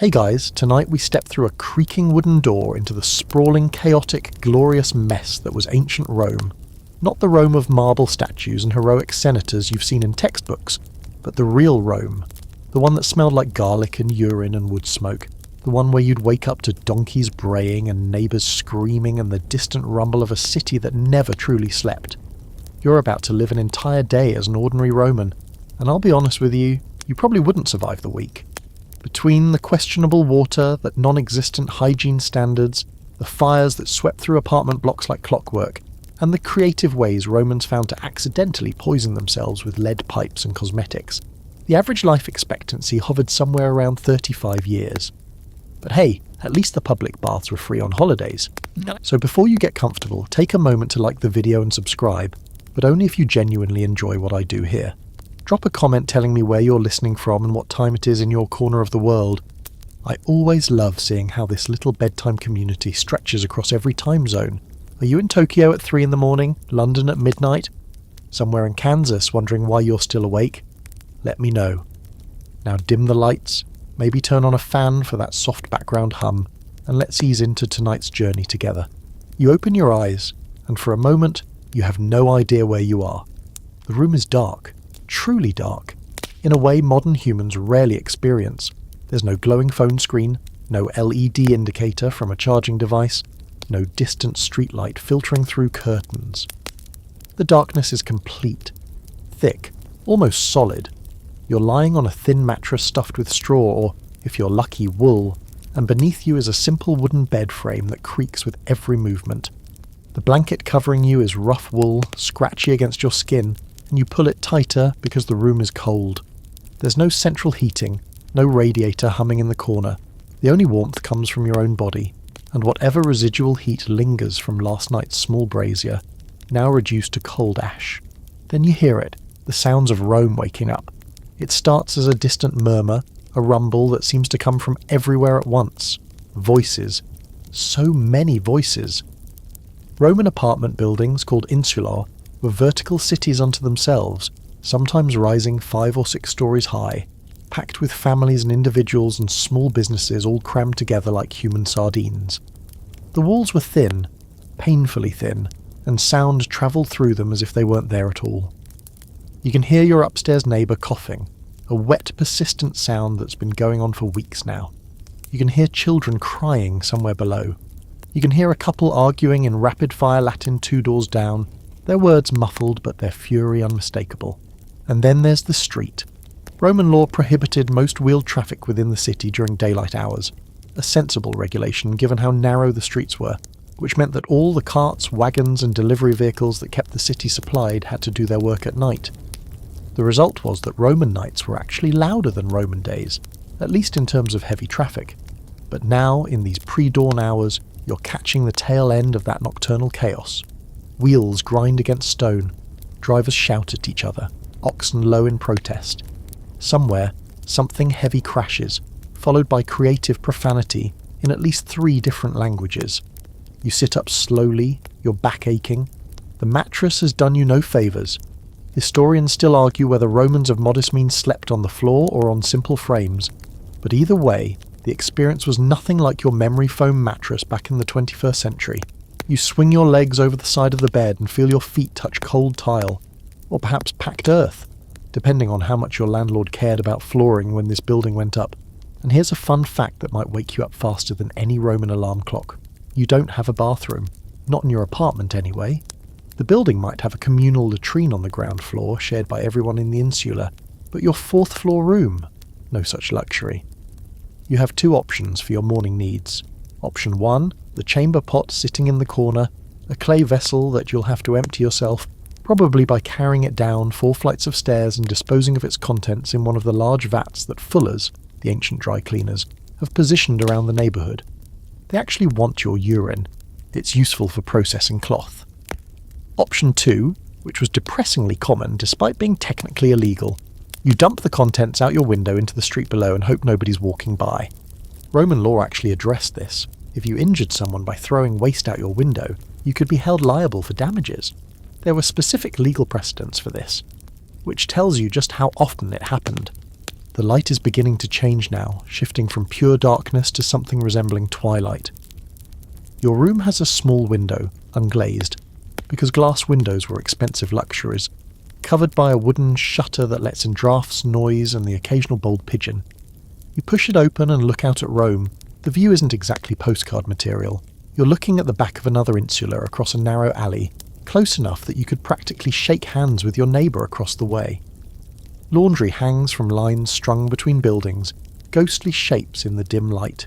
Hey guys, tonight we step through a creaking wooden door into the sprawling, chaotic, glorious mess that was ancient Rome. Not the Rome of marble statues and heroic senators you've seen in textbooks, but the real Rome. The one that smelled like garlic and urine and wood smoke. The one where you'd wake up to donkeys braying and neighbours screaming and the distant rumble of a city that never truly slept. You're about to live an entire day as an ordinary Roman, and I'll be honest with you, you probably wouldn't survive the week. Between the questionable water, the non-existent hygiene standards, the fires that swept through apartment blocks like clockwork, and the creative ways Romans found to accidentally poison themselves with lead pipes and cosmetics, the average life expectancy hovered somewhere around 35 years. But hey, at least the public baths were free on holidays. So before you get comfortable, take a moment to like the video and subscribe, but only if you genuinely enjoy what I do here. Drop a comment telling me where you're listening from and what time it is in your corner of the world. I always love seeing how this little bedtime community stretches across every time zone. Are you in Tokyo at 3 in the morning, London at midnight? Somewhere in Kansas wondering why you're still awake? Let me know. Now dim the lights, maybe turn on a fan for that soft background hum, and let's ease into tonight's journey together. You open your eyes, and for a moment, you have no idea where you are. The room is dark. Truly dark, in a way modern humans rarely experience. There's no glowing phone screen, no LED indicator from a charging device, no distant streetlight filtering through curtains. The darkness is complete, thick, almost solid. You're lying on a thin mattress stuffed with straw or, if you're lucky, wool, and beneath you is a simple wooden bed frame that creaks with every movement. The blanket covering you is rough wool, scratchy against your skin, and you pull it tighter because the room is cold. There's no central heating, no radiator humming in the corner. The only warmth comes from your own body, and whatever residual heat lingers from last night's small brazier, now reduced to cold ash. Then you hear it, the sounds of Rome waking up. It starts as a distant murmur, a rumble that seems to come from everywhere at once. Voices. So many voices. Roman apartment buildings, called insulae, were vertical cities unto themselves, sometimes rising 5 or 6 stories high, packed with families and individuals and small businesses all crammed together like human sardines. The walls were thin, painfully thin, and sound travelled through them as if they weren't there at all. You can hear your upstairs neighbour coughing, a wet, persistent sound that's been going on for weeks now. You can hear children crying somewhere below. You can hear a couple arguing in rapid-fire Latin 2 doors down, their words muffled but their fury unmistakable. And then there's the street. Roman law prohibited most wheeled traffic within the city during daylight hours, a sensible regulation given how narrow the streets were, which meant that all the carts, wagons and delivery vehicles that kept the city supplied had to do their work at night. The result was that Roman nights were actually louder than Roman days, at least in terms of heavy traffic. But now, in these pre-dawn hours, you're catching the tail end of that nocturnal chaos. Wheels grind against stone, drivers shout at each other, oxen low in protest. Somewhere, something heavy crashes, followed by creative profanity in at least 3 different languages. You sit up slowly, your back aching. The mattress has done you no favours. Historians still argue whether Romans of modest means slept on the floor or on simple frames, but either way, the experience was nothing like your memory foam mattress back in the 21st century. You swing your legs over the side of the bed and feel your feet touch cold tile, or perhaps packed earth, depending on how much your landlord cared about flooring when this building went up. And here's a fun fact that might wake you up faster than any Roman alarm clock. You don't have a bathroom. Not in your apartment anyway. The building might have a communal latrine on the ground floor shared by everyone in the insula, but your 4th floor room? No such luxury. You have 2 options for your morning needs. Option 1, the chamber pot sitting in the corner, a clay vessel that you'll have to empty yourself, probably by carrying it down 4 flights of stairs and disposing of its contents in one of the large vats that fullers, the ancient dry cleaners, have positioned around the neighbourhood. They actually want your urine. It's useful for processing cloth. Option 2, which was depressingly common despite being technically illegal, you dump the contents out your window into the street below and hope nobody's walking by. Roman law actually addressed this. If you injured someone by throwing waste out your window, you could be held liable for damages. There were specific legal precedents for this, which tells you just how often it happened. The light is beginning to change now, shifting from pure darkness to something resembling twilight. Your room has a small window, unglazed, because glass windows were expensive luxuries, covered by a wooden shutter that lets in drafts, noise, and the occasional bold pigeon. You push it open and look out at Rome. The view isn't exactly postcard material. You're looking at the back of another insula across a narrow alley, close enough that you could practically shake hands with your neighbour across the way. Laundry hangs from lines strung between buildings, ghostly shapes in the dim light.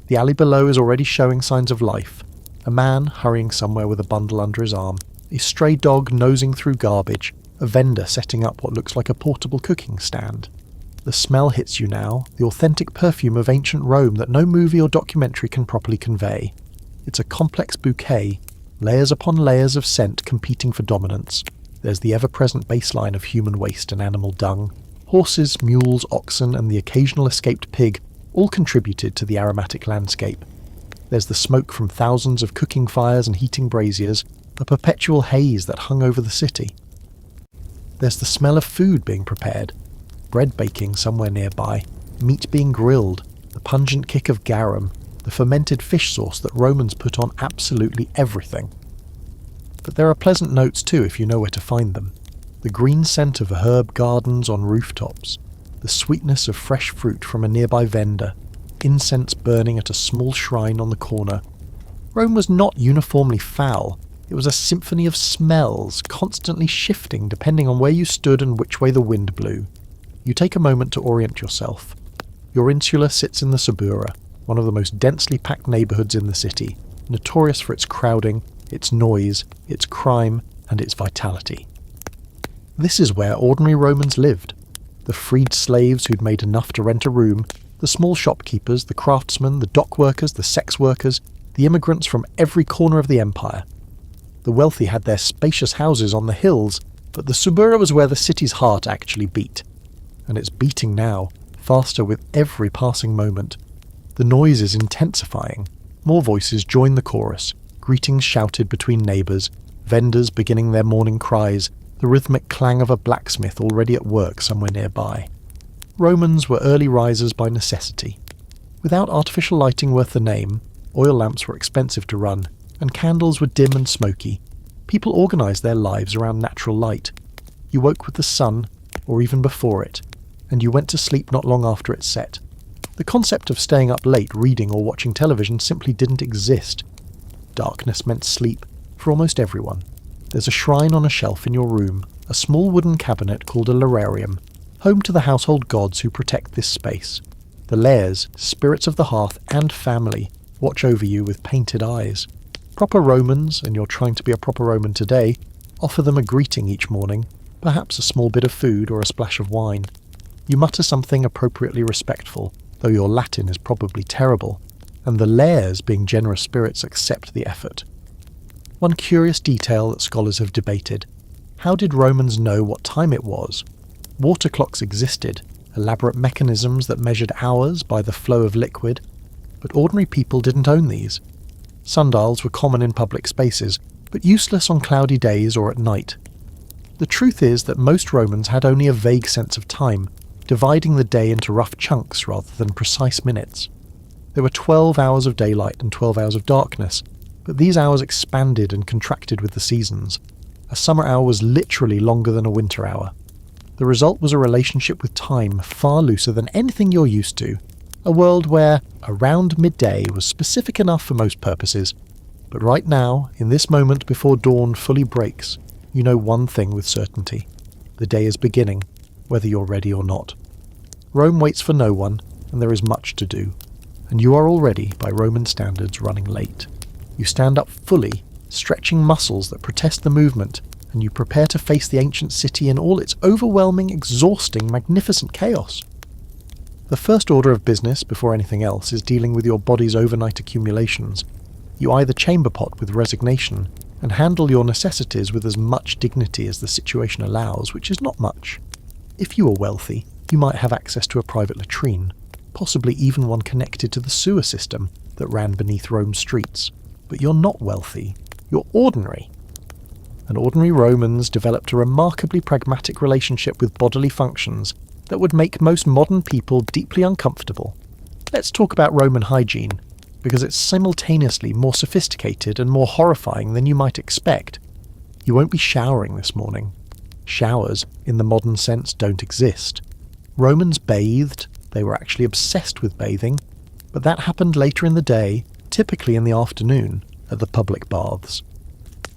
The alley below is already showing signs of life. A man hurrying somewhere with a bundle under his arm, a stray dog nosing through garbage, a vendor setting up what looks like a portable cooking stand. The smell hits you now, the authentic perfume of ancient Rome that no movie or documentary can properly convey. It's a complex bouquet, layers upon layers of scent competing for dominance. There's the ever-present baseline of human waste and animal dung. Horses, mules, oxen, and the occasional escaped pig all contributed to the aromatic landscape. There's the smoke from thousands of cooking fires and heating braziers, a perpetual haze that hung over the city. There's the smell of food being prepared, bread baking somewhere nearby, meat being grilled, the pungent kick of garum, the fermented fish sauce that Romans put on absolutely everything. But there are pleasant notes too if you know where to find them. The green scent of herb gardens on rooftops, the sweetness of fresh fruit from a nearby vendor, incense burning at a small shrine on the corner. Rome was not uniformly foul. It was a symphony of smells, constantly shifting depending on where you stood and which way the wind blew. You take a moment to orient yourself. Your insula sits in the Suburra, one of the most densely packed neighbourhoods in the city, notorious for its crowding, its noise, its crime, and its vitality. This is where ordinary Romans lived. The freed slaves who'd made enough to rent a room, the small shopkeepers, the craftsmen, the dock workers, the sex workers, the immigrants from every corner of the empire. The wealthy had their spacious houses on the hills, but the Suburra was where the city's heart actually beat. And it's beating now, faster with every passing moment. The noise is intensifying. More voices join the chorus, greetings shouted between neighbours, vendors beginning their morning cries, the rhythmic clang of a blacksmith already at work somewhere nearby. Romans were early risers by necessity. Without artificial lighting worth the name, oil lamps were expensive to run, and candles were dim and smoky. People organised their lives around natural light. You woke with the sun, or even before it, and you went to sleep not long after it set. The concept of staying up late reading or watching television simply didn't exist. Darkness meant sleep, for almost everyone. There's a shrine on a shelf in your room, a small wooden cabinet called a lararium, home to the household gods who protect this space. The lares, spirits of the hearth and family, watch over you with painted eyes. Proper Romans, and you're trying to be a proper Roman today, offer them a greeting each morning, perhaps a small bit of food or a splash of wine. You mutter something appropriately respectful, though your Latin is probably terrible, and the lares, being generous spirits, accept the effort. One curious detail that scholars have debated: how did Romans know what time it was? Water clocks existed, elaborate mechanisms that measured hours by the flow of liquid, but ordinary people didn't own these. Sundials were common in public spaces, but useless on cloudy days or at night. The truth is that most Romans had only a vague sense of time, dividing the day into rough chunks rather than precise minutes. There were 12 hours of daylight and 12 hours of darkness, but these hours expanded and contracted with the seasons. A summer hour was literally longer than a winter hour. The result was a relationship with time far looser than anything you're used to, a world where around midday was specific enough for most purposes. But right now, in this moment before dawn fully breaks, you know one thing with certainty: the day is beginning, whether you're ready or not. Rome waits for no one, and there is much to do. And you are already, by Roman standards, running late. You stand up fully, stretching muscles that protest the movement, and you prepare to face the ancient city in all its overwhelming, exhausting, magnificent chaos. The first order of business, before anything else, is dealing with your body's overnight accumulations. You either chamber pot with resignation, and handle your necessities with as much dignity as the situation allows, which is not much. If you were wealthy, you might have access to a private latrine, possibly even one connected to the sewer system that ran beneath Rome's streets. But you're not wealthy, you're ordinary. And ordinary Romans developed a remarkably pragmatic relationship with bodily functions that would make most modern people deeply uncomfortable. Let's talk about Roman hygiene, because it's simultaneously more sophisticated and more horrifying than you might expect. You won't be showering this morning. Showers, in the modern sense, don't exist. Romans bathed, they were actually obsessed with bathing, but that happened later in the day, typically in the afternoon, at the public baths.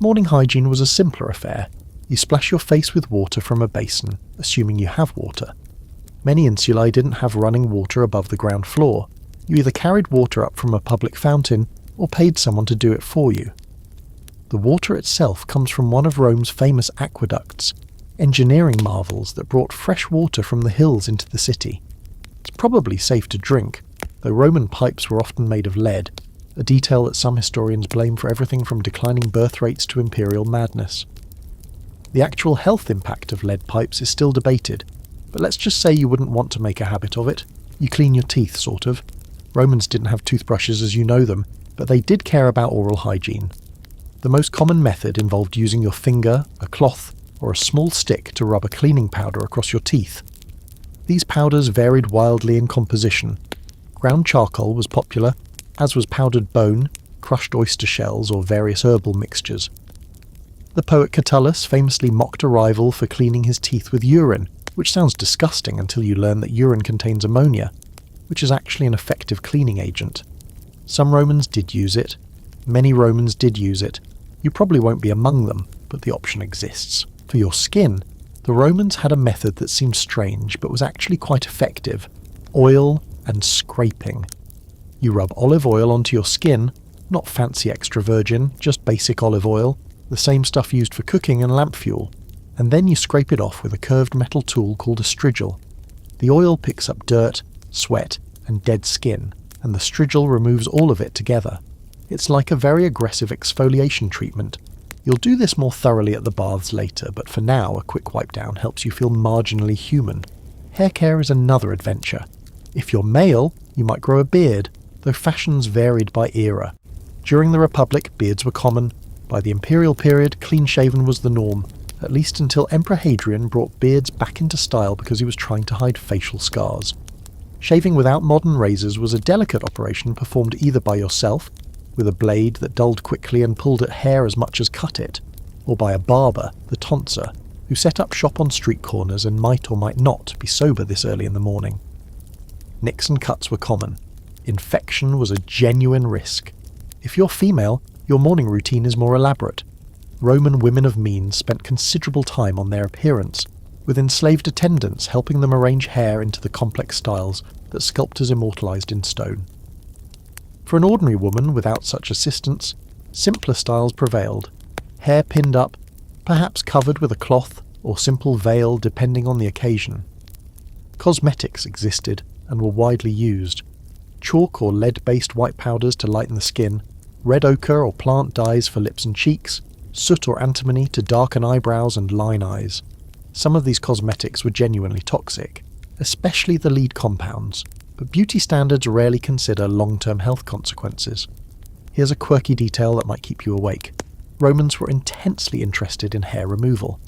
Morning hygiene was a simpler affair. You splash your face with water from a basin, assuming you have water. Many insulae didn't have running water above the ground floor. You either carried water up from a public fountain or paid someone to do it for you. The water itself comes from one of Rome's famous aqueducts, engineering marvels that brought fresh water from the hills into the city. It's probably safe to drink, though Roman pipes were often made of lead, a detail that some historians blame for everything from declining birth rates to imperial madness. The actual health impact of lead pipes is still debated, but let's just say you wouldn't want to make a habit of it. You clean your teeth, sort of. Romans didn't have toothbrushes as you know them, but they did care about oral hygiene. The most common method involved using your finger, a cloth, or a small stick to rub a cleaning powder across your teeth. These powders varied wildly in composition. Ground charcoal was popular, as was powdered bone, crushed oyster shells, or various herbal mixtures. The poet Catullus famously mocked a rival for cleaning his teeth with urine, which sounds disgusting until you learn that urine contains ammonia, which is actually an effective cleaning agent. Some Romans did use it. Many Romans did use it. You probably won't be among them, but the option exists. For your skin, the Romans had a method that seemed strange but was actually quite effective: oil and scraping. You rub olive oil onto your skin, not fancy extra virgin, just basic olive oil, the same stuff used for cooking and lamp fuel, and then you scrape it off with a curved metal tool called a strigil. The oil picks up dirt, sweat, and dead skin, and the strigil removes all of it together. It's like a very aggressive exfoliation treatment. You'll do this more thoroughly at the baths later, but for now a quick wipe down helps you feel marginally human. Hair care is another adventure. If you're male, you might grow a beard, though fashions varied by era. During the Republic, beards were common. By the imperial period, clean-shaven was the norm, at least until Emperor Hadrian brought beards back into style because he was trying to hide facial scars. Shaving without modern razors was a delicate operation performed either by yourself, with a blade that dulled quickly and pulled at hair as much as cut it, or by a barber, the tonsor, who set up shop on street corners and might or might not be sober this early in the morning. Nicks and cuts were common. Infection was a genuine risk. If you're female, your morning routine is more elaborate. Roman women of means spent considerable time on their appearance, with enslaved attendants helping them arrange hair into the complex styles that sculptors immortalized in stone. For an ordinary woman without such assistance, simpler styles prevailed. Hair pinned up, perhaps covered with a cloth or simple veil depending on the occasion. Cosmetics existed and were widely used. Chalk or lead-based white powders to lighten the skin, red ochre or plant dyes for lips and cheeks, soot or antimony to darken eyebrows and line eyes. Some of these cosmetics were genuinely toxic, especially the lead compounds, but beauty standards rarely consider long-term health consequences. Here's a quirky detail that might keep you awake. Romans were intensely interested in hair removal.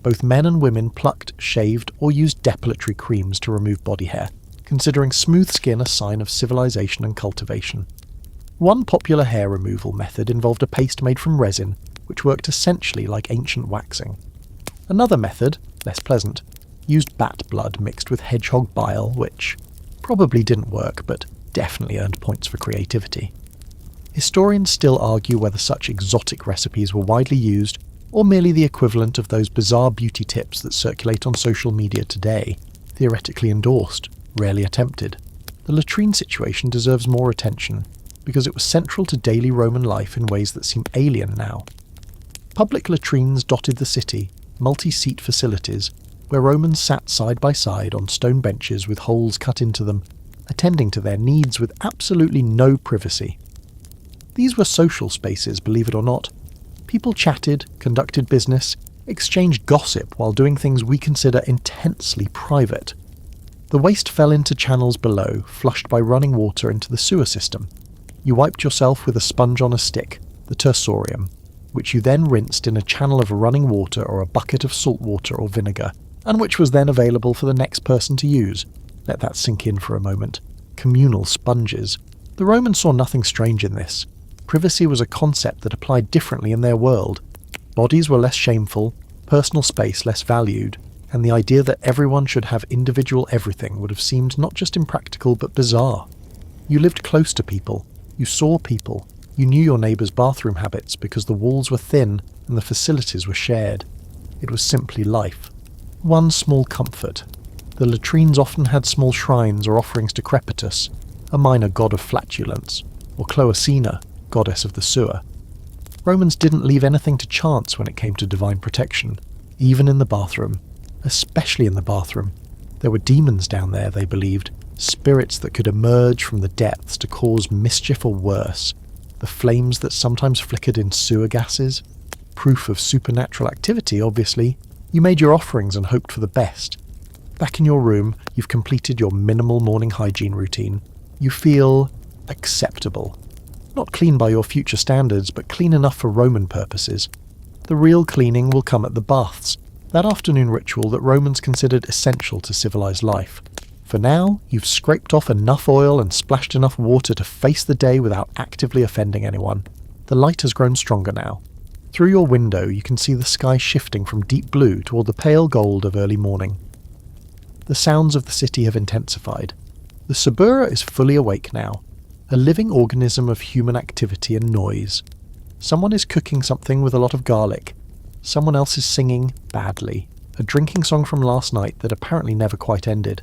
Both men and women plucked, shaved, or used depilatory creams to remove body hair, considering smooth skin a sign of civilization and cultivation. One popular hair removal method involved a paste made from resin, which worked essentially like ancient waxing. Another method, less pleasant, used bat blood mixed with hedgehog bile, which probably didn't work, but definitely earned points for creativity. Historians still argue whether such exotic recipes were widely used, or merely the equivalent of those bizarre beauty tips that circulate on social media today, theoretically endorsed, rarely attempted. The latrine situation deserves more attention, because it was central to daily Roman life in ways that seem alien now. Public latrines dotted the city, multi-seat facilities, where Romans sat side by side on stone benches with holes cut into them, attending to their needs with absolutely no privacy. These were social spaces, believe it or not. People chatted, conducted business, exchanged gossip while doing things we consider intensely private. The waste fell into channels below, flushed by running water into the sewer system. You wiped yourself with a sponge on a stick, the tersorium, which you then rinsed in a channel of running water or a bucket of salt water or vinegar, and which was then available for the next person to use. Let that sink in for a moment. Communal sponges. The Romans saw nothing strange in this. Privacy was a concept that applied differently in their world. Bodies were less shameful, personal space less valued, and the idea that everyone should have individual everything would have seemed not just impractical but bizarre. You lived close to people, you saw people, you knew your neighbours' bathroom habits because the walls were thin and the facilities were shared. It was simply life. One small comfort. The latrines often had small shrines or offerings to Crepitus, a minor god of flatulence, or Cloacina, goddess of the sewer. Romans didn't leave anything to chance when it came to divine protection, even in the bathroom. Especially in the bathroom. There were demons down there, they believed, spirits that could emerge from the depths to cause mischief or worse. The flames that sometimes flickered in sewer gases. Proof of supernatural activity, obviously. You made your offerings and hoped for the best. Back in your room, you've completed your minimal morning hygiene routine. You feel acceptable. Not clean by your future standards, but clean enough for Roman purposes. The real cleaning will come at the baths, that afternoon ritual that Romans considered essential to civilized life. For now, you've scraped off enough oil and splashed enough water to face the day without actively offending anyone. The light has grown stronger now. Through your window, you can see the sky shifting from deep blue toward the pale gold of early morning. The sounds of the city have intensified. The Suburra is fully awake now, a living organism of human activity and noise. Someone is cooking something with a lot of garlic. Someone else is singing badly, a drinking song from last night that apparently never quite ended.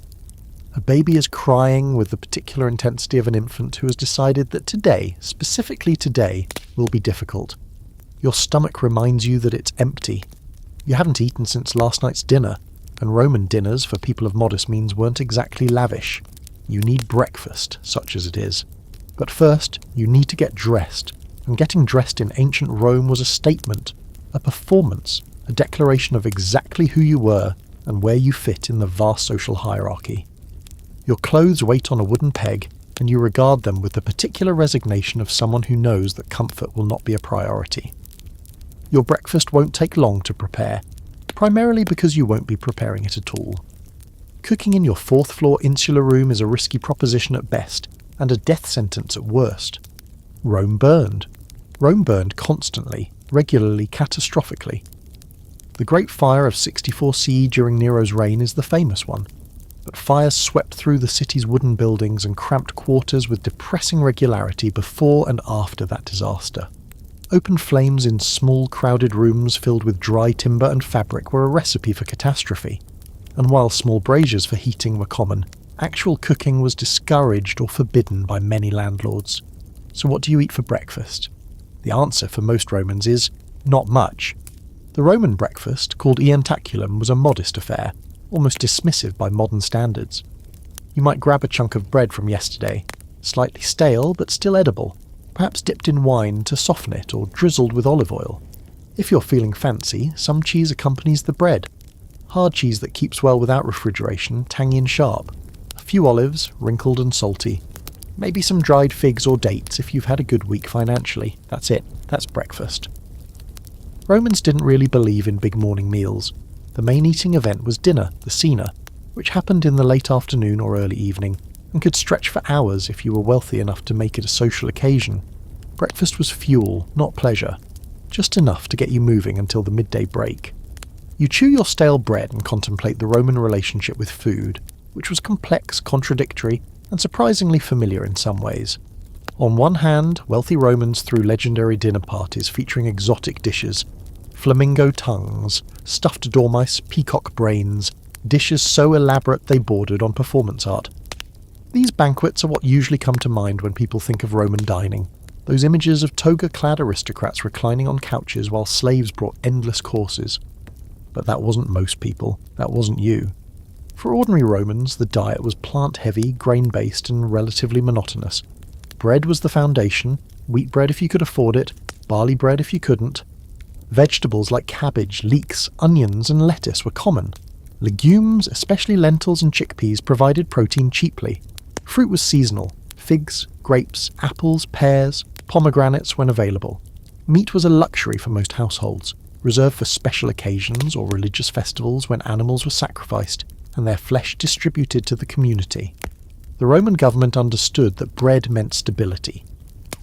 A baby is crying with the particular intensity of an infant who has decided that today, specifically today, will be difficult. Your stomach reminds you that it's empty. You haven't eaten since last night's dinner, and Roman dinners for people of modest means weren't exactly lavish. You need breakfast, such as it is. But first, you need to get dressed, and getting dressed in ancient Rome was a statement, a performance, a declaration of exactly who you were and where you fit in the vast social hierarchy. Your clothes wait on a wooden peg, and you regard them with the particular resignation of someone who knows that comfort will not be a priority. Your breakfast won't take long to prepare, primarily because you won't be preparing it at all. Cooking in your fourth-floor insular room is a risky proposition at best, and a death sentence at worst. Rome burned. Rome burned constantly, regularly, catastrophically. The Great Fire of 64 CE during Nero's reign is the famous one, but fires swept through the city's wooden buildings and cramped quarters with depressing regularity before and after that disaster. Open flames in small, crowded rooms filled with dry timber and fabric were a recipe for catastrophe, and while small braziers for heating were common, actual cooking was discouraged or forbidden by many landlords. So what do you eat for breakfast? The answer for most Romans is not much. The Roman breakfast, called ientaculum, was a modest affair, almost dismissive by modern standards. You might grab a chunk of bread from yesterday, slightly stale but still edible, perhaps dipped in wine to soften it or drizzled with olive oil. If you're feeling fancy, some cheese accompanies the bread. Hard cheese that keeps well without refrigeration, tangy and sharp. A few olives, wrinkled and salty. Maybe some dried figs or dates if you've had a good week financially. That's it. That's breakfast. Romans didn't really believe in big morning meals. The main eating event was dinner, the cena, which happened in the late afternoon or early evening, and could stretch for hours if you were wealthy enough to make it a social occasion. Breakfast was fuel, not pleasure. Just enough to get you moving until the midday break. You chew your stale bread and contemplate the Roman relationship with food, which was complex, contradictory, and surprisingly familiar in some ways. On one hand, wealthy Romans threw legendary dinner parties featuring exotic dishes, flamingo tongues, stuffed dormice, peacock brains, dishes so elaborate they bordered on performance art. These banquets are what usually come to mind when people think of Roman dining, those images of toga-clad aristocrats reclining on couches while slaves brought endless courses. But that wasn't most people, that wasn't you. For ordinary Romans, the diet was plant-heavy, grain-based, and relatively monotonous. Bread was the foundation, wheat bread if you could afford it, barley bread if you couldn't. Vegetables like cabbage, leeks, onions, and lettuce were common. Legumes, especially lentils and chickpeas, provided protein cheaply. Fruit was seasonal: figs, grapes, apples, pears, pomegranates when available. Meat was a luxury for most households. reserved for special occasions or religious festivals when animals were sacrificed and their flesh distributed to the community. The Roman government understood that bread meant stability.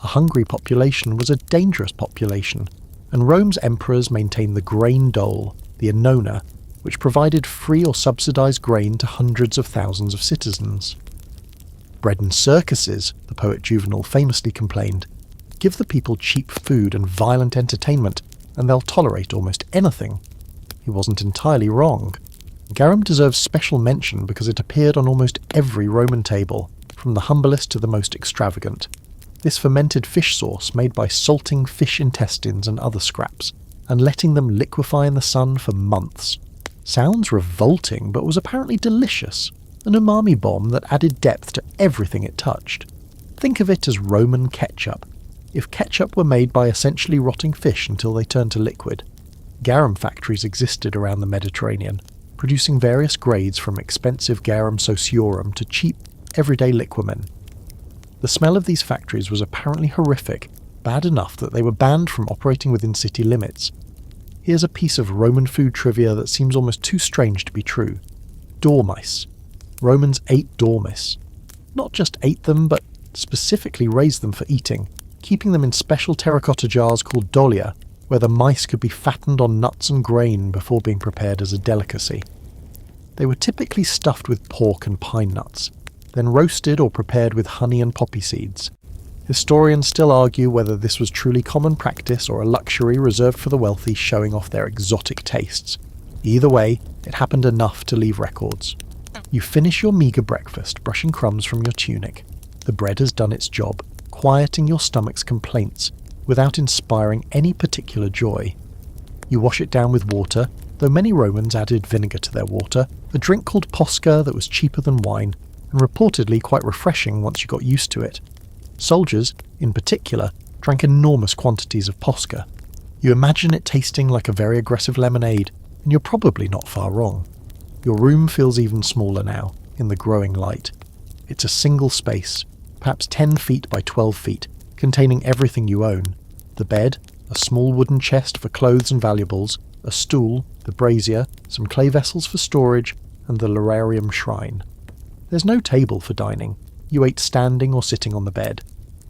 A hungry population was a dangerous population, and Rome's emperors maintained the grain dole, the annona, which provided free or subsidized grain to hundreds of thousands of citizens. Bread and circuses, the poet Juvenal famously complained, give the people cheap food and violent entertainment, and they'll tolerate almost anything. He wasn't entirely wrong. Garum deserves special mention because it appeared on almost every Roman table, from the humblest to the most extravagant. This fermented fish sauce made by salting fish intestines and other scraps, and letting them liquefy in the sun for months. Sounds revolting, but was apparently delicious. An umami bomb that added depth to everything it touched. Think of it as Roman ketchup, if ketchup were made by essentially rotting fish until they turned to liquid. Garum factories existed around the Mediterranean, producing various grades from expensive garum sociorum to cheap, everyday liquamen. The smell of these factories was apparently horrific, bad enough that they were banned from operating within city limits. Here's a piece of Roman food trivia that seems almost too strange to be true. Dormice. Romans ate dormice. Not just ate them, but specifically raised them for eating, keeping them in special terracotta jars called dolia, where the mice could be fattened on nuts and grain before being prepared as a delicacy. They were typically stuffed with pork and pine nuts, then roasted or prepared with honey and poppy seeds. Historians still argue whether this was truly common practice or a luxury reserved for the wealthy showing off their exotic tastes. Either way, it happened enough to leave records. You finish your meagre breakfast, brushing crumbs from your tunic. The bread has done its job, quieting your stomach's complaints, without inspiring any particular joy. You wash it down with water, though many Romans added vinegar to their water, a drink called posca that was cheaper than wine, and reportedly quite refreshing once you got used to it. Soldiers, in particular, drank enormous quantities of posca. You imagine it tasting like a very aggressive lemonade, and you're probably not far wrong. Your room feels even smaller now, in the growing light. It's a single space, perhaps 10 feet by 12 feet, containing everything you own. The bed, a small wooden chest for clothes and valuables, a stool, the brazier, some clay vessels for storage, and the lararium shrine. There's no table for dining. You ate standing or sitting on the bed.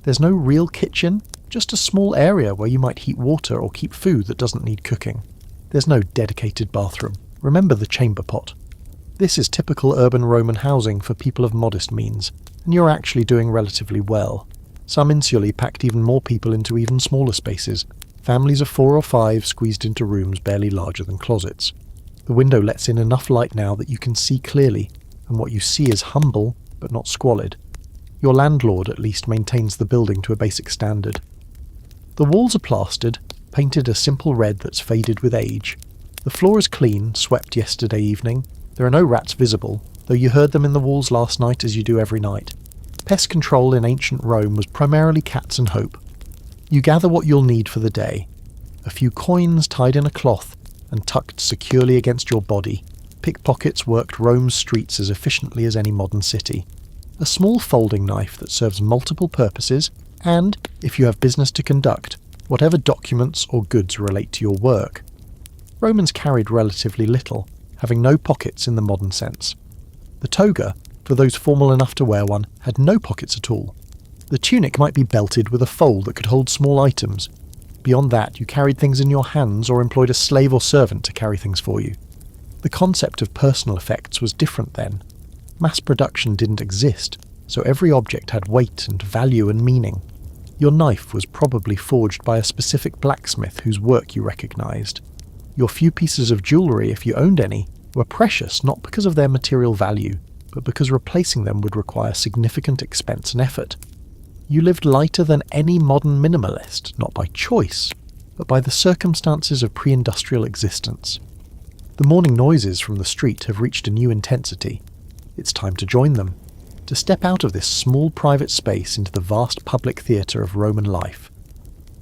There's no real kitchen, just a small area where you might heat water or keep food that doesn't need cooking. There's no dedicated bathroom. Remember the chamber pot. This is typical urban Roman housing for people of modest means, and you're actually doing relatively well. Some insulae packed even more people into even smaller spaces, families of 4 or 5 squeezed into rooms barely larger than closets. The window lets in enough light now that you can see clearly, and what you see is humble, but not squalid. Your landlord at least maintains the building to a basic standard. The walls are plastered, painted a simple red that's faded with age. The floor is clean, swept yesterday evening. There are no rats visible, though you heard them in the walls last night as you do every night. Pest control in ancient Rome was primarily cats and hope. You gather what you'll need for the day. A few coins tied in a cloth and tucked securely against your body. Pickpockets worked Rome's streets as efficiently as any modern city. A small folding knife that serves multiple purposes, and, if you have business to conduct, whatever documents or goods relate to your work. Romans carried relatively little, having no pockets in the modern sense. The toga, for those formal enough to wear one, had no pockets at all. The tunic might be belted with a fold that could hold small items. Beyond that, you carried things in your hands or employed a slave or servant to carry things for you. The concept of personal effects was different then. Mass production didn't exist, so every object had weight and value and meaning. Your knife was probably forged by a specific blacksmith whose work you recognized. Your few pieces of jewellery, if you owned any, were precious not because of their material value, but because replacing them would require significant expense and effort. You lived lighter than any modern minimalist, not by choice, but by the circumstances of pre-industrial existence. The morning noises from the street have reached a new intensity. It's time to join them, to step out of this small private space into the vast public theatre of Roman life.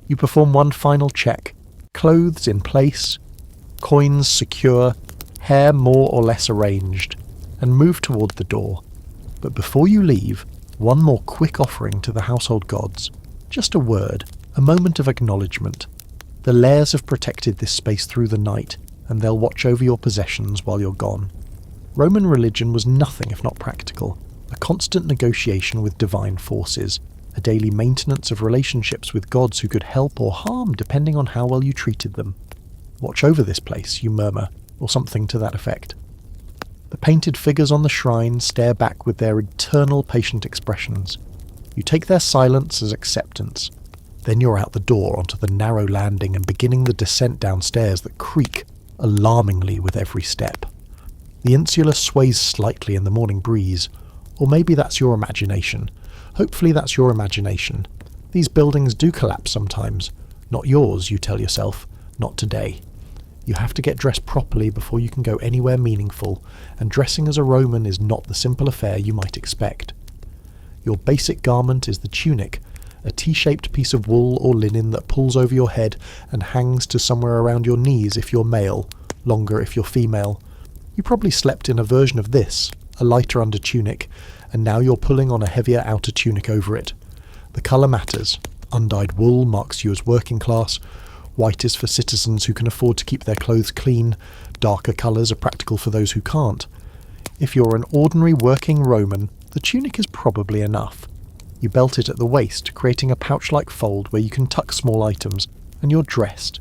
You perform one final check, clothes in place, coins secure, hair more or less arranged, and move toward the door. But before you leave, one more quick offering to the household gods. Just a word, a moment of acknowledgement. The layers have protected this space through the night, and they'll watch over your possessions while you're gone. Roman religion was nothing if not practical, a constant negotiation with divine forces, a daily maintenance of relationships with gods who could help or harm depending on how well you treated them. "Watch over this place," you murmur, or something to that effect. The painted figures on the shrine stare back with their eternal patient expressions. You take their silence as acceptance. Then you're out the door onto the narrow landing and beginning the descent downstairs that creak alarmingly with every step. The insula sways slightly in the morning breeze, or maybe that's your imagination. Hopefully that's your imagination. These buildings do collapse sometimes. Not yours, you tell yourself. Not today. You have to get dressed properly before you can go anywhere meaningful, and dressing as a Roman is not the simple affair you might expect. Your basic garment is the tunic, a T-shaped piece of wool or linen that pulls over your head and hangs to somewhere around your knees if you're male, longer if you're female. You probably slept in a version of this, a lighter under tunic, and now you're pulling on a heavier outer tunic over it. The colour matters. Undyed wool marks you as working class. White is for citizens who can afford to keep their clothes clean. Darker colours are practical for those who can't. If you're an ordinary working Roman, the tunic is probably enough. You belt it at the waist, creating a pouch-like fold where you can tuck small items, and you're dressed.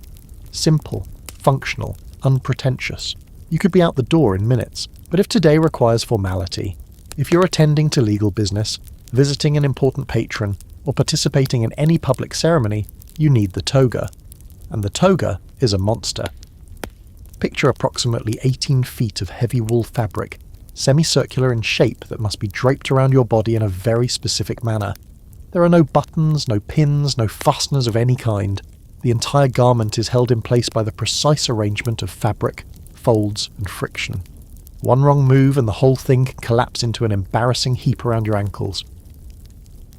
Simple, functional, unpretentious. You could be out the door in minutes, but if today requires formality, if you're attending to legal business, visiting an important patron, or participating in any public ceremony, you need the toga. And the toga is a monster. Picture approximately 18 feet of heavy wool fabric, semicircular in shape that must be draped around your body in a very specific manner. There are no buttons, no pins, no fasteners of any kind. The entire garment is held in place by the precise arrangement of fabric, folds, and friction. One wrong move and the whole thing can collapse into an embarrassing heap around your ankles.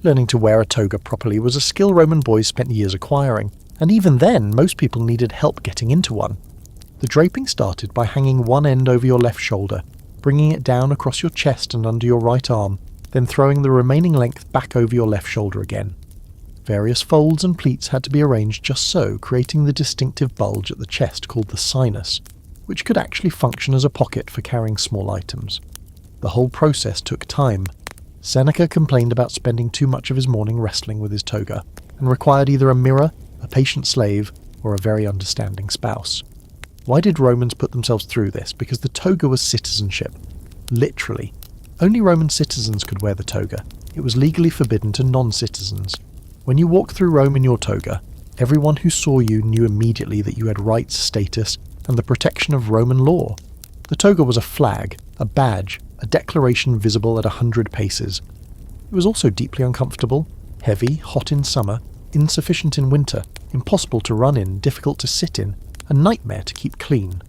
Learning to wear a toga properly was a skill Roman boys spent years acquiring, and even then most people needed help getting into one. The draping started by hanging one end over your left shoulder, bringing it down across your chest and under your right arm, then throwing the remaining length back over your left shoulder again. Various folds and pleats had to be arranged just so, creating the distinctive bulge at the chest called the sinus, which could actually function as a pocket for carrying small items. The whole process took time. Seneca complained about spending too much of his morning wrestling with his toga, and required either a mirror, a patient slave, or a very understanding spouse. Why did Romans put themselves through this? Because the toga was citizenship. Literally. Only Roman citizens could wear the toga. It was legally forbidden to non-citizens. When you walked through Rome in your toga, everyone who saw you knew immediately that you had rights, status, and the protection of Roman law. The toga was a flag, a badge, a declaration visible at 100 paces. It was also deeply uncomfortable, heavy, hot in summer, insufficient in winter, impossible to run in, difficult to sit in, a nightmare to keep clean.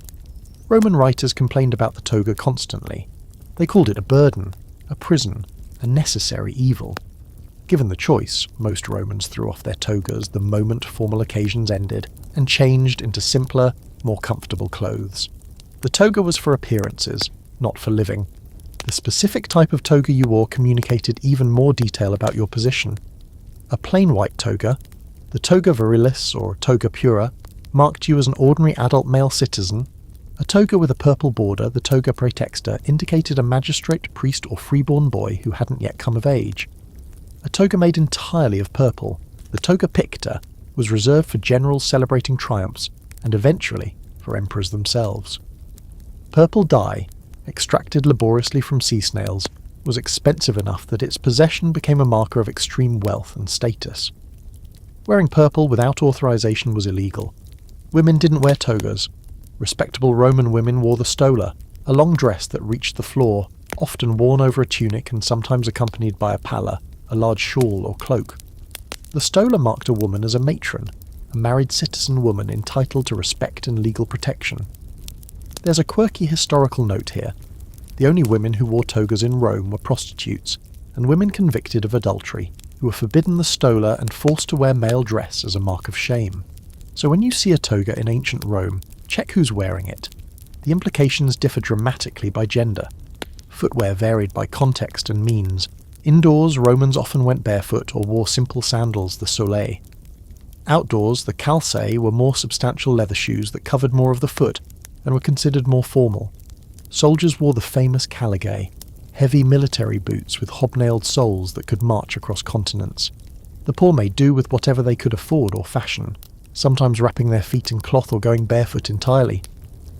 Roman writers complained about the toga constantly. They called it a burden, a prison, a necessary evil. Given the choice, most Romans threw off their togas the moment formal occasions ended, and changed into simpler, more comfortable clothes. The toga was for appearances, not for living. The specific type of toga you wore communicated even more detail about your position. A plain white toga, the toga virilis or toga pura, marked you as an ordinary adult male citizen. A toga with a purple border, the toga praetexta, indicated a magistrate, priest or freeborn boy who hadn't yet come of age. A toga made entirely of purple, the toga picta, was reserved for generals celebrating triumphs, and eventually for emperors themselves. Purple dye, extracted laboriously from sea snails, was expensive enough that its possession became a marker of extreme wealth and status. Wearing purple without authorization was illegal. Women didn't wear togas. Respectable Roman women wore the stola, a long dress that reached the floor, often worn over a tunic and sometimes accompanied by a palla, a large shawl or cloak. The stola marked a woman as a matron, a married citizen woman entitled to respect and legal protection. There's a quirky historical note here. The only women who wore togas in Rome were prostitutes, and women convicted of adultery, who were forbidden the stola and forced to wear male dress as a mark of shame. So when you see a toga in ancient Rome, check who's wearing it. The implications differ dramatically by gender. Footwear varied by context and means. Indoors, Romans often went barefoot or wore simple sandals, the soleil. Outdoors, the calcae were more substantial leather shoes that covered more of the foot and were considered more formal. Soldiers wore the famous caligae, heavy military boots with hobnailed soles that could march across continents. The poor made do with whatever they could afford or fashion, sometimes wrapping their feet in cloth or going barefoot entirely.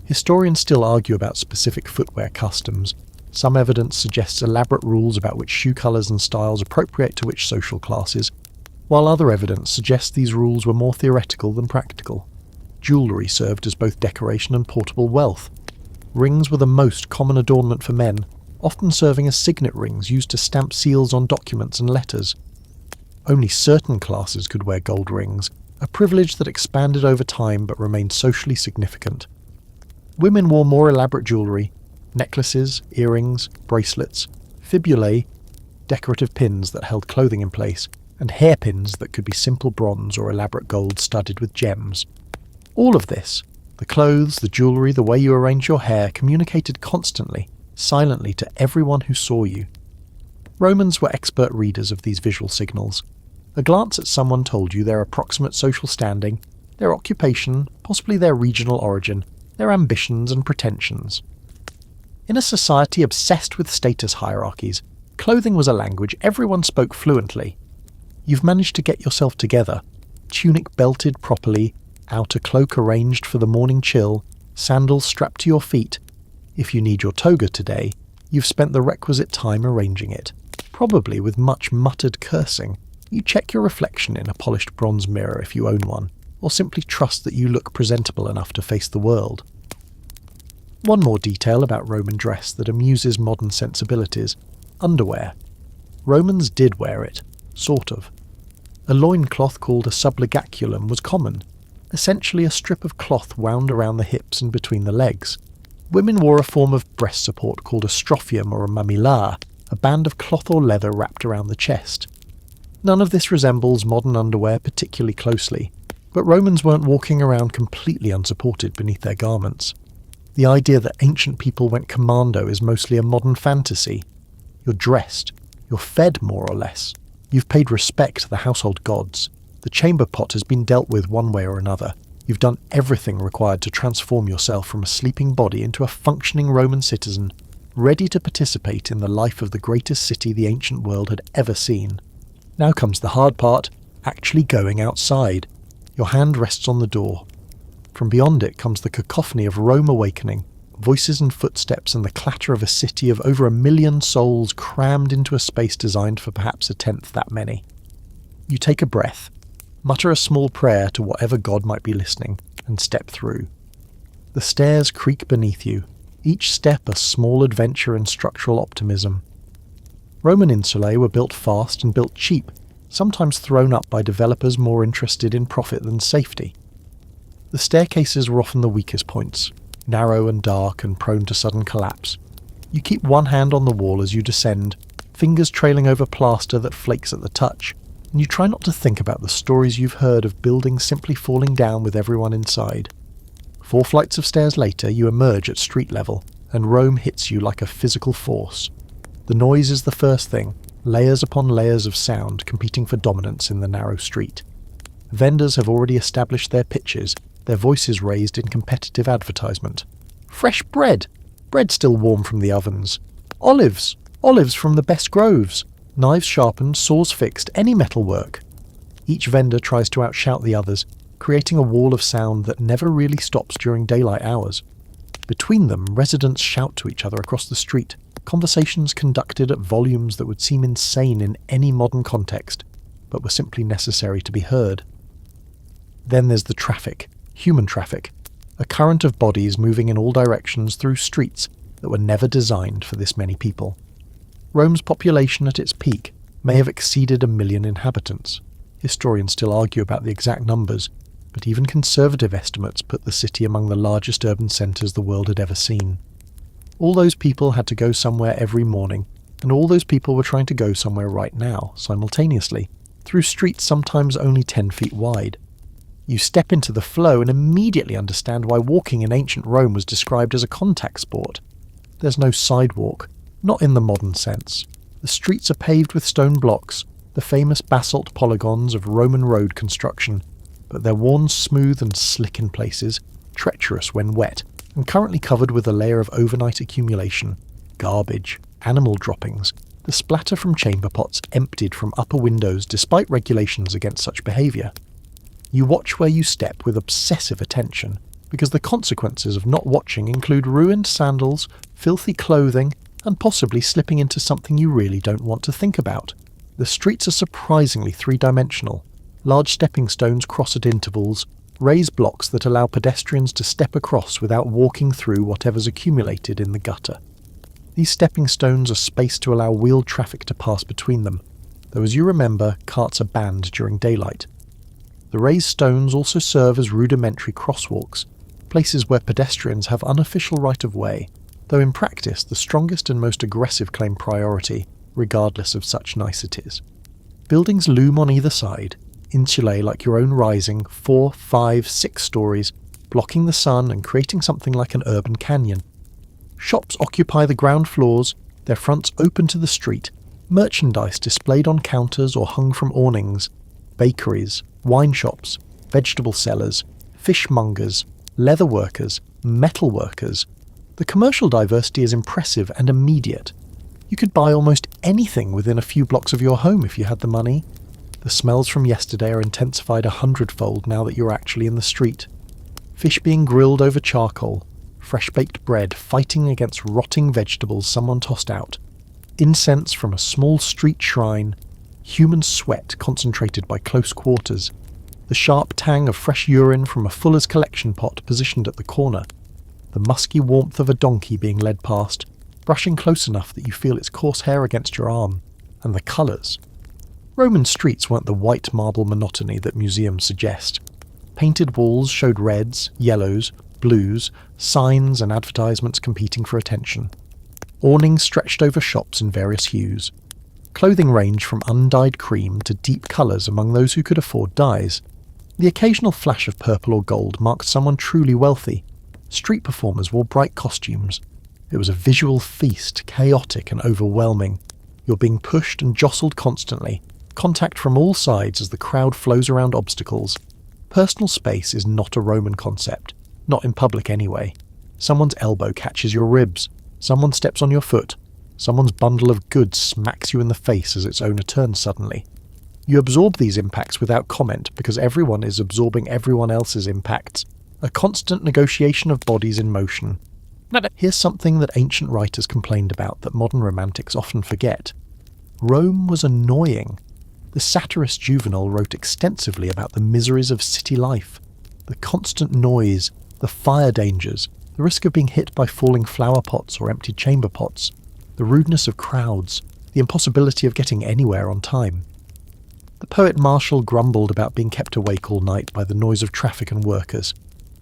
Historians still argue about specific footwear customs. Some evidence suggests elaborate rules about which shoe colours and styles appropriate to which social classes, while other evidence suggests these rules were more theoretical than practical. Jewellery served as both decoration and portable wealth. Rings were the most common adornment for men, often serving as signet rings used to stamp seals on documents and letters. Only certain classes could wear gold rings, a privilege that expanded over time but remained socially significant. Women wore more elaborate jewellery, necklaces, earrings, bracelets, fibulae, decorative pins that held clothing in place, and hairpins that could be simple bronze or elaborate gold studded with gems. All of this, the clothes, the jewellery, the way you arranged your hair, communicated constantly, silently to everyone who saw you. Romans were expert readers of these visual signals. A glance at someone told you their approximate social standing, their occupation, possibly their regional origin, their ambitions and pretensions. In a society obsessed with status hierarchies, clothing was a language everyone spoke fluently. You've managed to get yourself together, tunic belted properly, outer cloak arranged for the morning chill, sandals strapped to your feet. If you need your toga today, you've spent the requisite time arranging it, probably with much muttered cursing. You check your reflection in a polished bronze mirror if you own one, or simply trust that you look presentable enough to face the world. One more detail about Roman dress that amuses modern sensibilities: underwear. Romans did wear it, sort of. A loincloth called a subligaculum was common, essentially a strip of cloth wound around the hips and between the legs. Women wore a form of breast support called a strophium or a mamillar, a band of cloth or leather wrapped around the chest. None of this resembles modern underwear particularly closely, but Romans weren't walking around completely unsupported beneath their garments. The idea that ancient people went commando is mostly a modern fantasy. You're dressed, you're fed more or less, you've paid respect to the household gods, the chamber pot has been dealt with one way or another, you've done everything required to transform yourself from a sleeping body into a functioning Roman citizen, ready to participate in the life of the greatest city the ancient world had ever seen. Now comes the hard part, actually going outside. Your hand rests on the door. From beyond it comes the cacophony of Rome awakening, voices and footsteps and the clatter of a city of over 1 million souls crammed into a space designed for perhaps 1/10 that many. You take a breath, mutter a small prayer to whatever god might be listening, and step through. The stairs creak beneath you, each step a small adventure in structural optimism. Roman insulae were built fast and built cheap, sometimes thrown up by developers more interested in profit than safety. The staircases were often the weakest points, narrow and dark and prone to sudden collapse. You keep one hand on the wall as you descend, fingers trailing over plaster that flakes at the touch, and you try not to think about the stories you've heard of buildings simply falling down with everyone inside. 4 flights of stairs later, you emerge at street level, and Rome hits you like a physical force. The noise is the first thing, layers upon layers of sound competing for dominance in the narrow street. Vendors have already established their pitches, their voices raised in competitive advertisement. Fresh bread! Bread still warm from the ovens. Olives! Olives from the best groves. Knives sharpened, saws fixed, any metalwork. Each vendor tries to outshout the others, creating a wall of sound that never really stops during daylight hours. Between them, residents shout to each other across the street, conversations conducted at volumes that would seem insane in any modern context, but were simply necessary to be heard. Then there's the traffic, human traffic, a current of bodies moving in all directions through streets that were never designed for this many people. Rome's population at its peak may have exceeded 1 million inhabitants. Historians still argue about the exact numbers, but even conservative estimates put the city among the largest urban centres the world had ever seen. All those people had to go somewhere every morning, and all those people were trying to go somewhere right now, simultaneously, through streets sometimes only 10 feet wide. You step into the flow and immediately understand why walking in ancient Rome was described as a contact sport. There's no sidewalk, not in the modern sense. The streets are paved with stone blocks, the famous basalt polygons of Roman road construction, but they're worn smooth and slick in places, treacherous when wet, and currently covered with a layer of overnight accumulation, garbage, animal droppings, the splatter from chamber pots emptied from upper windows despite regulations against such behaviour. You watch where you step with obsessive attention, because the consequences of not watching include ruined sandals, filthy clothing, and possibly slipping into something you really don't want to think about. The streets are surprisingly three-dimensional. Large stepping stones cross at intervals, raised blocks that allow pedestrians to step across without walking through whatever's accumulated in the gutter. These stepping stones are spaced to allow wheeled traffic to pass between them, though as you remember, carts are banned during daylight. The raised stones also serve as rudimentary crosswalks, places where pedestrians have unofficial right-of-way, though in practice the strongest and most aggressive claim priority, regardless of such niceties. Buildings loom on either side, insulae like your own rising, 4, 5, 6 stories, blocking the sun and creating something like an urban canyon. Shops occupy the ground floors, their fronts open to the street, merchandise displayed on counters or hung from awnings, bakeries, wine shops, vegetable sellers, fishmongers, leather workers, metal workers. The commercial diversity is impressive and immediate. You could buy almost anything within a few blocks of your home if you had the money. The smells from yesterday are intensified 100-fold now that you're actually in the street. Fish being grilled over charcoal, fresh-baked bread fighting against rotting vegetables someone tossed out, incense from a small street shrine, human sweat concentrated by close quarters, the sharp tang of fresh urine from a fuller's collection pot positioned at the corner, the musky warmth of a donkey being led past, brushing close enough that you feel its coarse hair against your arm, and the colours. Roman streets weren't the white marble monotony that museums suggest. Painted walls showed reds, yellows, blues, signs and advertisements competing for attention. Awnings stretched over shops in various hues. Clothing ranged from undyed cream to deep colours among those who could afford dyes. The occasional flash of purple or gold marked someone truly wealthy. Street performers wore bright costumes. It was a visual feast, chaotic and overwhelming. You're being pushed and jostled constantly, contact from all sides as the crowd flows around obstacles. Personal space is not a Roman concept, not in public anyway. Someone's elbow catches your ribs, someone steps on your foot, someone's bundle of goods smacks you in the face as its owner turns suddenly. You absorb these impacts without comment because everyone is absorbing everyone else's impacts, a constant negotiation of bodies in motion. Here's something that ancient writers complained about that modern romantics often forget. Rome was annoying. The satirist Juvenal wrote extensively about the miseries of city life, the constant noise, the fire dangers, the risk of being hit by falling flower pots or empty chamber pots, the rudeness of crowds, the impossibility of getting anywhere on time. The poet Martial grumbled about being kept awake all night by the noise of traffic and workers.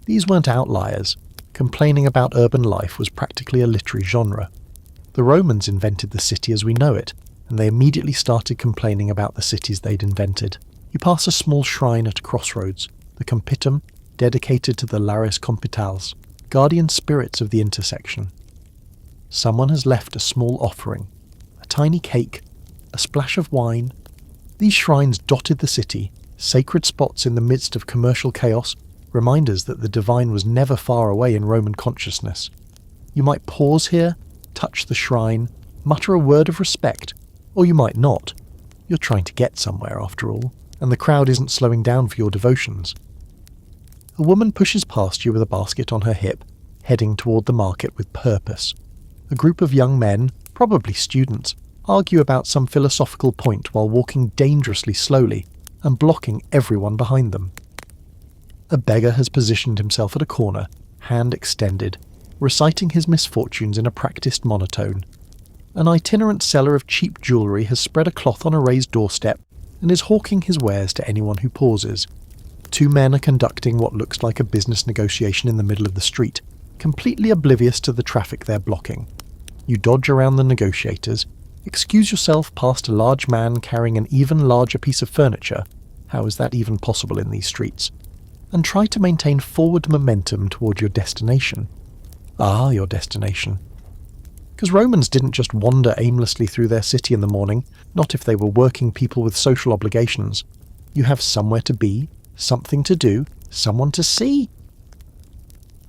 These weren't outliers. Complaining about urban life was practically a literary genre. The Romans invented the city as we know it, and they immediately started complaining about the cities they'd invented. You pass a small shrine at a crossroads, the Compitum, dedicated to the Lares Compitals, guardian spirits of the intersection. Someone has left a small offering, a tiny cake, a splash of wine. These shrines dotted the city, sacred spots in the midst of commercial chaos, reminders that the divine was never far away in Roman consciousness. You might pause here, touch the shrine, mutter a word of respect, or you might not. You're trying to get somewhere after all, and the crowd isn't slowing down for your devotions. A woman pushes past you with a basket on her hip, heading toward the market with purpose. A group of young men, probably students, argue about some philosophical point while walking dangerously slowly and blocking everyone behind them. A beggar has positioned himself at a corner, hand extended, reciting his misfortunes in a practiced monotone. An itinerant seller of cheap jewellery has spread a cloth on a raised doorstep and is hawking his wares to anyone who pauses. Two men are conducting what looks like a business negotiation in the middle of the street, completely oblivious to the traffic they're blocking. You dodge around the negotiators, excuse yourself past a large man carrying an even larger piece of furniture — how is that even possible in these streets? — and try to maintain forward momentum toward your destination. Your destination. Because Romans didn't just wander aimlessly through their city in the morning, not if they were working people with social obligations. You have somewhere to be, something to do, someone to see.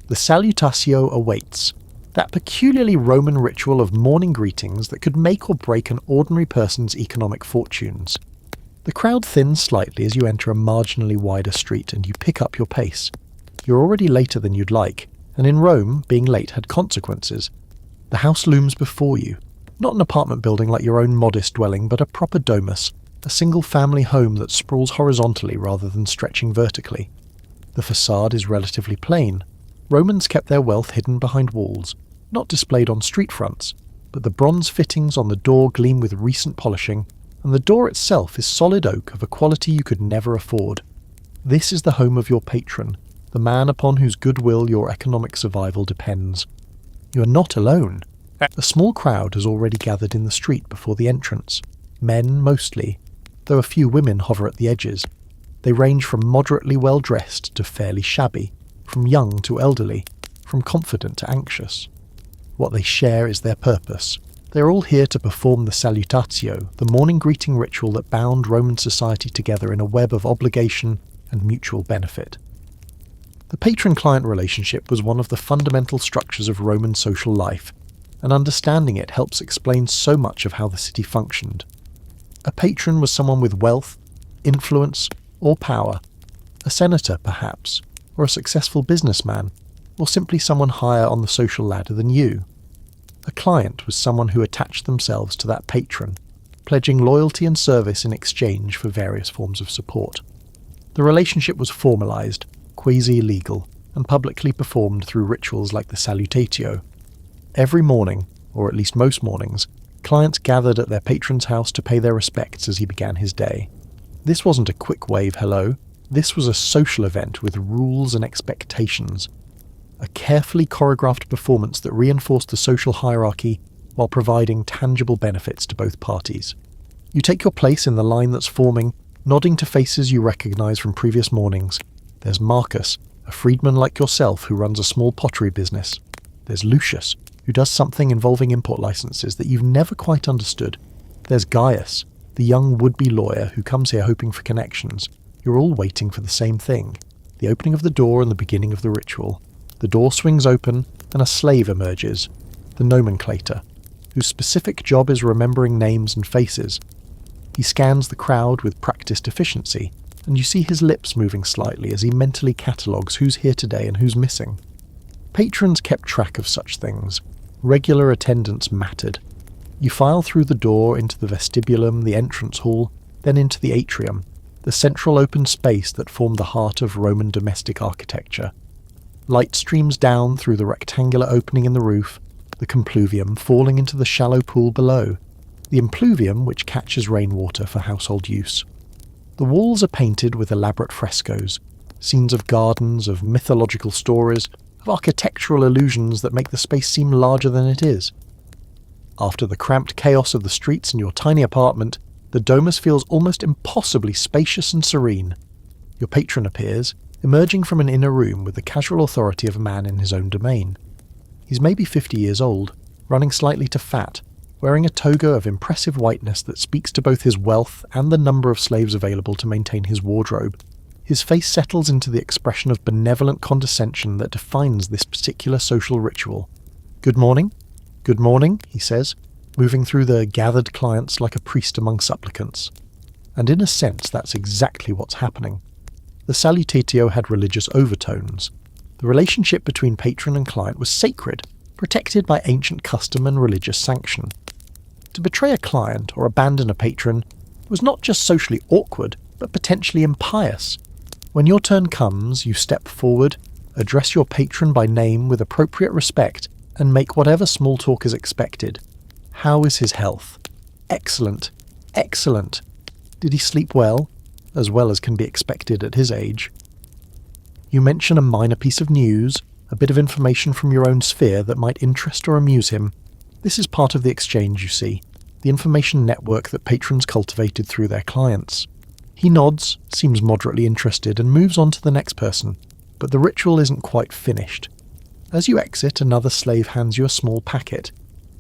The salutatio awaits, that peculiarly Roman ritual of morning greetings that could make or break an ordinary person's economic fortunes. The crowd thins slightly as you enter a marginally wider street and you pick up your pace. You're already later than you'd like, and in Rome, being late had consequences. The house looms before you, not an apartment building like your own modest dwelling, but a proper domus, a single-family home that sprawls horizontally rather than stretching vertically. The facade is relatively plain. Romans kept their wealth hidden behind walls, not displayed on street fronts, but the bronze fittings on the door gleam with recent polishing, and the door itself is solid oak of a quality you could never afford. This is the home of your patron, the man upon whose goodwill your economic survival depends. You are not alone. A small crowd has already gathered in the street before the entrance. Men mostly, though a few women hover at the edges. They range from moderately well-dressed to fairly shabby, from young to elderly, from confident to anxious. What they share is their purpose. They are all here to perform the salutatio, the morning greeting ritual that bound Roman society together in a web of obligation and mutual benefit. The patron-client relationship was one of the fundamental structures of Roman social life, and understanding it helps explain so much of how the city functioned. A patron was someone with wealth, influence, or power, a senator perhaps, or a successful businessman, or simply someone higher on the social ladder than you. A client was someone who attached themselves to that patron, pledging loyalty and service in exchange for various forms of support. The relationship was formalized, quasi-legal, and publicly performed through rituals like the salutatio. Every morning, or at least most mornings, clients gathered at their patron's house to pay their respects as he began his day. This wasn't a quick wave hello, this was a social event with rules and expectations. A carefully choreographed performance that reinforced the social hierarchy while providing tangible benefits to both parties. You take your place in the line that's forming, nodding to faces you recognize from previous mornings. There's Marcus, a freedman like yourself who runs a small pottery business. There's Lucius, who does something involving import licenses that you've never quite understood. There's Gaius, the young would-be lawyer who comes here hoping for connections. You're all waiting for the same thing, the opening of the door and the beginning of the ritual. The door swings open and a slave emerges, the nomenclator, whose specific job is remembering names and faces. He scans the crowd with practiced efficiency, and you see his lips moving slightly as he mentally catalogues who's here today and who's missing. Patrons kept track of such things. Regular attendance mattered. You file through the door into the vestibulum, the entrance hall, then into the atrium, the central open space that formed the heart of Roman domestic architecture. Light streams down through the rectangular opening in the roof, the compluvium falling into the shallow pool below, the impluvium which catches rainwater for household use. The walls are painted with elaborate frescoes, scenes of gardens, of mythological stories, of architectural illusions that make the space seem larger than it is. After the cramped chaos of the streets in your tiny apartment, the domus feels almost impossibly spacious and serene. Your patron appears, emerging from an inner room with the casual authority of a man in his own domain. He's maybe 50 years old, running slightly to fat, wearing a toga of impressive whiteness that speaks to both his wealth and the number of slaves available to maintain his wardrobe. His face settles into the expression of benevolent condescension that defines this particular social ritual. "Good morning. Good morning," he says, moving through the gathered clients like a priest among supplicants. And in a sense, that's exactly what's happening. The salutatio had religious overtones. The relationship between patron and client was sacred, protected by ancient custom and religious sanction. To betray a client or abandon a patron was not just socially awkward, but potentially impious. When your turn comes, you step forward, address your patron by name with appropriate respect, and make whatever small talk is expected. How is his health? Excellent. Excellent. Did he sleep well as can be expected at his age? You mention a minor piece of news, a bit of information from your own sphere that might interest or amuse him. This is part of the exchange, you see, the information network that patrons cultivated through their clients. He nods, seems moderately interested, and moves on to the next person, but the ritual isn't quite finished. As you exit, another slave hands you a small packet.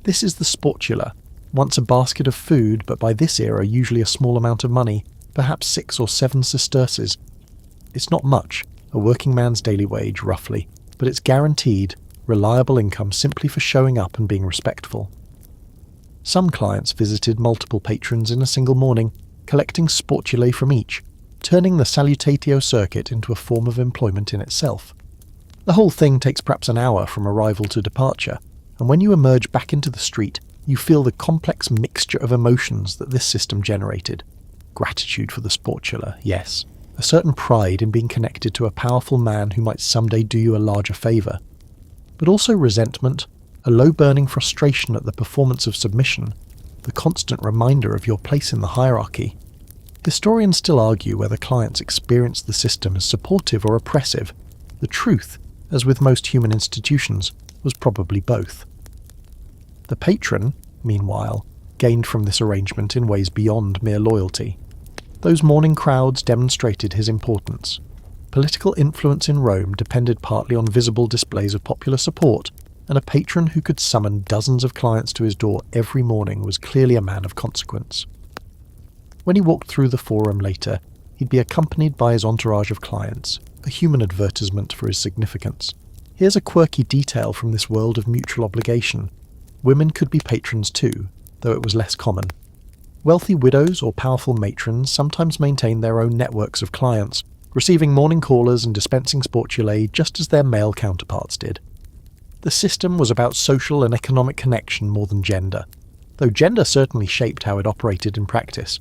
This is the sportula, once a basket of food, but by this era usually a small amount of money, perhaps 6 or 7 sesterces. It's not much, a working man's daily wage roughly, but it's guaranteed, reliable income simply for showing up and being respectful. Some clients visited multiple patrons in a single morning, collecting sportulae from each, turning the salutatio circuit into a form of employment in itself. The whole thing takes perhaps an hour from arrival to departure, and when you emerge back into the street, you feel the complex mixture of emotions that this system generated. Gratitude for the sportula, yes. A certain pride in being connected to a powerful man who might someday do you a larger favour. But also resentment, a low-burning frustration at the performance of submission, the constant reminder of your place in the hierarchy. Historians still argue whether clients experienced the system as supportive or oppressive. The truth, as with most human institutions, was probably both. The patron, meanwhile, gained from this arrangement in ways beyond mere loyalty. Those morning crowds demonstrated his importance. Political influence in Rome depended partly on visible displays of popular support, and a patron who could summon dozens of clients to his door every morning was clearly a man of consequence. When he walked through the forum later, he'd be accompanied by his entourage of clients, a human advertisement for his significance. Here's a quirky detail from this world of mutual obligation. Women could be patrons too, though it was less common. Wealthy widows or powerful matrons sometimes maintained their own networks of clients, receiving morning callers and dispensing sportulae just as their male counterparts did. The system was about social and economic connection more than gender, though gender certainly shaped how it operated in practice.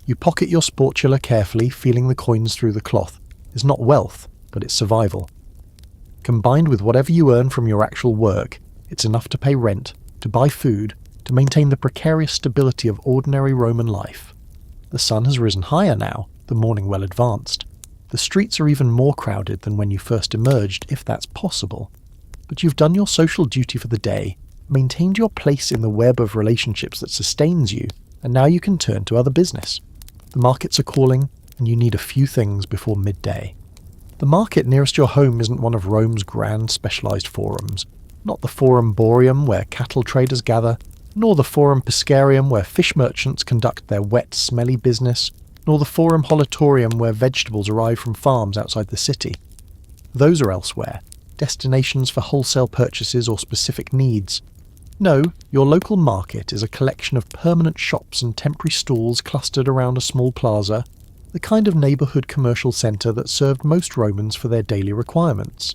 You pocket your sportula carefully, feeling the coins through the cloth, is not wealth, but it's survival. Combined with whatever you earn from your actual work, it's enough to pay rent, to buy food, to maintain the precarious stability of ordinary Roman life. The sun has risen higher now, the morning well advanced. The streets are even more crowded than when you first emerged, if that's possible. But you've done your social duty for the day, maintained your place in the web of relationships that sustains you, and now you can turn to other business. The markets are calling, and you need a few things before midday. The market nearest your home isn't one of Rome's grand specialised forums, not the Forum Boreum where cattle traders gather, nor the Forum Piscarium where fish merchants conduct their wet, smelly business, nor the Forum Holatorium where vegetables arrive from farms outside the city. Those are elsewhere, destinations for wholesale purchases or specific needs. No, your local market is a collection of permanent shops and temporary stalls clustered around a small plaza, the kind of neighbourhood commercial centre that served most Romans for their daily requirements.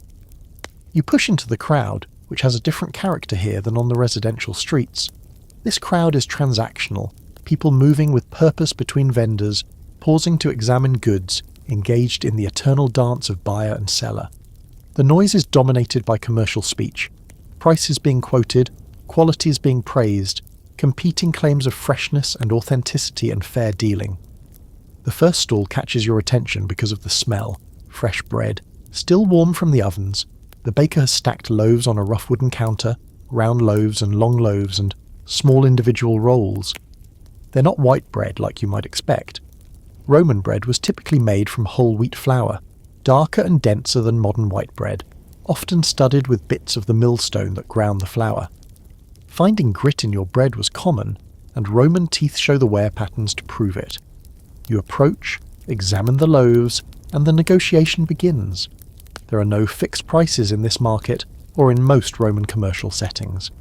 You push into the crowd, which has a different character here than on the residential streets. This crowd is transactional, people moving with purpose between vendors, pausing to examine goods, engaged in the eternal dance of buyer and seller. The noise is dominated by commercial speech, prices being quoted, qualities being praised, competing claims of freshness and authenticity and fair dealing. The first stall catches your attention because of the smell, fresh bread, still warm from the ovens. The baker has stacked loaves on a rough wooden counter, round loaves and long loaves and small individual rolls. They're not white bread like you might expect. Roman bread was typically made from whole wheat flour, darker and denser than modern white bread, often studded with bits of the millstone that ground the flour. Finding grit in your bread was common, and Roman teeth show the wear patterns to prove it. You approach, examine the loaves, and the negotiation begins. There are no fixed prices in this market, or in most Roman commercial settings.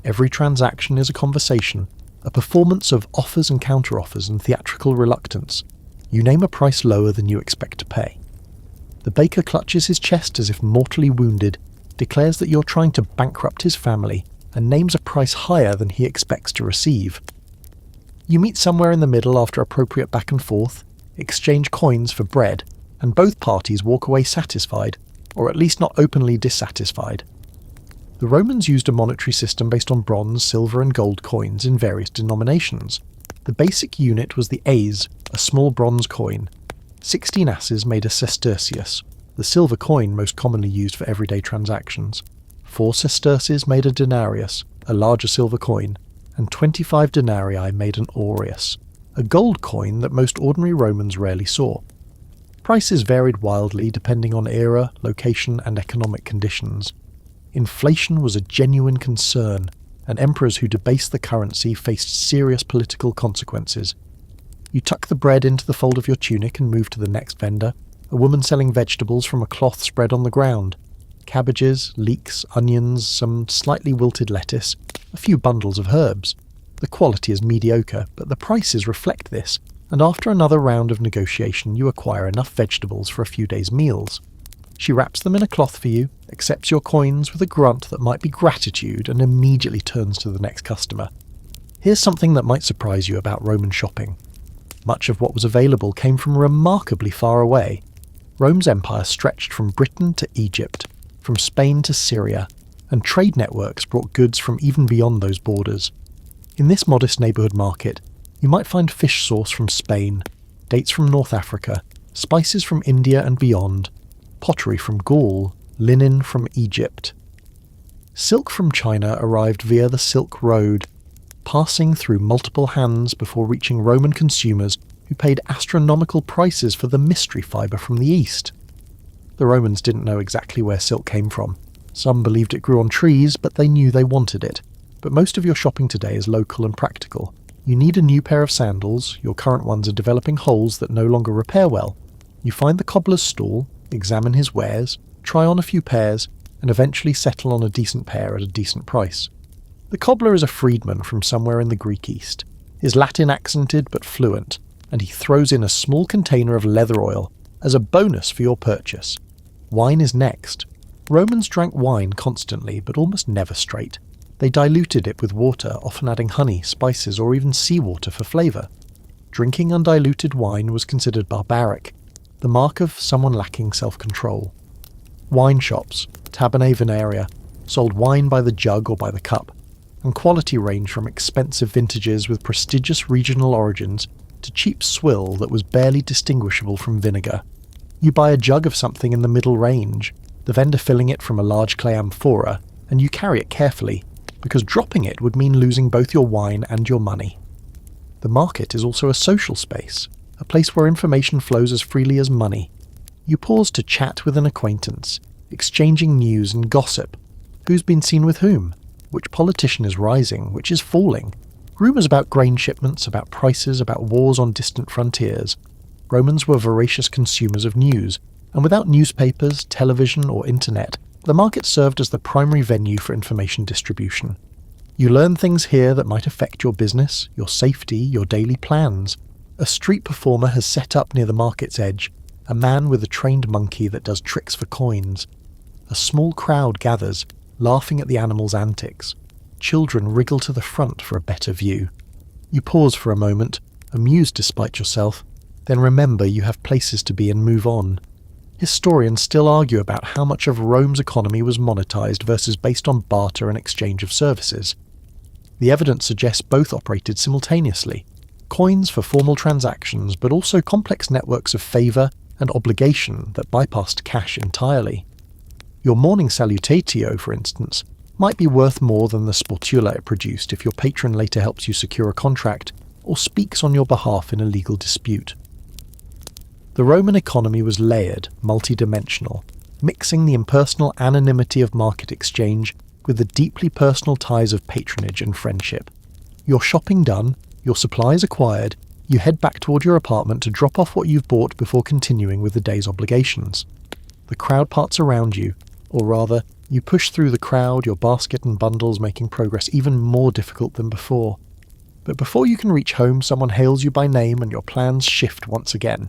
Every transaction is a conversation, a performance of offers and counteroffers and theatrical reluctance. You name a price lower than you expect to pay. The baker clutches his chest as if mortally wounded, declares that you're trying to bankrupt his family, and names a price higher than he expects to receive. You meet somewhere in the middle after appropriate back and forth, exchange coins for bread, and both parties walk away satisfied, or at least not openly dissatisfied. The Romans used a monetary system based on bronze, silver and gold coins in various denominations. The basic unit was the as, a small bronze coin. 16 asses made a sestertius, the silver coin most commonly used for everyday transactions. 4 sesterces made a denarius, a larger silver coin, and 25 denarii made an aureus, a gold coin that most ordinary Romans rarely saw. Prices varied wildly depending on era, location, and economic conditions. Inflation was a genuine concern, and emperors who debased the currency faced serious political consequences. You tuck the bread into the fold of your tunic and move to the next vendor, a woman selling vegetables from a cloth spread on the ground, cabbages, leeks, onions, some slightly wilted lettuce, a few bundles of herbs. The quality is mediocre, but the prices reflect this, and after another round of negotiation you acquire enough vegetables for a few days' meals. She wraps them in a cloth for you, accepts your coins with a grunt that might be gratitude, and immediately turns to the next customer. Here's something that might surprise you about Roman shopping. Much of what was available came from remarkably far away. Rome's empire stretched from Britain to Egypt, from Spain to Syria, and trade networks brought goods from even beyond those borders. In this modest neighbourhood market, you might find fish sauce from Spain, dates from North Africa, spices from India and beyond, pottery from Gaul, linen from Egypt. Silk from China arrived via the Silk Road, passing through multiple hands before reaching Roman consumers who paid astronomical prices for the mystery fibre from the East. The Romans didn't know exactly where silk came from. Some believed it grew on trees, but they knew they wanted it. But most of your shopping today is local and practical. You need a new pair of sandals, your current ones are developing holes that no longer repair well. You find the cobbler's stall, examine his wares, try on a few pairs, and eventually settle on a decent pair at a decent price. The cobbler is a freedman from somewhere in the Greek East. His Latin accented but fluent, and he throws in a small container of leather oil as a bonus for your purchase. Wine is next. Romans drank wine constantly, but almost never straight. They diluted it with water, often adding honey, spices, or even seawater for flavour. Drinking undiluted wine was considered barbaric, the mark of someone lacking self-control. Wine shops, tabernae venerea, sold wine by the jug or by the cup, and quality ranged from expensive vintages with prestigious regional origins to cheap swill that was barely distinguishable from vinegar. You buy a jug of something in the middle range, the vendor filling it from a large clay amphora, and you carry it carefully, because dropping it would mean losing both your wine and your money. The market is also a social space, a place where information flows as freely as money. You pause to chat with an acquaintance, exchanging news and gossip. Who's been seen with whom? Which politician is rising? Which is falling? Rumours about grain shipments, about prices, about wars on distant frontiers. Romans were voracious consumers of news, and without newspapers, television, or internet, the market served as the primary venue for information distribution. You learn things here that might affect your business, your safety, your daily plans. A street performer has set up near the market's edge, a man with a trained monkey that does tricks for coins. A small crowd gathers, laughing at the animal's antics. Children wriggle to the front for a better view. You pause for a moment, amused despite yourself, then remember you have places to be and move on. Historians still argue about how much of Rome's economy was monetized versus based on barter and exchange of services. The evidence suggests both operated simultaneously. Coins for formal transactions, but also complex networks of favour and obligation that bypassed cash entirely. Your morning salutatio, for instance, might be worth more than the sportula it produced if your patron later helps you secure a contract or speaks on your behalf in a legal dispute. The Roman economy was layered, multidimensional, mixing the impersonal anonymity of market exchange with the deeply personal ties of patronage and friendship. Your shopping done, your supplies acquired, you head back toward your apartment to drop off what you've bought before continuing with the day's obligations. The crowd parts around you, or rather, you push through the crowd, your basket and bundles making progress even more difficult than before. But before you can reach home, someone hails you by name and your plans shift once again.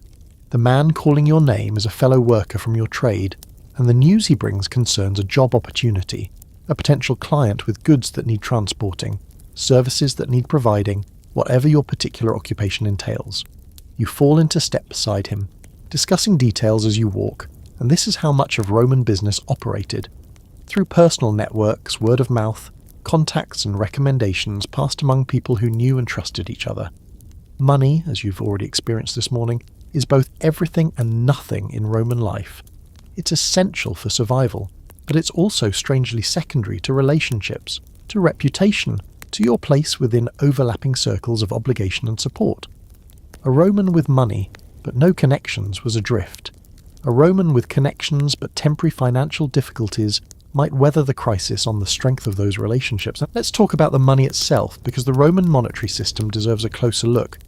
The man calling your name is a fellow worker from your trade, and the news he brings concerns a job opportunity, a potential client with goods that need transporting, services that need providing, whatever your particular occupation entails. You fall into step beside him, discussing details as you walk, and this is how much of Roman business operated. Through personal networks, word of mouth, contacts and recommendations passed among people who knew and trusted each other. Money, as you've already experienced this morning, is both everything and nothing in Roman life. It's essential for survival, but it's also strangely secondary to relationships, to reputation, to your place within overlapping circles of obligation and support. A Roman with money, but no connections, was adrift. A Roman with connections but temporary financial difficulties might weather the crisis on the strength of those relationships. Let's talk about the money itself, because the Roman monetary system deserves a closer look.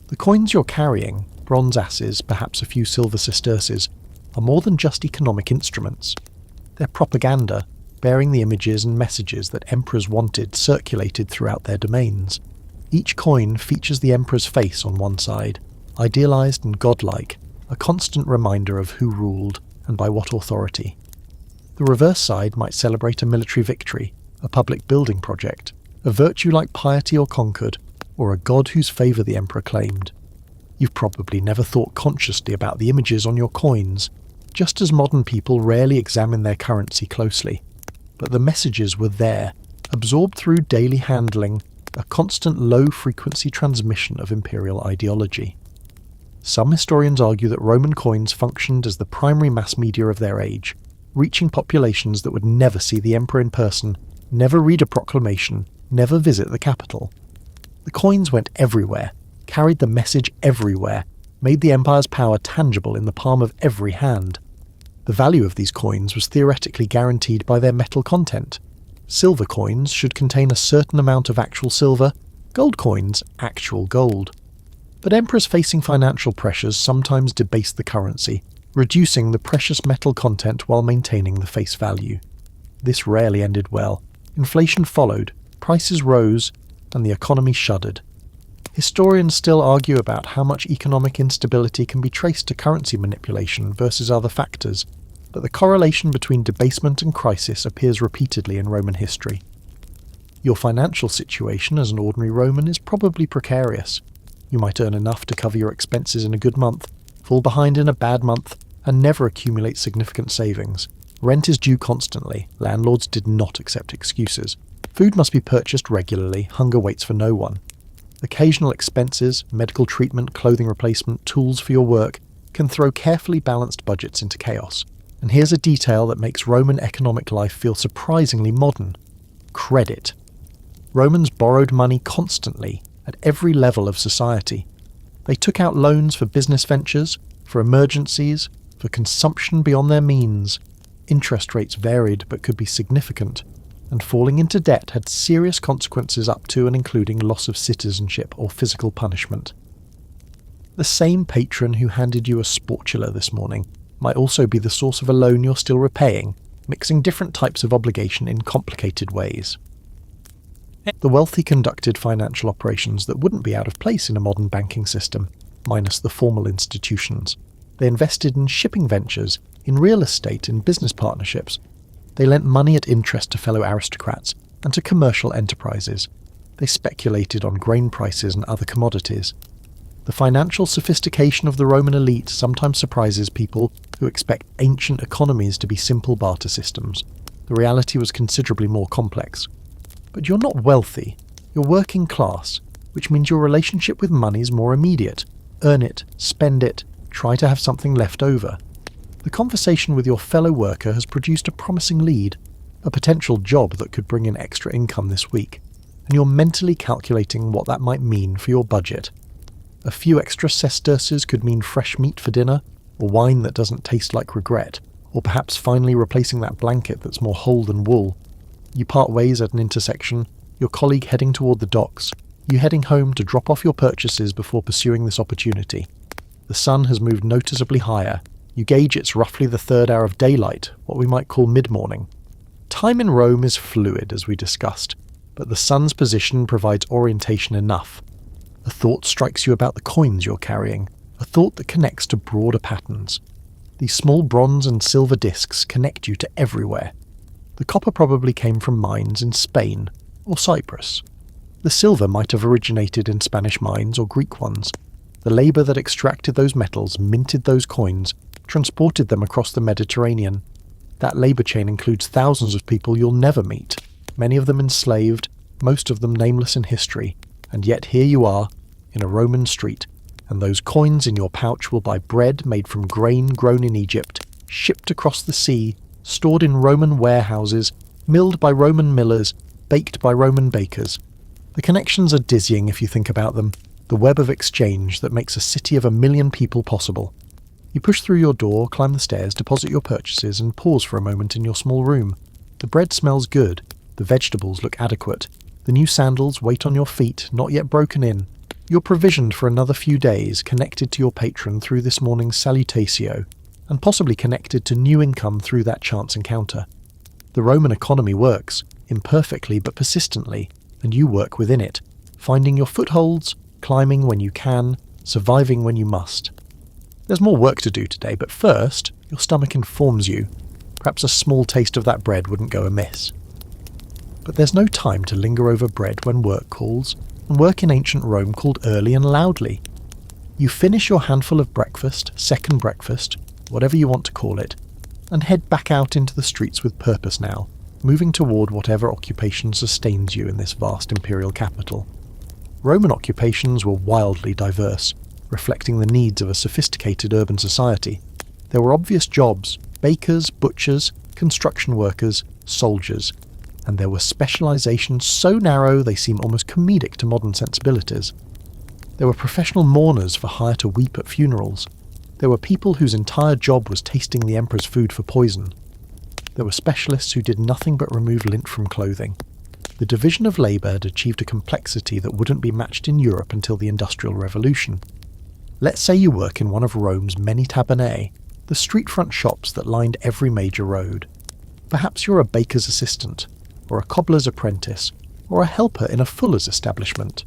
The coins you're carrying, bronze asses, perhaps a few silver sesterces, are more than just economic instruments. They're propaganda, bearing the images and messages that emperors wanted circulated throughout their domains. Each coin features the emperor's face on one side, idealized and godlike, a constant reminder of who ruled and by what authority. The reverse side might celebrate a military victory, a public building project, a virtue like piety or concord, or a god whose favour the emperor claimed. You've probably never thought consciously about the images on your coins, just as modern people rarely examine their currency closely. But the messages were there, absorbed through daily handling, a constant low-frequency transmission of imperial ideology. Some historians argue that Roman coins functioned as the primary mass media of their age, reaching populations that would never see the emperor in person, never read a proclamation, never visit the capital. The coins went everywhere, carried the message everywhere, made the empire's power tangible in the palm of every hand. The value of these coins was theoretically guaranteed by their metal content. Silver coins should contain a certain amount of actual silver, gold coins actual gold. But emperors facing financial pressures sometimes debased the currency, reducing the precious metal content while maintaining the face value. This rarely ended well. Inflation followed, prices rose, and the economy shuddered. Historians still argue about how much economic instability can be traced to currency manipulation versus other factors, but the correlation between debasement and crisis appears repeatedly in Roman history. Your financial situation as an ordinary Roman is probably precarious. You might earn enough to cover your expenses in a good month, fall behind in a bad month, and never accumulate significant savings. Rent is due constantly. Landlords did not accept excuses. Food must be purchased regularly. Hunger waits for no one. Occasional expenses, medical treatment, clothing replacement, tools for your work can throw carefully balanced budgets into chaos. And here's a detail that makes Roman economic life feel surprisingly modern. Credit. Romans borrowed money constantly, at every level of society. They took out loans for business ventures, for emergencies, for consumption beyond their means. Interest rates varied but could be significant, and falling into debt had serious consequences up to and including loss of citizenship or physical punishment. The same patron who handed you a sportula this morning might also be the source of a loan you're still repaying, mixing different types of obligation in complicated ways. The wealthy conducted financial operations that wouldn't be out of place in a modern banking system, minus the formal institutions. They invested in shipping ventures, in real estate, in business partnerships. They lent money at interest to fellow aristocrats and to commercial enterprises. They speculated on grain prices and other commodities. The financial sophistication of the Roman elite sometimes surprises people who expect ancient economies to be simple barter systems. The reality was considerably more complex. But you're not wealthy, you're working class, which means your relationship with money is more immediate. Earn it, spend it, try to have something left over. The conversation with your fellow worker has produced a promising lead, a potential job that could bring in extra income this week, and you're mentally calculating what that might mean for your budget. A few extra sesterces could mean fresh meat for dinner, or wine that doesn't taste like regret, or perhaps finally replacing that blanket that's more whole than wool. You part ways at an intersection, your colleague heading toward the docks, you heading home to drop off your purchases before pursuing this opportunity. The sun has moved noticeably higher. You gauge it's roughly the third hour of daylight, what we might call mid-morning. Time in Rome is fluid, as we discussed, but the sun's position provides orientation enough. A thought strikes you about the coins you're carrying, a thought that connects to broader patterns. These small bronze and silver discs connect you to everywhere. The copper probably came from mines in Spain or Cyprus. The silver might have originated in Spanish mines or Greek ones. The labour that extracted those metals, minted those coins, transported them across the Mediterranean. That labour chain includes thousands of people you'll never meet, many of them enslaved, most of them nameless in history, and yet here you are, in a Roman street, and those coins in your pouch will buy bread made from grain grown in Egypt, shipped across the sea, stored in Roman warehouses, milled by Roman millers, baked by Roman bakers. The connections are dizzying if you think about them, the web of exchange that makes a city of 1 million people possible. You push through your door, climb the stairs, deposit your purchases, and pause for a moment in your small room. The bread smells good, the vegetables look adequate, the new sandals wait on your feet, not yet broken in. You're provisioned for another few days, connected to your patron through this morning's salutatio. and possibly connected to new income through that chance encounter. The Roman economy works, imperfectly but persistently, and you work within it, finding your footholds, climbing when you can, surviving when you must. There's more work to do today, but first, your stomach informs you. Perhaps a small taste of that bread wouldn't go amiss. But there's no time to linger over bread when work calls, and work in ancient Rome called early and loudly. You finish your handful of breakfast, second breakfast, whatever you want to call it, and head back out into the streets with purpose now, moving toward whatever occupation sustains you in this vast imperial capital. Roman occupations were wildly diverse, reflecting the needs of a sophisticated urban society. There were obvious jobs: bakers, butchers, construction workers, soldiers, and there were specializations so narrow they seem almost comedic to modern sensibilities. There were professional mourners for hire to weep at funerals. There were people whose entire job was tasting the emperor's food for poison. There were specialists who did nothing but remove lint from clothing. The division of labour had achieved a complexity that wouldn't be matched in Europe until the Industrial Revolution. Let's say you work in one of Rome's many tabernae, the street-front shops that lined every major road. Perhaps you're a baker's assistant, or a cobbler's apprentice, or a helper in a fuller's establishment.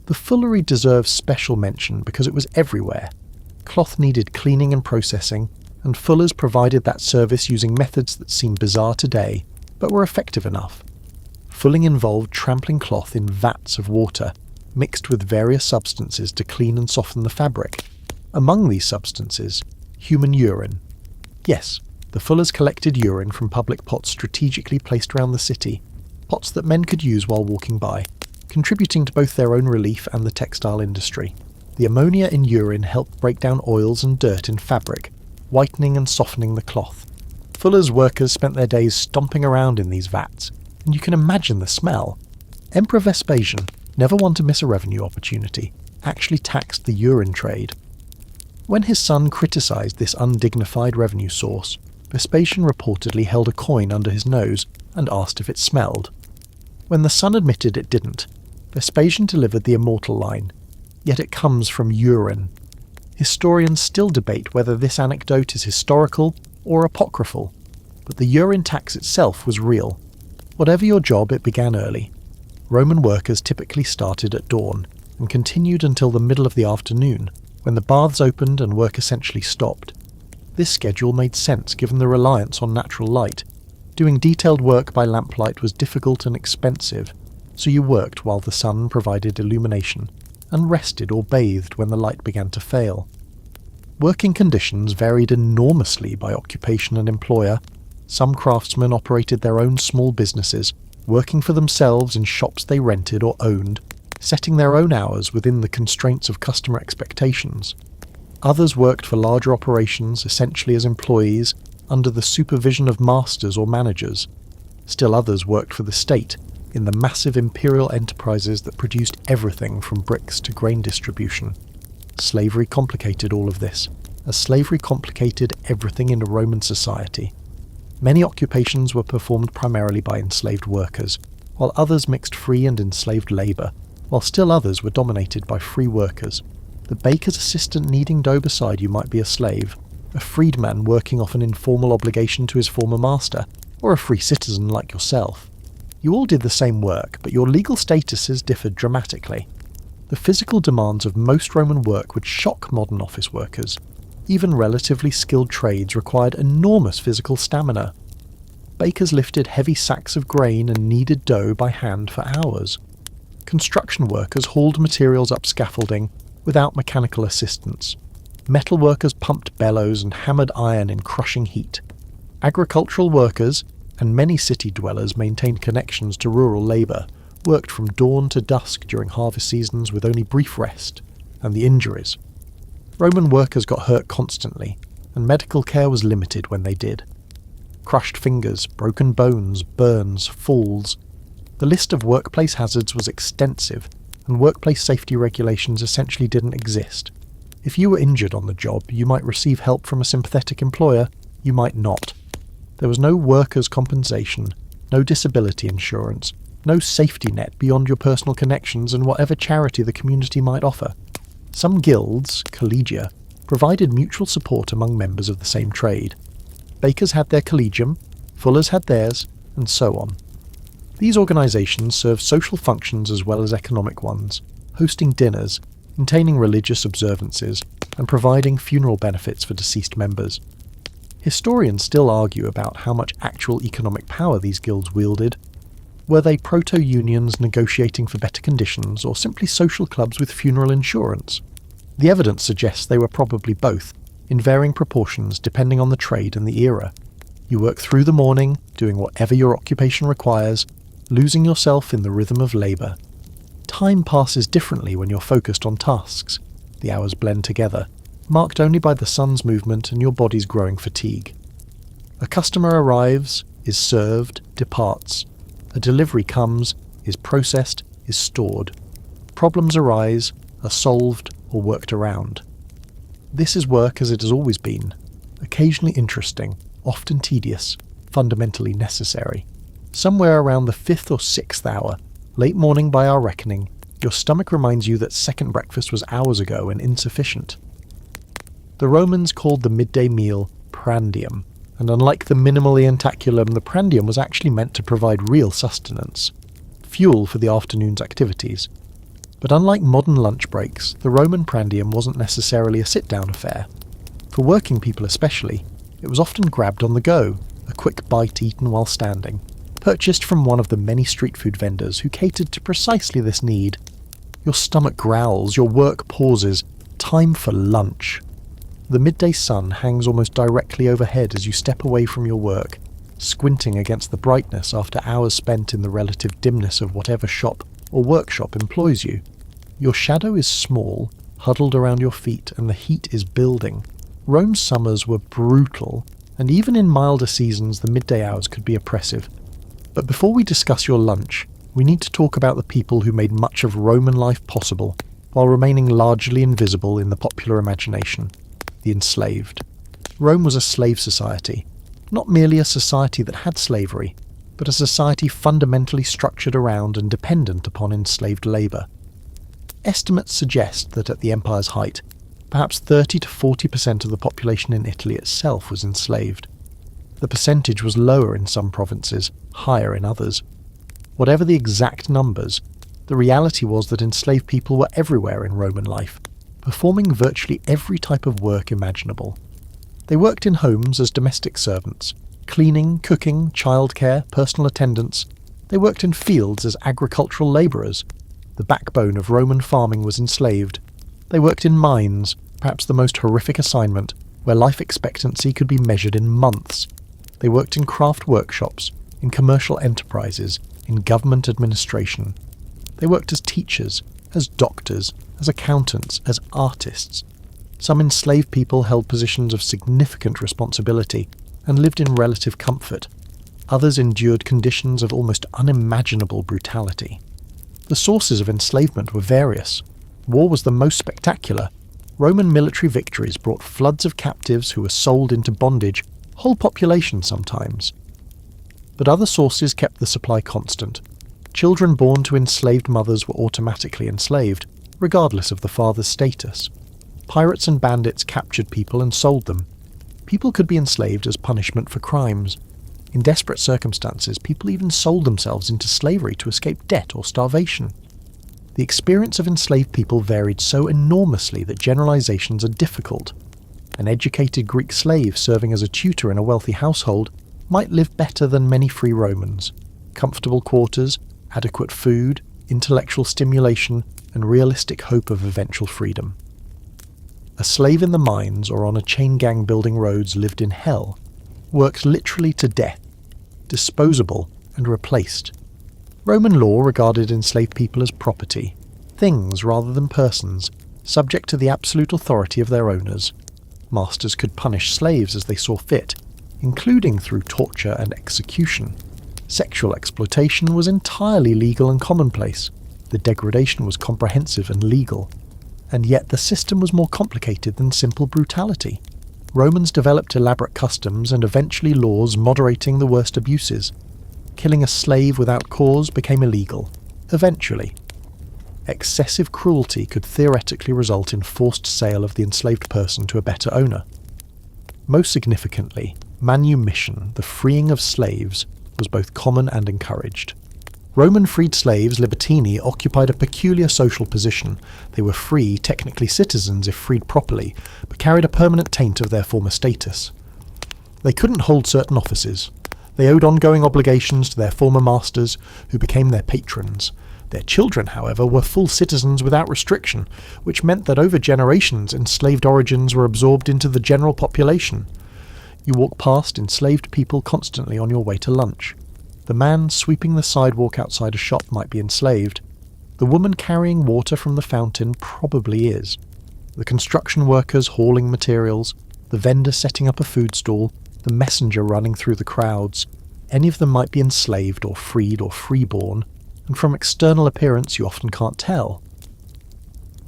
The fullery deserves special mention because it was everywhere. Cloth needed cleaning and processing, and fullers provided that service using methods that seem bizarre today, but were effective enough. Fulling involved trampling cloth in vats of water, mixed with various substances to clean and soften the fabric. Among these substances, human urine. Yes, the fullers collected urine from public pots strategically placed around the city, pots that men could use while walking by, contributing to both their own relief and the textile industry. The ammonia in urine helped break down oils and dirt in fabric, whitening and softening the cloth. Fullers' workers spent their days stomping around in these vats, and you can imagine the smell. Emperor Vespasian, never one to miss a revenue opportunity, actually taxed the urine trade. When his son criticised this undignified revenue source, Vespasian reportedly held a coin under his nose and asked if it smelled. When the son admitted it didn't, Vespasian delivered the immortal line, "Yet it comes from urine." Historians still debate whether this anecdote is historical or apocryphal, but the urine tax itself was real. Whatever your job, it began early. Roman workers typically started at dawn and continued until the middle of the afternoon, when the baths opened and work essentially stopped. This schedule made sense given the reliance on natural light. Doing detailed work by lamplight was difficult and expensive, so you worked while the sun provided illumination, and rested or bathed when the light began to fail. Working conditions varied enormously by occupation and employer. Some craftsmen operated their own small businesses, working for themselves in shops they rented or owned, setting their own hours within the constraints of customer expectations. Others worked for larger operations, essentially as employees, under the supervision of masters or managers. Still others worked for the state, in the massive imperial enterprises that produced everything from bricks to grain distribution. Slavery complicated all of this, as slavery complicated everything in a Roman society. Many occupations were performed primarily by enslaved workers, while others mixed free and enslaved labour, while still others were dominated by free workers. The baker's assistant kneading dough beside you might be a slave, a freedman working off an informal obligation to his former master, or a free citizen like yourself. You all did the same work, but your legal statuses differed dramatically. The physical demands of most Roman work would shock modern office workers. Even relatively skilled trades required enormous physical stamina. Bakers lifted heavy sacks of grain and kneaded dough by hand for hours. Construction workers hauled materials up scaffolding without mechanical assistance. Metal workers pumped bellows and hammered iron in crushing heat. Agricultural workers, and many city dwellers maintained connections to rural labour, worked from dawn to dusk during harvest seasons with only brief rest, and the injuries. Roman workers got hurt constantly, and medical care was limited when they did. Crushed fingers, broken bones, burns, falls. The list of workplace hazards was extensive, and workplace safety regulations essentially didn't exist. If you were injured on the job, you might receive help from a sympathetic employer, you might not. There was no workers' compensation, no disability insurance, no safety net beyond your personal connections and whatever charity the community might offer. Some guilds, collegia, provided mutual support among members of the same trade. Bakers had their collegium, fullers had theirs, and so on. These organisations served social functions as well as economic ones, hosting dinners, maintaining religious observances, and providing funeral benefits for deceased members. Historians still argue about how much actual economic power these guilds wielded. Were they proto-unions negotiating for better conditions, or simply social clubs with funeral insurance? The evidence suggests they were probably both, in varying proportions depending on the trade and the era. You work through the morning, doing whatever your occupation requires, losing yourself in the rhythm of labour. Time passes differently when you're focused on tasks. The hours blend together, marked only by the sun's movement and your body's growing fatigue. A customer arrives, is served, departs. A delivery comes, is processed, is stored. Problems arise, are solved or worked around. This is work as it has always been, occasionally interesting, often tedious, fundamentally necessary. Somewhere around the 5th or 6th hour, late morning by our reckoning, your stomach reminds you that second breakfast was hours ago and insufficient. The Romans called the midday meal prandium, and unlike the minimal ientaculum, the prandium was actually meant to provide real sustenance, fuel for the afternoon's activities. But unlike modern lunch breaks, the Roman prandium wasn't necessarily a sit-down affair. For working people especially, it was often grabbed on the go, a quick bite eaten while standing, purchased from one of the many street food vendors who catered to precisely this need. Your stomach growls, your work pauses, time for lunch. The midday sun hangs almost directly overhead as you step away from your work, squinting against the brightness after hours spent in the relative dimness of whatever shop or workshop employs you. Your shadow is small, huddled around your feet, and the heat is building. Rome's summers were brutal, and even in milder seasons the midday hours could be oppressive. But before we discuss your lunch, we need to talk about the people who made much of Roman life possible, while remaining largely invisible in the popular imagination: the enslaved. Rome was a slave society, not merely a society that had slavery, but a society fundamentally structured around and dependent upon enslaved labour. Estimates suggest that at the empire's height, perhaps 30 to 40% of the population in Italy itself was enslaved. The percentage was lower in some provinces, higher in others. Whatever the exact numbers, the reality was that enslaved people were everywhere in Roman life, performing virtually every type of work imaginable. They worked in homes as domestic servants, cleaning, cooking, childcare, personal attendants. They worked in fields as agricultural labourers. The backbone of Roman farming was enslaved. They worked in mines, perhaps the most horrific assignment, where life expectancy could be measured in months. They worked in craft workshops, in commercial enterprises, in government administration. They worked as teachers, as doctors, as accountants, as artists. Some enslaved people held positions of significant responsibility and lived in relative comfort. Others endured conditions of almost unimaginable brutality. The sources of enslavement were various. War was the most spectacular. Roman military victories brought floods of captives who were sold into bondage, whole populations sometimes. But other sources kept the supply constant. Children born to enslaved mothers were automatically enslaved, regardless of the father's status. Pirates and bandits captured people and sold them. People could be enslaved as punishment for crimes. In desperate circumstances, people even sold themselves into slavery to escape debt or starvation. The experience of enslaved people varied so enormously that generalizations are difficult. An educated Greek slave serving as a tutor in a wealthy household might live better than many free Romans. Comfortable quarters, adequate food, intellectual stimulation, and realistic hope of eventual freedom. A slave in the mines or on a chain gang building roads lived in hell, worked literally to death, disposable and replaced. Roman law regarded enslaved people as property, things rather than persons, subject to the absolute authority of their owners. Masters could punish slaves as they saw fit, including through torture and execution. Sexual exploitation was entirely legal and commonplace. The degradation was comprehensive and legal. And yet the system was more complicated than simple brutality. Romans developed elaborate customs and eventually laws moderating the worst abuses. Killing a slave without cause became illegal. Eventually. excessive cruelty could theoretically result in forced sale of the enslaved person to a better owner. Most significantly, manumission, the freeing of slaves, was both common and encouraged. Roman freed slaves, libertini, occupied a peculiar social position. They were free, technically citizens if freed properly, but carried a permanent taint of their former status. They couldn't hold certain offices. They owed ongoing obligations to their former masters, who became their patrons. Their children, however, were full citizens without restriction, which meant that over generations enslaved origins were absorbed into the general population. You walk past enslaved people constantly on your way to lunch. The man sweeping the sidewalk outside a shop might be enslaved. The woman carrying water from the fountain probably is. The construction workers hauling materials, the vendor setting up a food stall, the messenger running through the crowds, any of them might be enslaved or freed or freeborn, and from external appearance you often can't tell.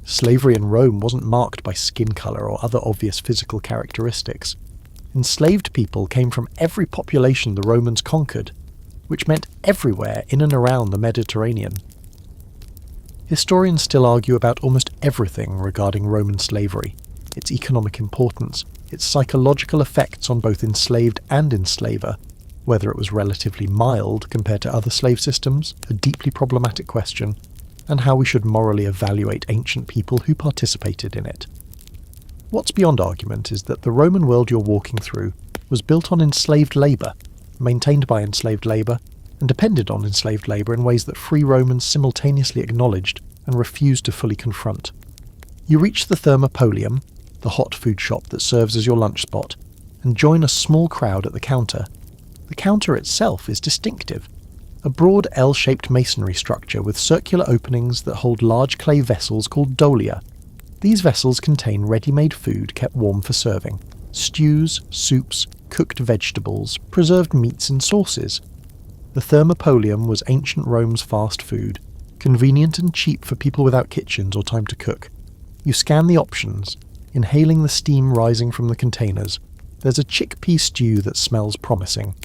Slavery in Rome wasn't marked by skin colour or other obvious physical characteristics. Enslaved people came from every population the Romans conquered, which meant everywhere in and around the Mediterranean. Historians still argue about almost everything regarding Roman slavery, its economic importance, its psychological effects on both enslaved and enslaver, whether it was relatively mild compared to other slave systems, a deeply problematic question, and how we should morally evaluate ancient people who participated in it. What's beyond argument is that the Roman world you're walking through was built on enslaved labour, maintained by enslaved labour, and depended on enslaved labour in ways that free Romans simultaneously acknowledged and refused to fully confront. You reach the Thermopolium, the hot food shop that serves as your lunch spot, and join a small crowd at the counter. The counter itself is distinctive. A broad L-shaped masonry structure with circular openings that hold large clay vessels called dolia. These vessels contain ready-made food kept warm for serving. Stews, soups, cooked vegetables, preserved meats and sauces. The Thermopolium was ancient Rome's fast food, convenient and cheap for people without kitchens or time to cook. You scan the options, inhaling the steam rising from the containers. There's a chickpea stew that smells promising.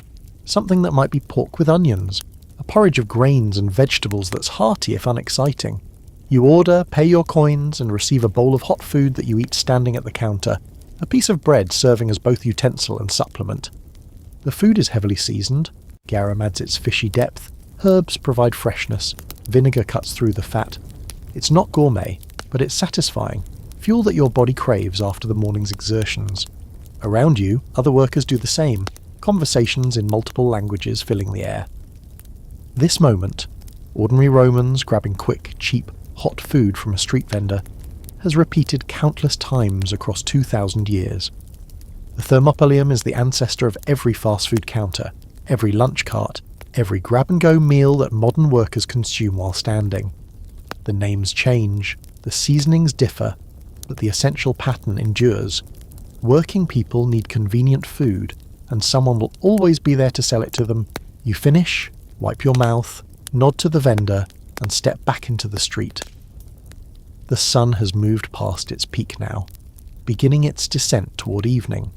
Something that might be pork with onions. A porridge of grains and vegetables that's hearty if unexciting. You order, pay your coins, and receive a bowl of hot food that you eat standing at the counter, a piece of bread serving as both utensil and supplement. The food is heavily seasoned, garum adds its fishy depth, herbs provide freshness, vinegar cuts through the fat. It's not gourmet, but it's satisfying, fuel that your body craves after the morning's exertions. Around you, other workers do the same, conversations in multiple languages filling the air. This moment, ordinary Romans grabbing quick, cheap, hot food from a street vendor, has repeated countless times across 2,000 years. The Thermopolium is the ancestor of every fast food counter, every lunch cart, every grab-and-go meal that modern workers consume while standing. The names change, the seasonings differ, but the essential pattern endures. Working people need convenient food, and someone will always be there to sell it to them. You finish, wipe your mouth, nod to the vendor, and step back into the street. The sun has moved past its peak now, beginning its descent toward evening.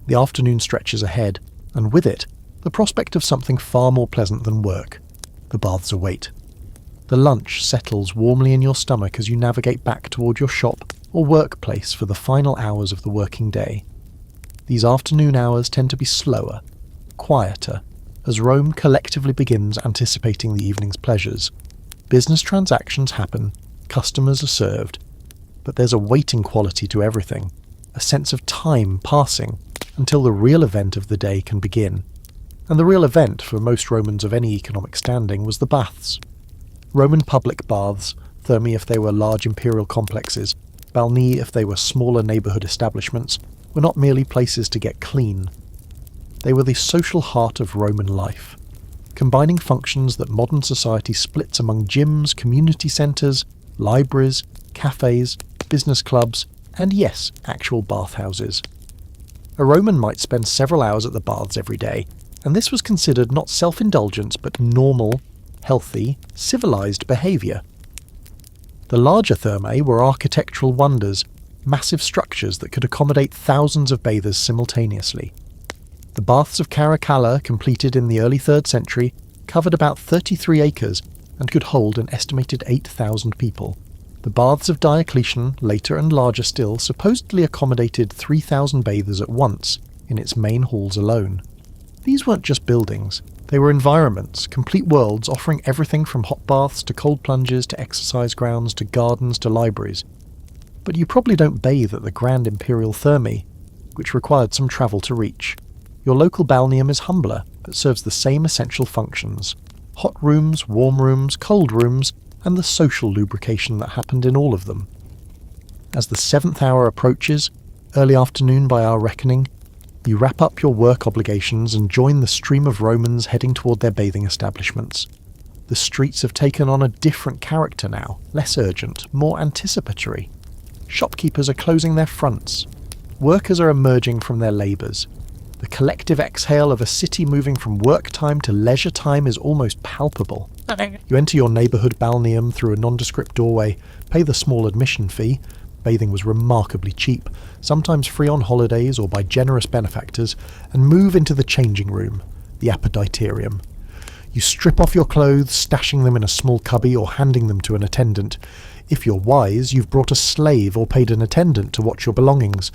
The afternoon stretches ahead, and with it, the prospect of something far more pleasant than work. The baths await. The lunch settles warmly in your stomach as you navigate back toward your shop or workplace for the final hours of the working day. These afternoon hours tend to be slower, quieter, as Rome collectively begins anticipating the evening's pleasures. Business transactions happen, customers are served, but there's a waiting quality to everything, a sense of time passing until the real event of the day can begin. And the real event for most Romans of any economic standing was the baths. Roman public baths, thermae if they were large imperial complexes, balnea if they were smaller neighbourhood establishments, were not merely places to get clean. They were the social heart of Roman life, combining functions that modern society splits among gyms, community centres, libraries, cafes, business clubs, and yes, actual bathhouses. A Roman might spend several hours at the baths every day, and this was considered not self-indulgence but normal, healthy, civilised behaviour. The larger thermae were architectural wonders, massive structures that could accommodate thousands of bathers simultaneously. The baths of Caracalla, completed in the early 3rd century, covered about 33 acres and could hold an estimated 8,000 people. The baths of Diocletian, later and larger still, supposedly accommodated 3,000 bathers at once in its main halls alone. These weren't just buildings, they were environments, complete worlds offering everything from hot baths to cold plunges to exercise grounds to gardens to libraries. But you probably don't bathe at the Grand Imperial Thermae, which required some travel to reach. Your local balneum is humbler, but serves the same essential functions: hot rooms, warm rooms, cold rooms, and the social lubrication that happened in all of them. As the 7th hour approaches, early afternoon by our reckoning, you wrap up your work obligations and join the stream of Romans heading toward their bathing establishments. The streets have taken on a different character now, less urgent, more anticipatory. Shopkeepers are closing their fronts. Workers are emerging from their labours. The collective exhale of a city moving from work time to leisure time is almost palpable. You enter your neighbourhood balneum through a nondescript doorway, pay the small admission fee. Bathing was remarkably cheap, sometimes free on holidays or by generous benefactors, and move into the changing room, the appetiterium. You strip off your clothes, stashing them in a small cubby or handing them to an attendant. If you're wise, you've brought a slave or paid an attendant to watch your belongings.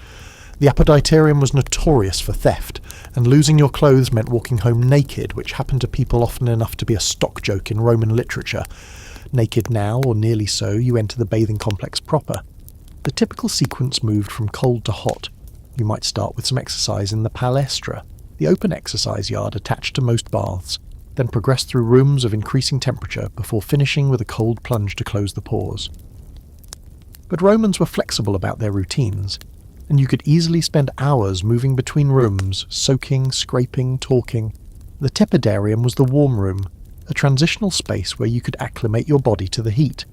The appetiterium was notorious for theft, and losing your clothes meant walking home naked, which happened to people often enough to be a stock joke in Roman literature. Naked now, or nearly so, you enter the bathing complex proper. The typical sequence moved from cold to hot. You might start with some exercise in the palestra, the open exercise yard attached to most baths, then progress through rooms of increasing temperature before finishing with a cold plunge to close the pores. But Romans were flexible about their routines, and you could easily spend hours moving between rooms, soaking, scraping, talking. The tepidarium was the warm room, a transitional space where you could acclimate your body to the heat.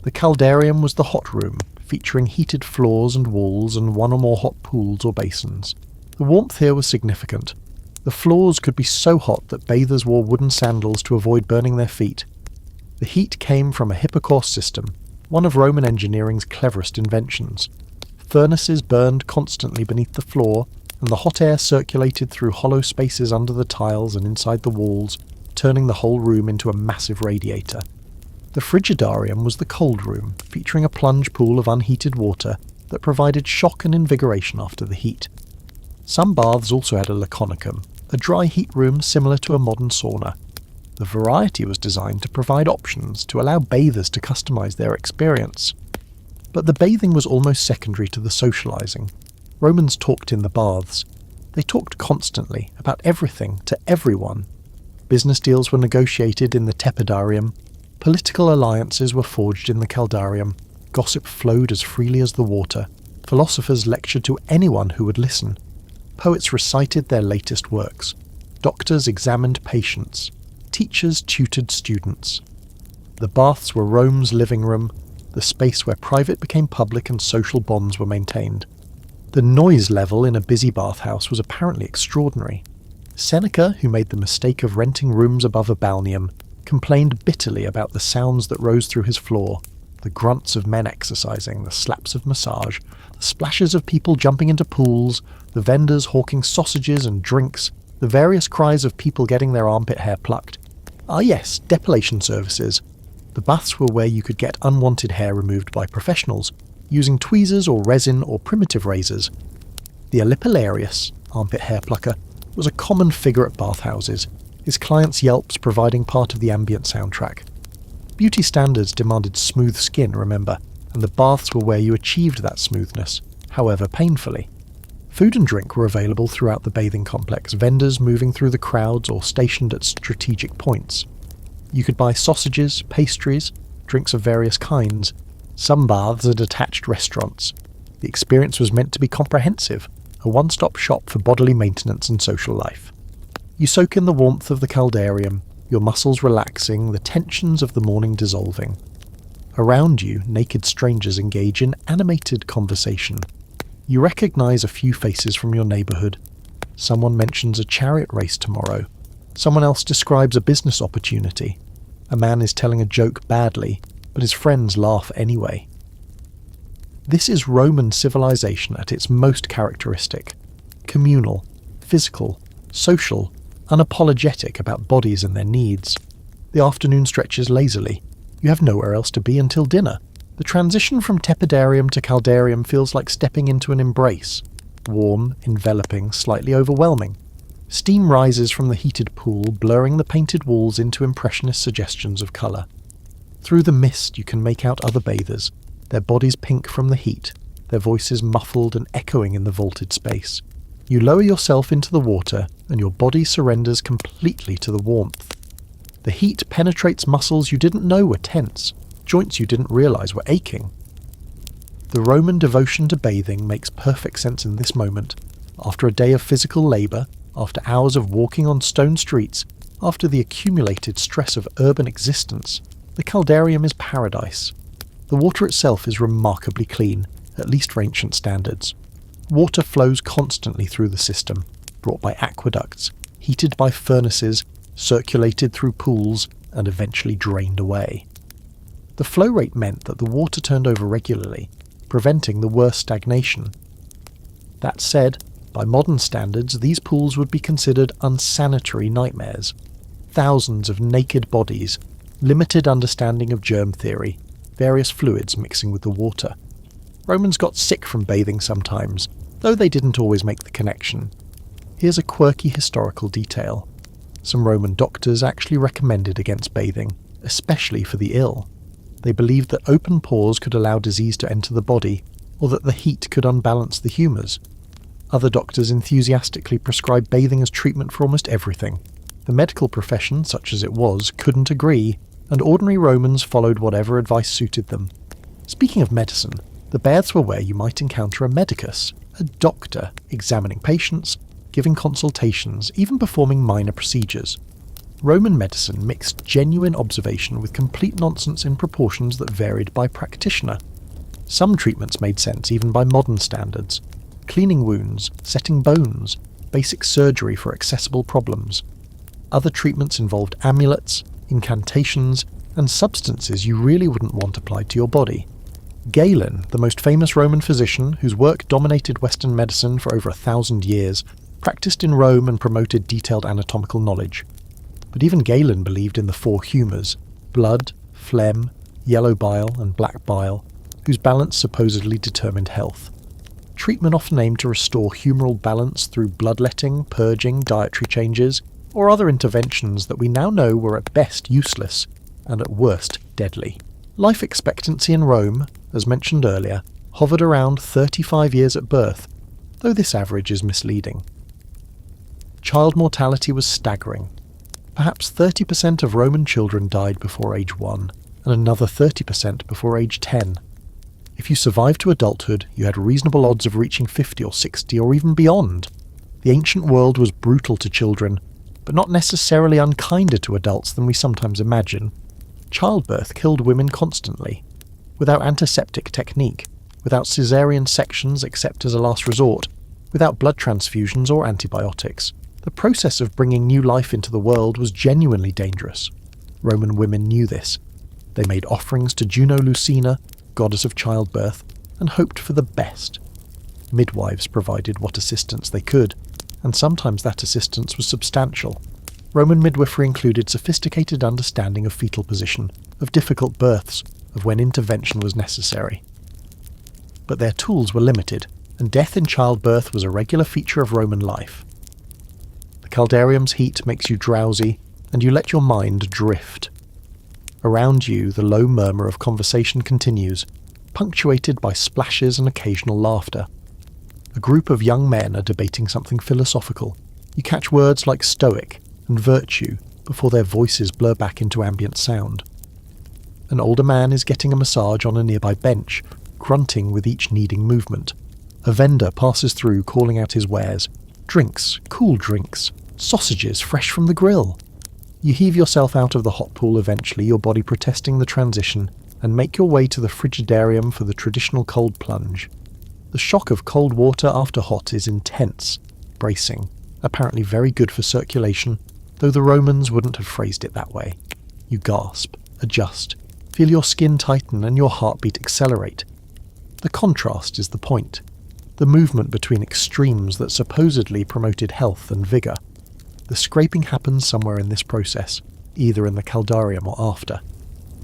The caldarium was the hot room, featuring heated floors and walls and one or more hot pools or basins. The warmth here was significant. The floors could be so hot that bathers wore wooden sandals to avoid burning their feet. The heat came from a hypocaust system, one of Roman engineering's cleverest inventions. Furnaces burned constantly beneath the floor, and the hot air circulated through hollow spaces under the tiles and inside the walls, turning the whole room into a massive radiator. The frigidarium was the cold room, featuring a plunge pool of unheated water that provided shock and invigoration after the heat. Some baths also had a laconicum, a dry heat room similar to a modern sauna. The variety was designed to provide options to allow bathers to customize their experience. But the bathing was almost secondary to the socializing. Romans talked in the baths. They talked constantly, about everything, to everyone. Business deals were negotiated in the tepidarium. Political alliances were forged in the caldarium. Gossip flowed as freely as the water. Philosophers lectured to anyone who would listen. Poets recited their latest works. Doctors examined patients. Teachers tutored students. The baths were Rome's living room, the space where private became public and social bonds were maintained. The noise level in a busy bathhouse was apparently extraordinary. Seneca, who made the mistake of renting rooms above a balneum, complained bitterly about the sounds that rose through his floor, the grunts of men exercising, the slaps of massage, the splashes of people jumping into pools, the vendors hawking sausages and drinks, the various cries of people getting their armpit hair plucked. Ah yes, depilation services. The baths were where you could get unwanted hair removed by professionals, using tweezers or resin or primitive razors. The Alipilarius, armpit hair plucker, was a common figure at bathhouses, his clients' yelps providing part of the ambient soundtrack. Beauty standards demanded smooth skin, remember, and the baths were where you achieved that smoothness, however painfully. Food and drink were available throughout the bathing complex, vendors moving through the crowds or stationed at strategic points. You could buy sausages, pastries, drinks of various kinds. Some baths had attached restaurants. The experience was meant to be comprehensive, a one-stop shop for bodily maintenance and social life. You soak in the warmth of the caldarium, your muscles relaxing, the tensions of the morning dissolving. Around you, naked strangers engage in animated conversation. You recognize a few faces from your neighborhood. Someone mentions a chariot race tomorrow. Someone else describes a business opportunity. A man is telling a joke badly, but his friends laugh anyway. This is Roman civilization at its most characteristic. Communal, physical, social, unapologetic about bodies and their needs. The afternoon stretches lazily. You have nowhere else to be until dinner. The transition from tepidarium to caldarium feels like stepping into an embrace. Warm, enveloping, slightly overwhelming. Steam rises from the heated pool, blurring the painted walls into impressionist suggestions of colour. Through the mist you can make out other bathers, their bodies pink from the heat, their voices muffled and echoing in the vaulted space. You lower yourself into the water, and your body surrenders completely to the warmth. The heat penetrates muscles you didn't know were tense, joints you didn't realise were aching. The Roman devotion to bathing makes perfect sense in this moment. After a day of physical labour, after hours of walking on stone streets, after the accumulated stress of urban existence, the caldarium is paradise. The water itself is remarkably clean, at least for ancient standards. Water flows constantly through the system, brought by aqueducts, heated by furnaces, circulated through pools, and eventually drained away. The flow rate meant that the water turned over regularly, preventing the worst stagnation. That said, by modern standards, these pools would be considered unsanitary nightmares. Thousands of naked bodies, limited understanding of germ theory, various fluids mixing with the water. Romans got sick from bathing sometimes, though they didn't always make the connection. Here's a quirky historical detail. Some Roman doctors actually recommended against bathing, especially for the ill. They believed that open pores could allow disease to enter the body, or that the heat could unbalance the humours. Other doctors enthusiastically prescribed bathing as treatment for almost everything. The medical profession, such as it was, couldn't agree, and ordinary Romans followed whatever advice suited them. Speaking of medicine, the baths were where you might encounter a medicus, a doctor, examining patients, giving consultations, even performing minor procedures. Roman medicine mixed genuine observation with complete nonsense in proportions that varied by practitioner. Some treatments made sense even by modern standards. Cleaning wounds, setting bones, basic surgery for accessible problems. Other treatments involved amulets, incantations, and substances you really wouldn't want applied to your body. Galen, the most famous Roman physician whose work dominated Western medicine for over 1,000 years, practiced in Rome and promoted detailed anatomical knowledge. But even Galen believed in the four humours: blood, phlegm, yellow bile, and black bile, whose balance supposedly determined health. Treatment often aimed to restore humoral balance through bloodletting, purging, dietary changes, or other interventions that we now know were at best useless, and at worst deadly. Life expectancy in Rome, as mentioned earlier, hovered around 35 years at birth, though this average is misleading. Child mortality was staggering. Perhaps 30% of Roman children died before age 1, and another 30% before age 10. If you survived to adulthood, you had reasonable odds of reaching 50 or 60 or even beyond. The ancient world was brutal to children, but not necessarily unkinder to adults than we sometimes imagine. Childbirth killed women constantly, without antiseptic technique, without caesarean sections except as a last resort, without blood transfusions or antibiotics. The process of bringing new life into the world was genuinely dangerous. Roman women knew this. They made offerings to Juno Lucina, goddess of childbirth, and hoped for the best. Midwives provided what assistance they could, and sometimes that assistance was substantial. Roman midwifery included sophisticated understanding of fetal position, of difficult births, of when intervention was necessary. But their tools were limited, and death in childbirth was a regular feature of Roman life. The caldarium's heat makes you drowsy, and you let your mind drift. Around you, the low murmur of conversation continues, punctuated by splashes and occasional laughter. A group of young men are debating something philosophical. You catch words like stoic and virtue before their voices blur back into ambient sound. An older man is getting a massage on a nearby bench, grunting with each kneading movement. A vendor passes through calling out his wares. Drinks, cool drinks, sausages fresh from the grill. You heave yourself out of the hot pool eventually, your body protesting the transition, and make your way to the frigidarium for the traditional cold plunge. The shock of cold water after hot is intense, bracing, apparently very good for circulation, though the Romans wouldn't have phrased it that way. You gasp, adjust, feel your skin tighten and your heartbeat accelerate. The contrast is the point. The movement between extremes that supposedly promoted health and vigour. The scraping happens somewhere in this process. either in the caldarium or after.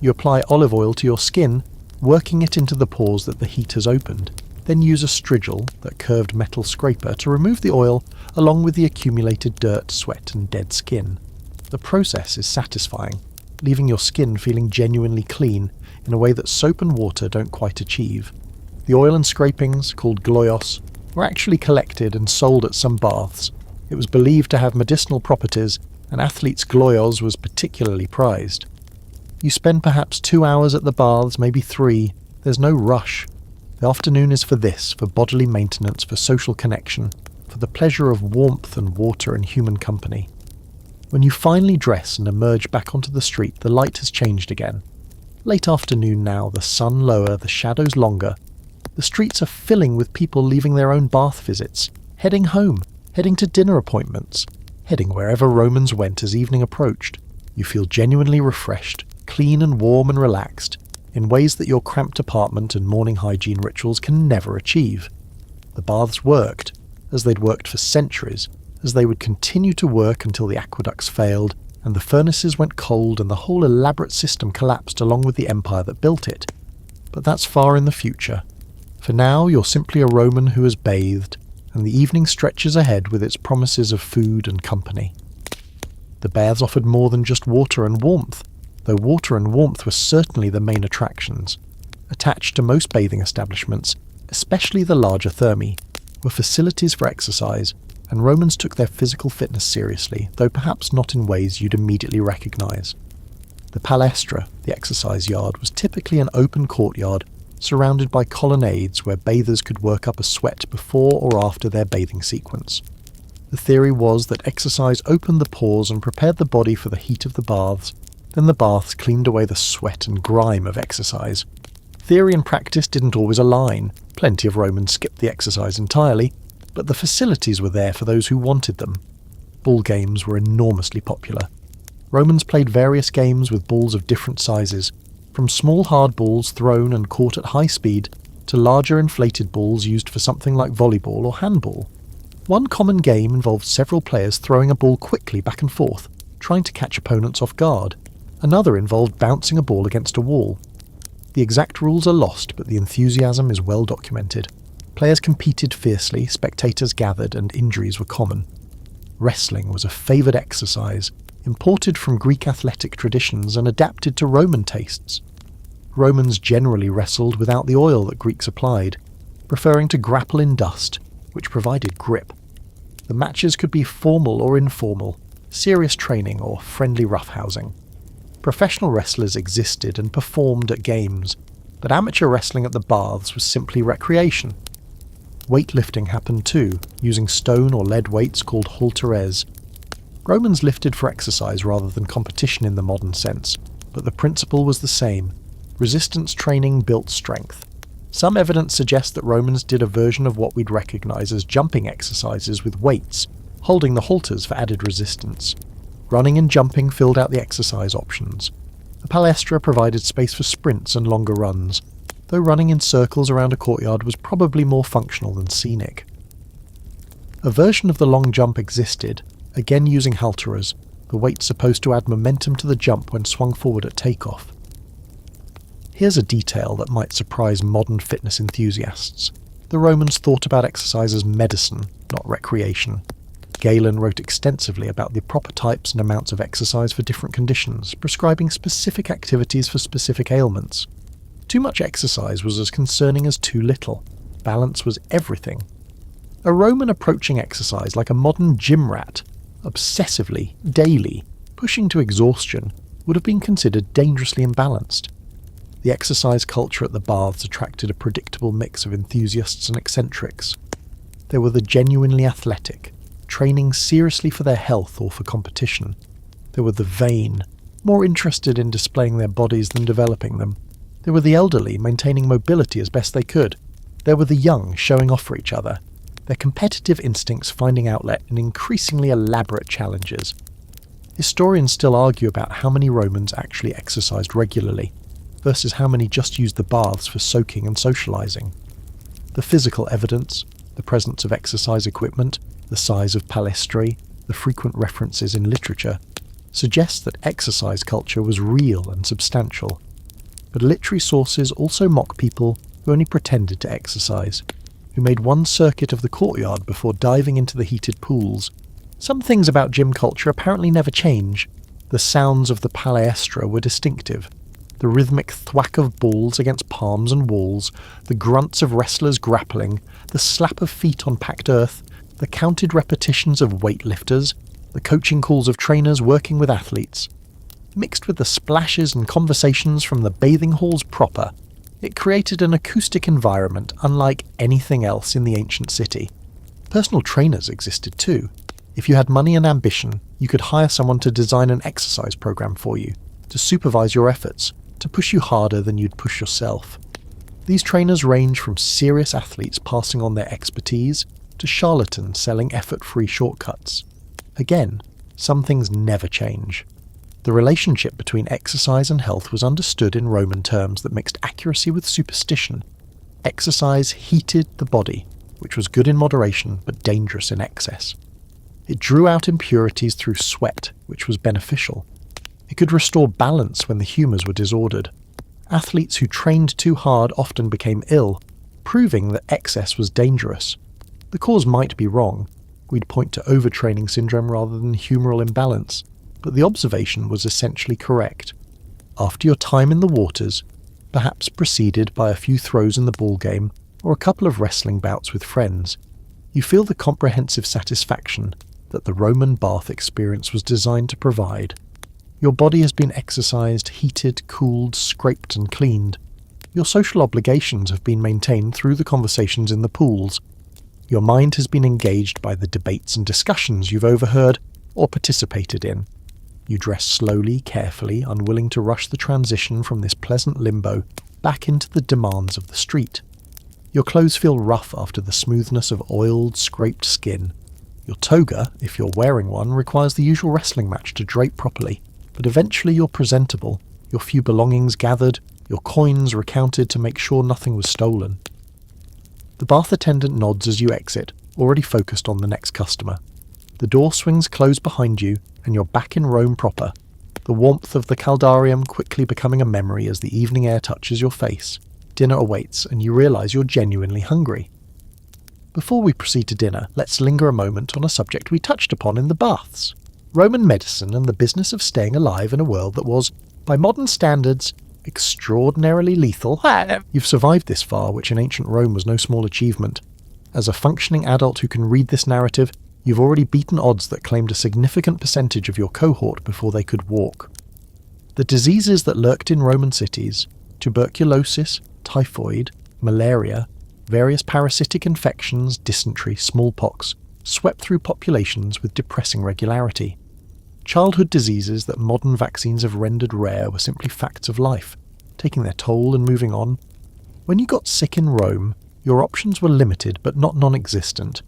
You apply olive oil to your skin, working it into the pores that the heat has opened, then use a strigil, that curved metal scraper, to remove the oil along with the accumulated dirt, sweat and dead skin. The process is satisfying, leaving your skin feeling genuinely clean in a way that soap and water don't quite achieve. The oil and scrapings, called gloios, were actually collected and sold at some baths. It was believed to have medicinal properties, and athletes' gloios was particularly prized. You spend perhaps 2 hours at the baths, maybe 3. There's no rush. The afternoon is for this, for bodily maintenance, for social connection, for the pleasure of warmth and water and human company. When you finally dress and emerge back onto the street, the light has changed again. Late afternoon now, the sun lower, the shadows longer. The streets are filling with people leaving their own bath visits, heading home, heading to dinner appointments, heading wherever Romans went as evening approached. You feel genuinely refreshed, clean and warm and relaxed, in ways that your cramped apartment and morning hygiene rituals can never achieve. The baths worked, as they'd worked for centuries, as they would continue to work until the aqueducts failed, and the furnaces went cold and the whole elaborate system collapsed along with the empire that built it. But that's far in the future. For now, you're simply a Roman who has bathed, and the evening stretches ahead with its promises of food and company. The baths offered more than just water and warmth, though water and warmth were certainly the main attractions. Attached to most bathing establishments, especially the larger thermae, were facilities for exercise, and Romans took their physical fitness seriously, though perhaps not in ways you'd immediately recognise. The palestra, the exercise yard, was typically an open courtyard surrounded by colonnades where bathers could work up a sweat before or after their bathing sequence. The theory was that exercise opened the pores and prepared the body for the heat of the baths, then the baths cleaned away the sweat and grime of exercise. Theory and practice didn't always align. Plenty of Romans skipped the exercise entirely, but the facilities were there for those who wanted them. Bull games were enormously popular. Romans played various games with balls of different sizes, from small hard balls thrown and caught at high speed to larger inflated balls used for something like volleyball or handball. One common game involved several players throwing a ball quickly back and forth, trying to catch opponents off guard. Another involved bouncing a ball against a wall. The exact rules are lost, but the enthusiasm is well documented. Players competed fiercely, spectators gathered, and injuries were common. Wrestling was a favoured exercise, imported from Greek athletic traditions and adapted to Roman tastes. Romans generally wrestled without the oil that Greeks applied, preferring to grapple in dust, which provided grip. The matches could be formal or informal, serious training or friendly roughhousing. Professional wrestlers existed and performed at games, but amateur wrestling at the baths was simply recreation. Weightlifting happened too, using stone or lead weights called halteres. Romans lifted for exercise rather than competition in the modern sense, but the principle was the same. Resistance training built strength. Some evidence suggests that Romans did a version of what we'd recognise as jumping exercises with weights, holding the halters for added resistance. Running and jumping filled out the exercise options. The palestra provided space for sprints and longer runs, though running in circles around a courtyard was probably more functional than scenic. A version of the long jump existed, again using halteres, the weight supposed to add momentum to the jump when swung forward at takeoff. Here's a detail that might surprise modern fitness enthusiasts. The Romans thought about exercise as medicine, not recreation. Galen wrote extensively about the proper types and amounts of exercise for different conditions, prescribing specific activities for specific ailments. Too much exercise was as concerning as too little. Balance was everything. A Roman approaching exercise like a modern gym rat, obsessively, daily, pushing to exhaustion, would have been considered dangerously imbalanced. The exercise culture at the baths attracted a predictable mix of enthusiasts and eccentrics. There were the genuinely athletic, training seriously for their health or for competition. There were the vain, more interested in displaying their bodies than developing them. There were the elderly, maintaining mobility as best they could. There were the young, showing off for each other, their competitive instincts finding outlet in increasingly elaborate challenges. Historians still argue about how many Romans actually exercised regularly, versus how many just used the baths for soaking and socialising. The physical evidence, the presence of exercise equipment, the size of palestrae, the frequent references in literature, suggests that exercise culture was real and substantial. But literary sources also mock people who only pretended to exercise, who made one circuit of the courtyard before diving into the heated pools. Some things about gym culture apparently never change. The sounds of the palestra were distinctive. The rhythmic thwack of balls against palms and walls, the grunts of wrestlers grappling, the slap of feet on packed earth, the counted repetitions of weightlifters, the coaching calls of trainers working with athletes. Mixed with the splashes and conversations from the bathing halls proper, it created an acoustic environment unlike anything else in the ancient city. Personal trainers existed too. If you had money and ambition, you could hire someone to design an exercise program for you, to supervise your efforts, to push you harder than you'd push yourself. These trainers range from serious athletes passing on their expertise to charlatans selling effort-free shortcuts. Again, some things never change. The relationship between exercise and health was understood in Roman terms that mixed accuracy with superstition. Exercise heated the body, which was good in moderation but dangerous in excess. It drew out impurities through sweat, which was beneficial. It could restore balance when the humours were disordered. Athletes who trained too hard often became ill, proving that excess was dangerous. The cause might be wrong. We'd point to overtraining syndrome rather than humoral imbalance, but the observation was essentially correct. After your time in the waters, perhaps preceded by a few throws in the ball game or a couple of wrestling bouts with friends, you feel the comprehensive satisfaction that the Roman bath experience was designed to provide. Your body has been exercised, heated, cooled, scraped and cleaned. Your social obligations have been maintained through the conversations in the pools. Your mind has been engaged by the debates and discussions you've overheard or participated in. You dress slowly, carefully, unwilling to rush the transition from this pleasant limbo back into the demands of the street. Your clothes feel rough after the smoothness of oiled, scraped skin. Your toga, if you're wearing one, requires the usual wrestling match to drape properly, but eventually you're presentable, your few belongings gathered, your coins recounted to make sure nothing was stolen. The bath attendant nods as you exit, already focused on the next customer. The door swings closed behind you, and you're back in Rome proper, the warmth of the caldarium quickly becoming a memory as the evening air touches your face. Dinner awaits, and you realise you're genuinely hungry. Before we proceed to dinner, let's linger a moment on a subject we touched upon in the baths: Roman medicine and the business of staying alive in a world that was, by modern standards, extraordinarily lethal. You've survived this far, which in ancient Rome was no small achievement. As a functioning adult who can read this narrative, you've already beaten odds that claimed a significant percentage of your cohort before they could walk. The diseases that lurked in Roman cities, tuberculosis, typhoid, malaria, various parasitic infections, dysentery, smallpox, swept through populations with depressing regularity. Childhood diseases that modern vaccines have rendered rare were simply facts of life, taking their toll and moving on. When you got sick in Rome, your options were limited but not non-existent.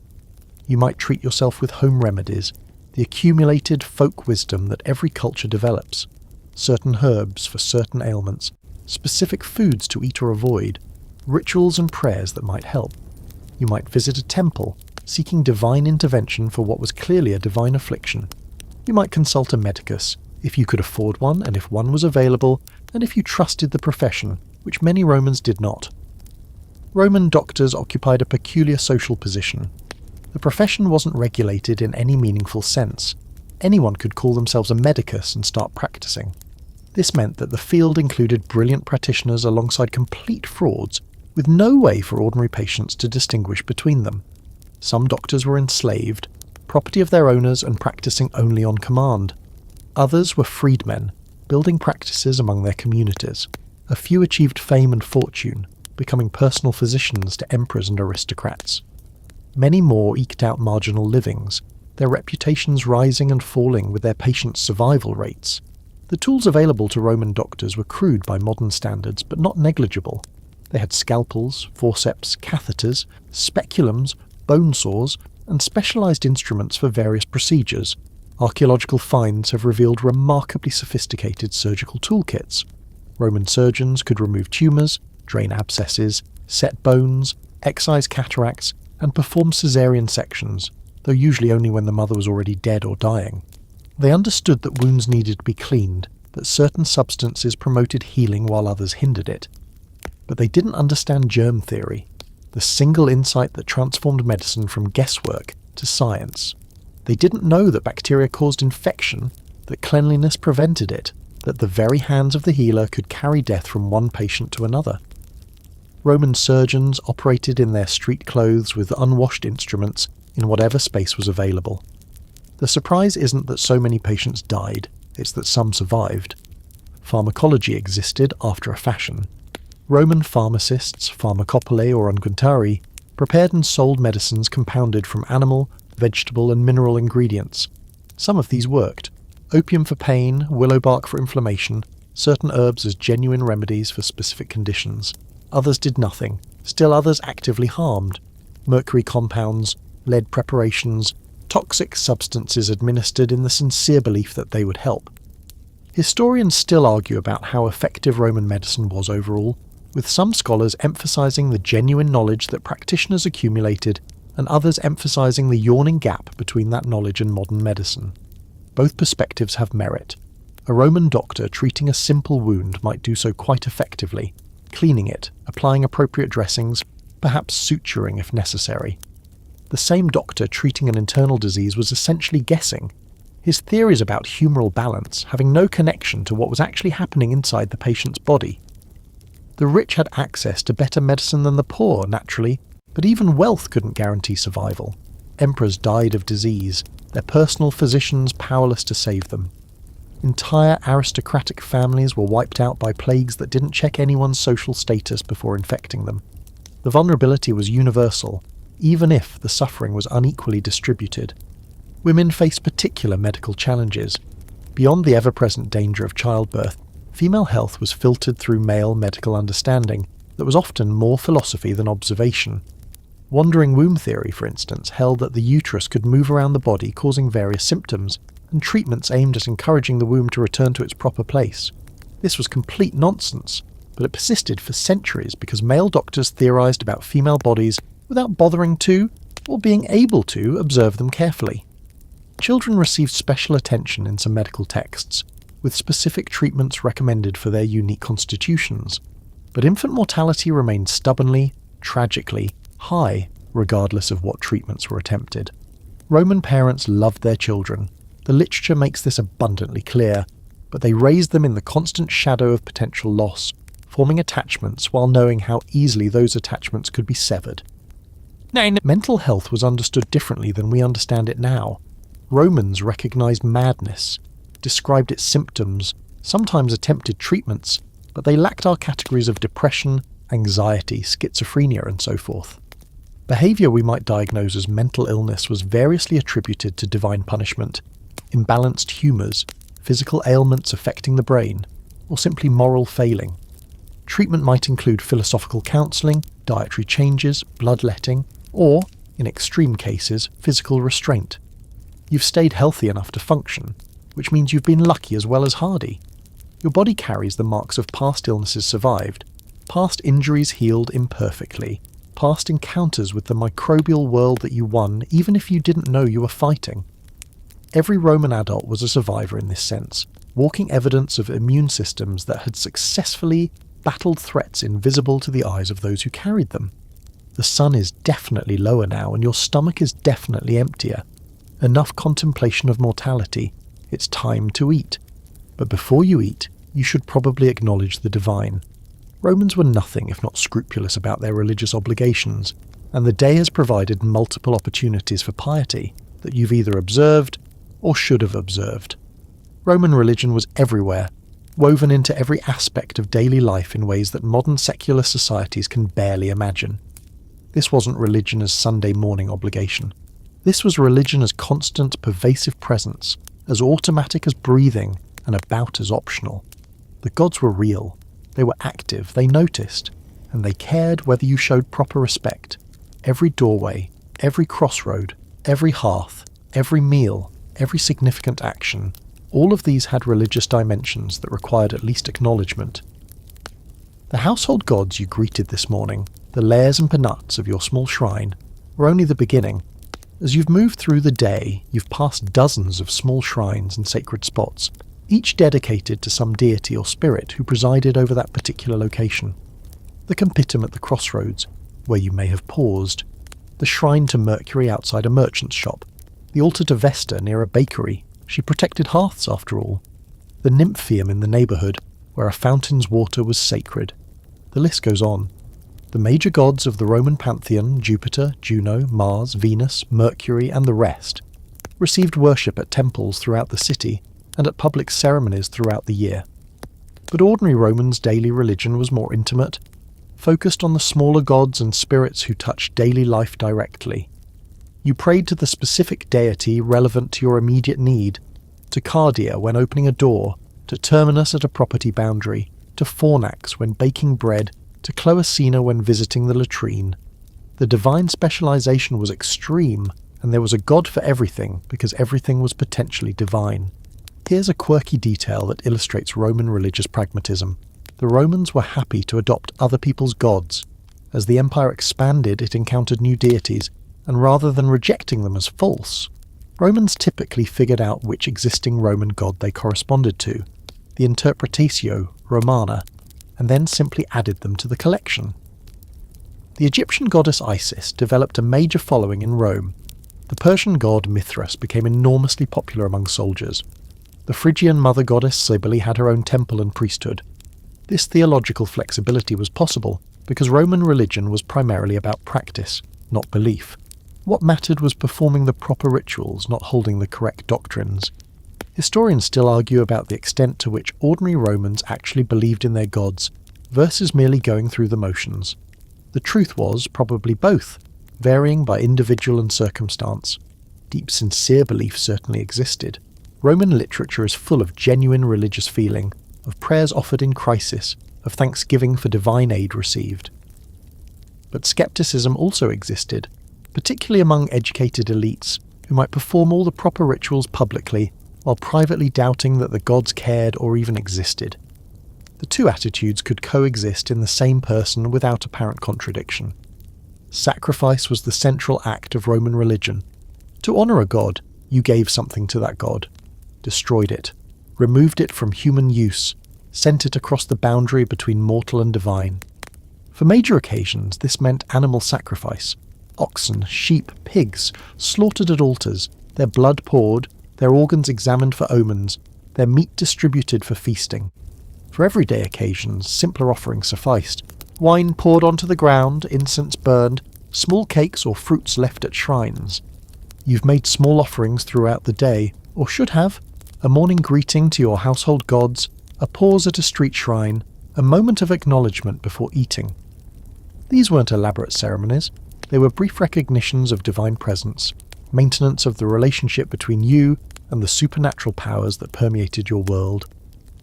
You might treat yourself with home remedies, the accumulated folk wisdom that every culture develops, certain herbs for certain ailments, specific foods to eat or avoid, rituals and prayers that might help. You might visit a temple, seeking divine intervention for what was clearly a divine affliction. You might consult a medicus, if you could afford one and if one was available, and if you trusted the profession, which many Romans did not. Roman doctors occupied a peculiar social position. The profession wasn't regulated in any meaningful sense. Anyone could call themselves a medicus and start practicing. This meant that the field included brilliant practitioners alongside complete frauds, with no way for ordinary patients to distinguish between them. Some doctors were enslaved, property of their owners and practicing only on command. Others were freedmen, building practices among their communities. A few achieved fame and fortune, becoming personal physicians to emperors and aristocrats. Many more eked out marginal livings, their reputations rising and falling with their patients' survival rates. The tools available to Roman doctors were crude by modern standards, but not negligible. They had scalpels, forceps, catheters, speculums, bone saws, and specialised instruments for various procedures. Archaeological finds have revealed remarkably sophisticated surgical toolkits. Roman surgeons could remove tumours, drain abscesses, set bones, excise cataracts, and perform caesarean sections, though usually only when the mother was already dead or dying. They understood that wounds needed to be cleaned, that certain substances promoted healing while others hindered it. But they didn't understand germ theory, the single insight that transformed medicine from guesswork to science. They didn't know that bacteria caused infection, that cleanliness prevented it, that the very hands of the healer could carry death from one patient to another. Roman surgeons operated in their street clothes with unwashed instruments in whatever space was available. The surprise isn't that so many patients died, it's that some survived. Pharmacology existed after a fashion. Roman pharmacists, pharmacopoeia or unguentarii, prepared and sold medicines compounded from animal, vegetable and mineral ingredients. Some of these worked. Opium for pain, willow bark for inflammation, certain herbs as genuine remedies for specific conditions. Others did nothing, still others actively harmed. Mercury compounds, lead preparations, toxic substances administered in the sincere belief that they would help. Historians still argue about how effective Roman medicine was overall, with some scholars emphasizing the genuine knowledge that practitioners accumulated and others emphasizing the yawning gap between that knowledge and modern medicine. Both perspectives have merit. A Roman doctor treating a simple wound might do so quite effectively, cleaning it, applying appropriate dressings, perhaps suturing if necessary. The same doctor treating an internal disease was essentially guessing, his theories about humoral balance having no connection to what was actually happening inside the patient's body. The rich had access to better medicine than the poor, naturally, but even wealth couldn't guarantee survival. Emperors died of disease, their personal physicians powerless to save them. Entire aristocratic families were wiped out by plagues that didn't check anyone's social status before infecting them. The vulnerability was universal, even if the suffering was unequally distributed. Women faced particular medical challenges. Beyond the ever-present danger of childbirth, female health was filtered through male medical understanding that was often more philosophy than observation. Wandering womb theory, for instance, held that the uterus could move around the body causing various symptoms, and treatments aimed at encouraging the womb to return to its proper place. This was complete nonsense, but it persisted for centuries because male doctors theorized about female bodies without bothering to, or being able to, observe them carefully. Children received special attention in some medical texts, with specific treatments recommended for their unique constitutions, but infant mortality remained stubbornly, tragically, high, regardless of what treatments were attempted. Roman parents loved their children. The literature makes this abundantly clear, but they raised them in the constant shadow of potential loss, forming attachments while knowing how easily those attachments could be severed. Mental health was understood differently than we understand it now. Romans recognized madness, described its symptoms, sometimes attempted treatments, but they lacked our categories of depression, anxiety, schizophrenia, and so forth. Behavior we might diagnose as mental illness was variously attributed to divine punishment, imbalanced humors, physical ailments affecting the brain, or simply moral failing. Treatment might include philosophical counseling, dietary changes, bloodletting, or, in extreme cases, physical restraint. You've stayed healthy enough to function, which means you've been lucky as well as hardy. Your body carries the marks of past illnesses survived, past injuries healed imperfectly, past encounters with the microbial world that you won even if you didn't know you were fighting. Every Roman adult was a survivor in this sense, walking evidence of immune systems that had successfully battled threats invisible to the eyes of those who carried them. The sun is definitely lower now, and your stomach is definitely emptier. Enough contemplation of mortality. It's time to eat. But before you eat, you should probably acknowledge the divine. Romans were nothing if not scrupulous about their religious obligations, and the day has provided multiple opportunities for piety that you've either observed or should have observed. Roman religion was everywhere, woven into every aspect of daily life in ways that modern secular societies can barely imagine. This wasn't religion as Sunday morning obligation. This was religion as constant, pervasive presence, as automatic as breathing, and about as optional. The gods were real, they were active, they noticed, and they cared whether you showed proper respect. Every doorway, every crossroad, every hearth, every meal, every significant action, all of these had religious dimensions that required at least acknowledgement. The household gods you greeted this morning, the lares and penuts of your small shrine, were only the beginning. As you've moved through the day, you've passed dozens of small shrines and sacred spots, each dedicated to some deity or spirit who presided over that particular location. The Compitum at the crossroads, where you may have paused, the shrine to Mercury outside a merchant's shop, the altar to Vesta near a bakery, she protected hearths after all, the Nymphaeum in the neighbourhood, where a fountain's water was sacred. The list goes on. The major gods of the Roman pantheon, Jupiter, Juno, Mars, Venus, Mercury, and the rest, received worship at temples throughout the city and at public ceremonies throughout the year. But ordinary Romans' daily religion was more intimate, focused on the smaller gods and spirits who touched daily life directly. You prayed to the specific deity relevant to your immediate need, to Cardia when opening a door, to Terminus at a property boundary, to Fornax when baking bread, to Cloacina when visiting the latrine. The divine specialization was extreme, and there was a god for everything because everything was potentially divine. Here's a quirky detail that illustrates Roman religious pragmatism. The Romans were happy to adopt other people's gods. As the empire expanded, it encountered new deities, and rather than rejecting them as false, Romans typically figured out which existing Roman god they corresponded to, the Interpretatio Romana, and then simply added them to the collection. The Egyptian goddess Isis developed a major following in Rome. The Persian god Mithras became enormously popular among soldiers. The Phrygian mother goddess Cybele had her own temple and priesthood. This theological flexibility was possible because Roman religion was primarily about practice, not belief. What mattered was performing the proper rituals, not holding the correct doctrines. Historians still argue about the extent to which ordinary Romans actually believed in their gods versus merely going through the motions. The truth was probably both, varying by individual and circumstance. Deep sincere belief certainly existed. Roman literature is full of genuine religious feeling, of prayers offered in crisis, of thanksgiving for divine aid received. But skepticism also existed, particularly among educated elites who might perform all the proper rituals publicly while privately doubting that the gods cared or even existed. The two attitudes could coexist in the same person without apparent contradiction. Sacrifice was the central act of Roman religion. To honour a god, you gave something to that god, destroyed it, removed it from human use, sent it across the boundary between mortal and divine. For major occasions, this meant animal sacrifice. Oxen, sheep, pigs, slaughtered at altars, their blood poured, their organs examined for omens, their meat distributed for feasting. For everyday occasions, simpler offerings sufficed. Wine poured onto the ground, incense burned, small cakes or fruits left at shrines. You've made small offerings throughout the day, or should have. A morning greeting to your household gods, a pause at a street shrine, a moment of acknowledgement before eating. These weren't elaborate ceremonies. They were brief recognitions of divine presence, maintenance of the relationship between you and the supernatural powers that permeated your world.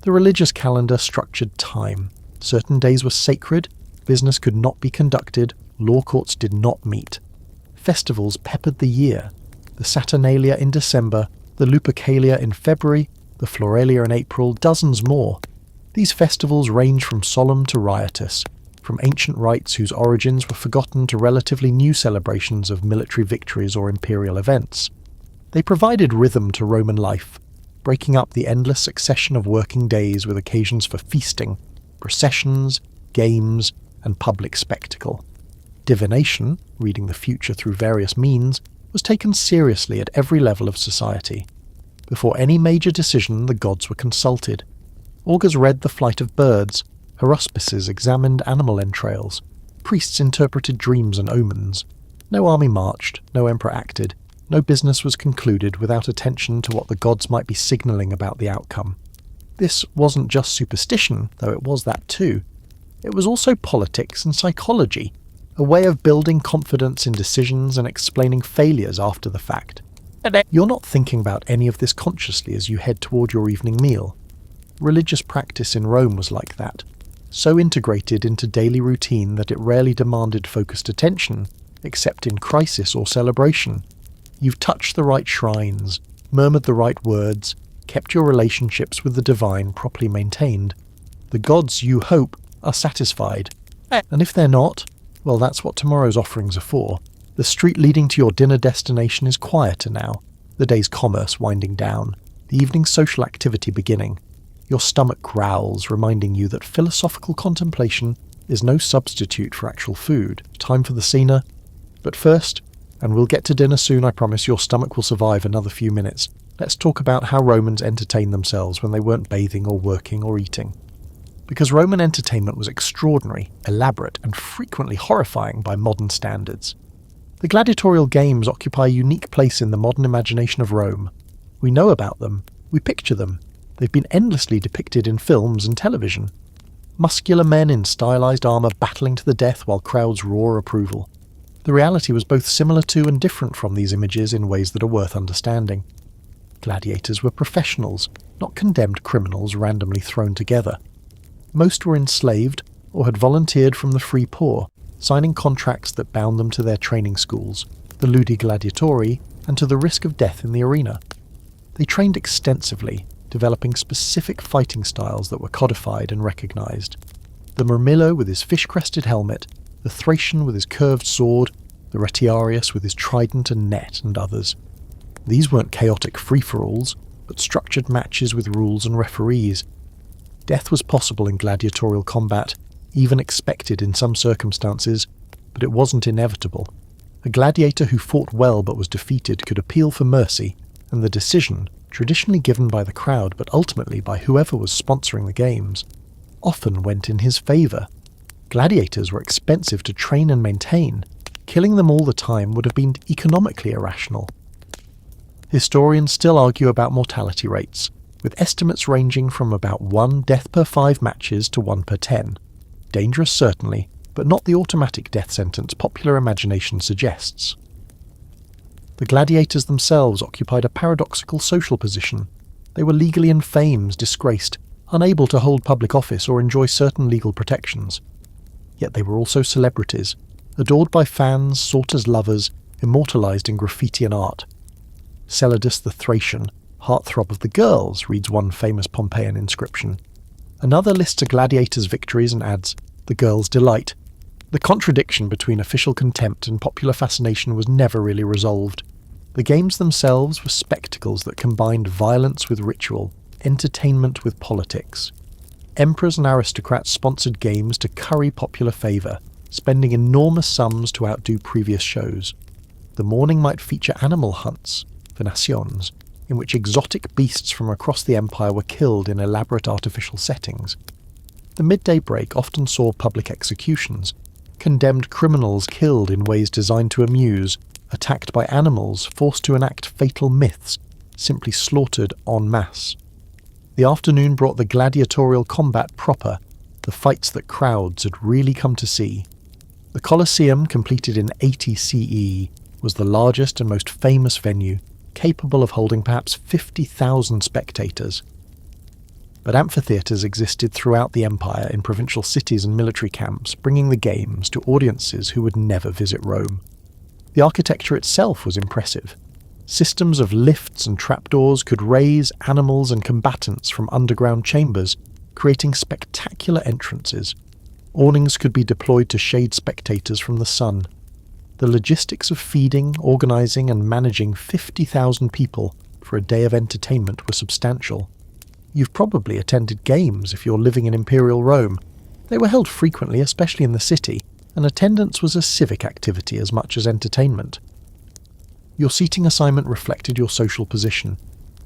The religious calendar structured time. Certain days were sacred, business could not be conducted, law courts did not meet. Festivals peppered the year. The Saturnalia in December, the Lupercalia in February, the Floralia in April, dozens more. These festivals range from solemn to riotous, from ancient rites whose origins were forgotten to relatively new celebrations of military victories or imperial events. They provided rhythm to Roman life, breaking up the endless succession of working days with occasions for feasting, processions, games, and public spectacle. Divination, reading the future through various means, was taken seriously at every level of society. Before any major decision, the gods were consulted. Augurs read the flight of birds, haruspices examined animal entrails, priests interpreted dreams and omens. No army marched, no emperor acted, no business was concluded without attention to what the gods might be signalling about the outcome. This wasn't just superstition, though it was that too. It was also politics and psychology, a way of building confidence in decisions and explaining failures after the fact. You're not thinking about any of this consciously as you head toward your evening meal. Religious practice in Rome was like that, so integrated into daily routine that it rarely demanded focused attention, except in crisis or celebration. You've touched the right shrines, murmured the right words, kept your relationships with the divine properly maintained. The gods, you hope, are satisfied. And if they're not, well, that's what tomorrow's offerings are for. The street leading to your dinner destination is quieter now, the day's commerce winding down, the evening's social activity beginning. Your stomach growls, reminding you that philosophical contemplation is no substitute for actual food. Time for the cena. But first, and we'll get to dinner soon, I promise, your stomach will survive another few minutes. Let's talk about how Romans entertained themselves when they weren't bathing or working or eating. Because Roman entertainment was extraordinary, elaborate, and frequently horrifying by modern standards. The gladiatorial games occupy a unique place in the modern imagination of Rome. We know about them, we picture them. They've been endlessly depicted in films and television. Muscular men in stylized armour battling to the death while crowds roar approval. The reality was both similar to and different from these images in ways that are worth understanding. Gladiators were professionals, not condemned criminals randomly thrown together. Most were enslaved or had volunteered from the free poor, signing contracts that bound them to their training schools, the ludi gladiatori, and to the risk of death in the arena. They trained extensively, developing specific fighting styles that were codified and recognized. The Murmillo with his fish-crested helmet, the Thracian with his curved sword, the Retiarius with his trident and net, and others. These weren't chaotic free-for-alls, but structured matches with rules and referees. Death was possible in gladiatorial combat, even expected in some circumstances, but it wasn't inevitable. A gladiator who fought well but was defeated could appeal for mercy, and the decision, traditionally given by the crowd but ultimately by whoever was sponsoring the games, often went in his favour. Gladiators were expensive to train and maintain. Killing them all the time would have been economically irrational. Historians still argue about mortality rates, with estimates ranging from about 1 death per 5 matches to 1 per 10. Dangerous certainly, but not the automatic death sentence popular imagination suggests. The gladiators themselves occupied a paradoxical social position. They were legally infamed, disgraced, unable to hold public office or enjoy certain legal protections. Yet they were also celebrities, adored by fans, sought as lovers, immortalized in graffiti and art. Celadus the Thracian, heartthrob of the girls, reads one famous Pompeian inscription. Another lists a gladiator's victories and adds, the girls' delight. The contradiction between official contempt and popular fascination was never really resolved. The games themselves were spectacles that combined violence with ritual, entertainment with politics. Emperors and aristocrats sponsored games to curry popular favour, spending enormous sums to outdo previous shows. The morning might feature animal hunts, venations, in which exotic beasts from across the empire were killed in elaborate artificial settings. The midday break often saw public executions, condemned criminals killed in ways designed to amuse, attacked by animals forced to enact fatal myths, simply slaughtered en masse. The afternoon brought the gladiatorial combat proper, the fights that crowds had really come to see. The Colosseum, completed in 80 CE, was the largest and most famous venue, capable of holding perhaps 50,000 spectators. But amphitheatres existed throughout the empire in provincial cities and military camps, bringing the games to audiences who would never visit Rome. The architecture itself was impressive. Systems of lifts and trapdoors could raise animals and combatants from underground chambers, creating spectacular entrances. Awnings could be deployed to shade spectators from the sun. The logistics of feeding, organising and managing 50,000 people for a day of entertainment were substantial. You've probably attended games if you're living in Imperial Rome. They were held frequently, especially in the city, and attendance was a civic activity as much as entertainment. Your seating assignment reflected your social position.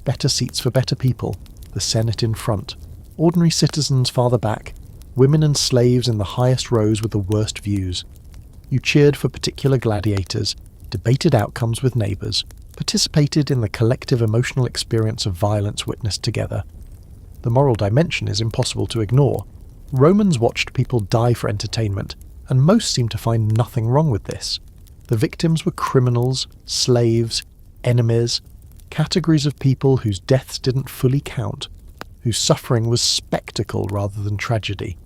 Better seats for better people, the Senate in front, ordinary citizens farther back, women and slaves in the highest rows with the worst views. You cheered for particular gladiators, debated outcomes with neighbours, participated in the collective emotional experience of violence witnessed together. The moral dimension is impossible to ignore. Romans watched people die for entertainment, and most seemed to find nothing wrong with this. The victims were criminals, slaves, enemies, categories of people whose deaths didn't fully count, whose suffering was spectacle rather than tragedy.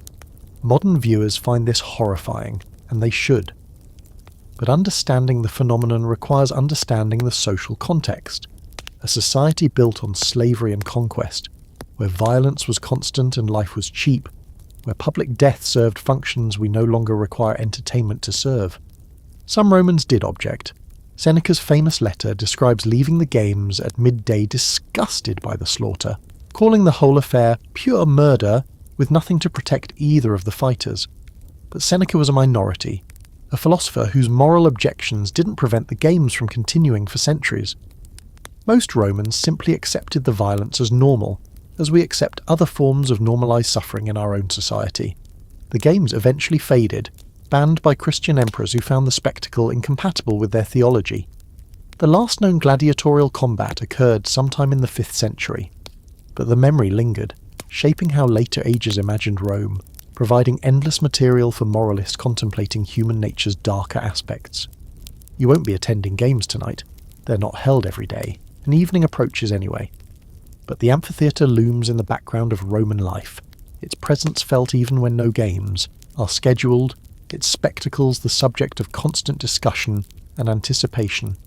Modern viewers find this horrifying, and they should. But understanding the phenomenon requires understanding the social context. A society built on slavery and conquest, where violence was constant and life was cheap, where public death served functions we no longer require entertainment to serve. Some Romans did object. Seneca's famous letter describes leaving the games at midday disgusted by the slaughter, calling the whole affair pure murder with nothing to protect either of the fighters. But Seneca was a minority, a philosopher whose moral objections didn't prevent the games from continuing for centuries. Most Romans simply accepted the violence as normal, as we accept other forms of normalised suffering in our own society. The games eventually faded, banned by Christian emperors who found the spectacle incompatible with their theology. The last known gladiatorial combat occurred sometime in the 5th century, but the memory lingered, shaping how later ages imagined Rome, providing endless material for moralists contemplating human nature's darker aspects. You won't be attending games tonight. They're not held every day, and evening approaches anyway. But the amphitheatre looms in the background of Roman life, its presence felt even when no games are scheduled, its spectacles the subject of constant discussion and anticipation.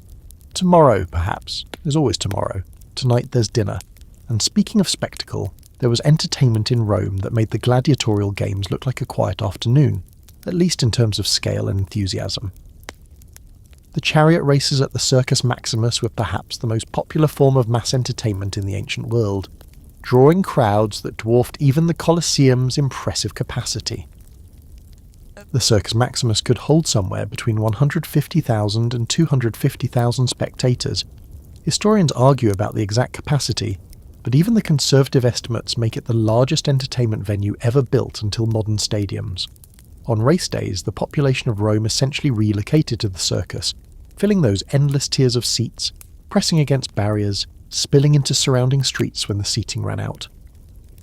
Tomorrow, perhaps. There's always tomorrow. Tonight there's dinner. And speaking of spectacle, there was entertainment in Rome that made the gladiatorial games look like a quiet afternoon, at least in terms of scale and enthusiasm. The chariot races at the Circus Maximus were perhaps the most popular form of mass entertainment in the ancient world, drawing crowds that dwarfed even the Colosseum's impressive capacity. The Circus Maximus could hold somewhere between 150,000 and 250,000 spectators. Historians argue about the exact capacity, but even the conservative estimates make it the largest entertainment venue ever built until modern stadiums. On race days, the population of Rome essentially relocated to the circus, filling those endless tiers of seats, pressing against barriers, spilling into surrounding streets when the seating ran out.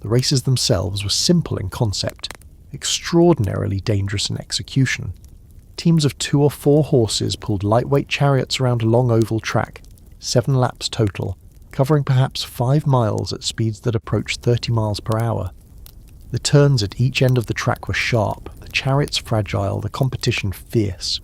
The races themselves were simple in concept, extraordinarily dangerous in execution. Teams of 2 or 4 horses pulled lightweight chariots around a long oval track, 7 laps total, covering perhaps 5 miles at speeds that approached 30 miles per hour. The turns at each end of the track were sharp, the chariots fragile, the competition fierce.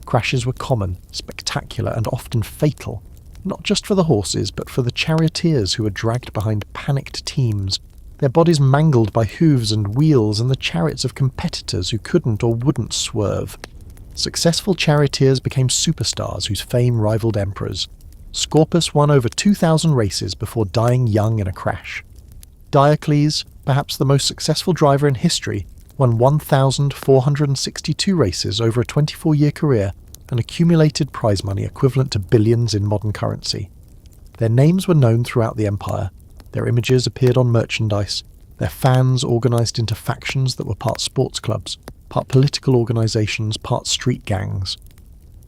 Crashes were common, spectacular, and often fatal, not just for the horses, but for the charioteers who were dragged behind panicked teams, their bodies mangled by hooves and wheels, and the chariots of competitors who couldn't or wouldn't swerve. Successful charioteers became superstars whose fame rivaled emperors. Scorpus won over 2,000 races before dying young in a crash. Diocles, perhaps the most successful driver in history, won 1,462 races over a 24-year career and accumulated prize money equivalent to billions in modern currency. Their names were known throughout the empire. Their images appeared on merchandise, their fans organised into factions that were part sports clubs, part political organisations, part street gangs.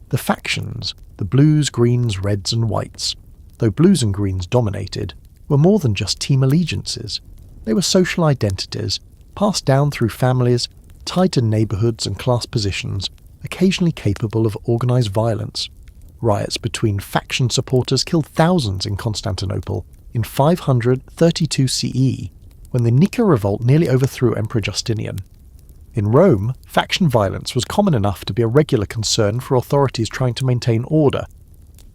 The factions, the blues, greens, reds and whites, though blues and greens dominated, were more than just team allegiances. They were social identities, passed down through families, tied to neighbourhoods and class positions, occasionally capable of organised violence. Riots between faction supporters killed thousands in Constantinople in 532 CE, when the Nika revolt nearly overthrew Emperor Justinian. In Rome, faction violence was common enough to be a regular concern for authorities trying to maintain order.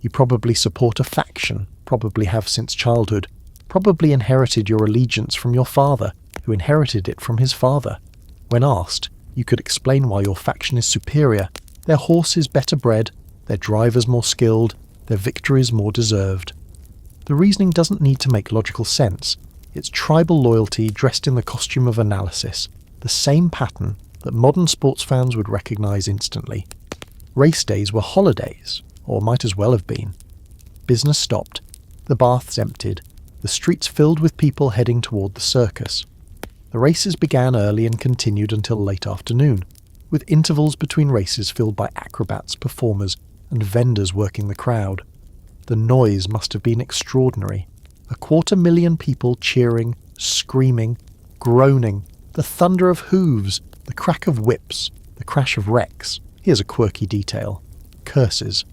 You probably support a faction, probably have since childhood, probably inherited your allegiance from your father, who inherited it from his father. When asked, you could explain why your faction is superior, their horses better bred, their drivers more skilled, their victories more deserved. The reasoning doesn't need to make logical sense. It's tribal loyalty dressed in the costume of analysis, the same pattern that modern sports fans would recognise instantly. Race days were holidays, or might as well have been. Business stopped, the baths emptied, the streets filled with people heading toward the circus. The races began early and continued until late afternoon, with intervals between races filled by acrobats, performers, and vendors working the crowd. The noise must have been extraordinary. 250,000 people cheering, screaming, groaning, the thunder of hooves, the crack of whips, the crash of wrecks. Here's a quirky detail. Curses.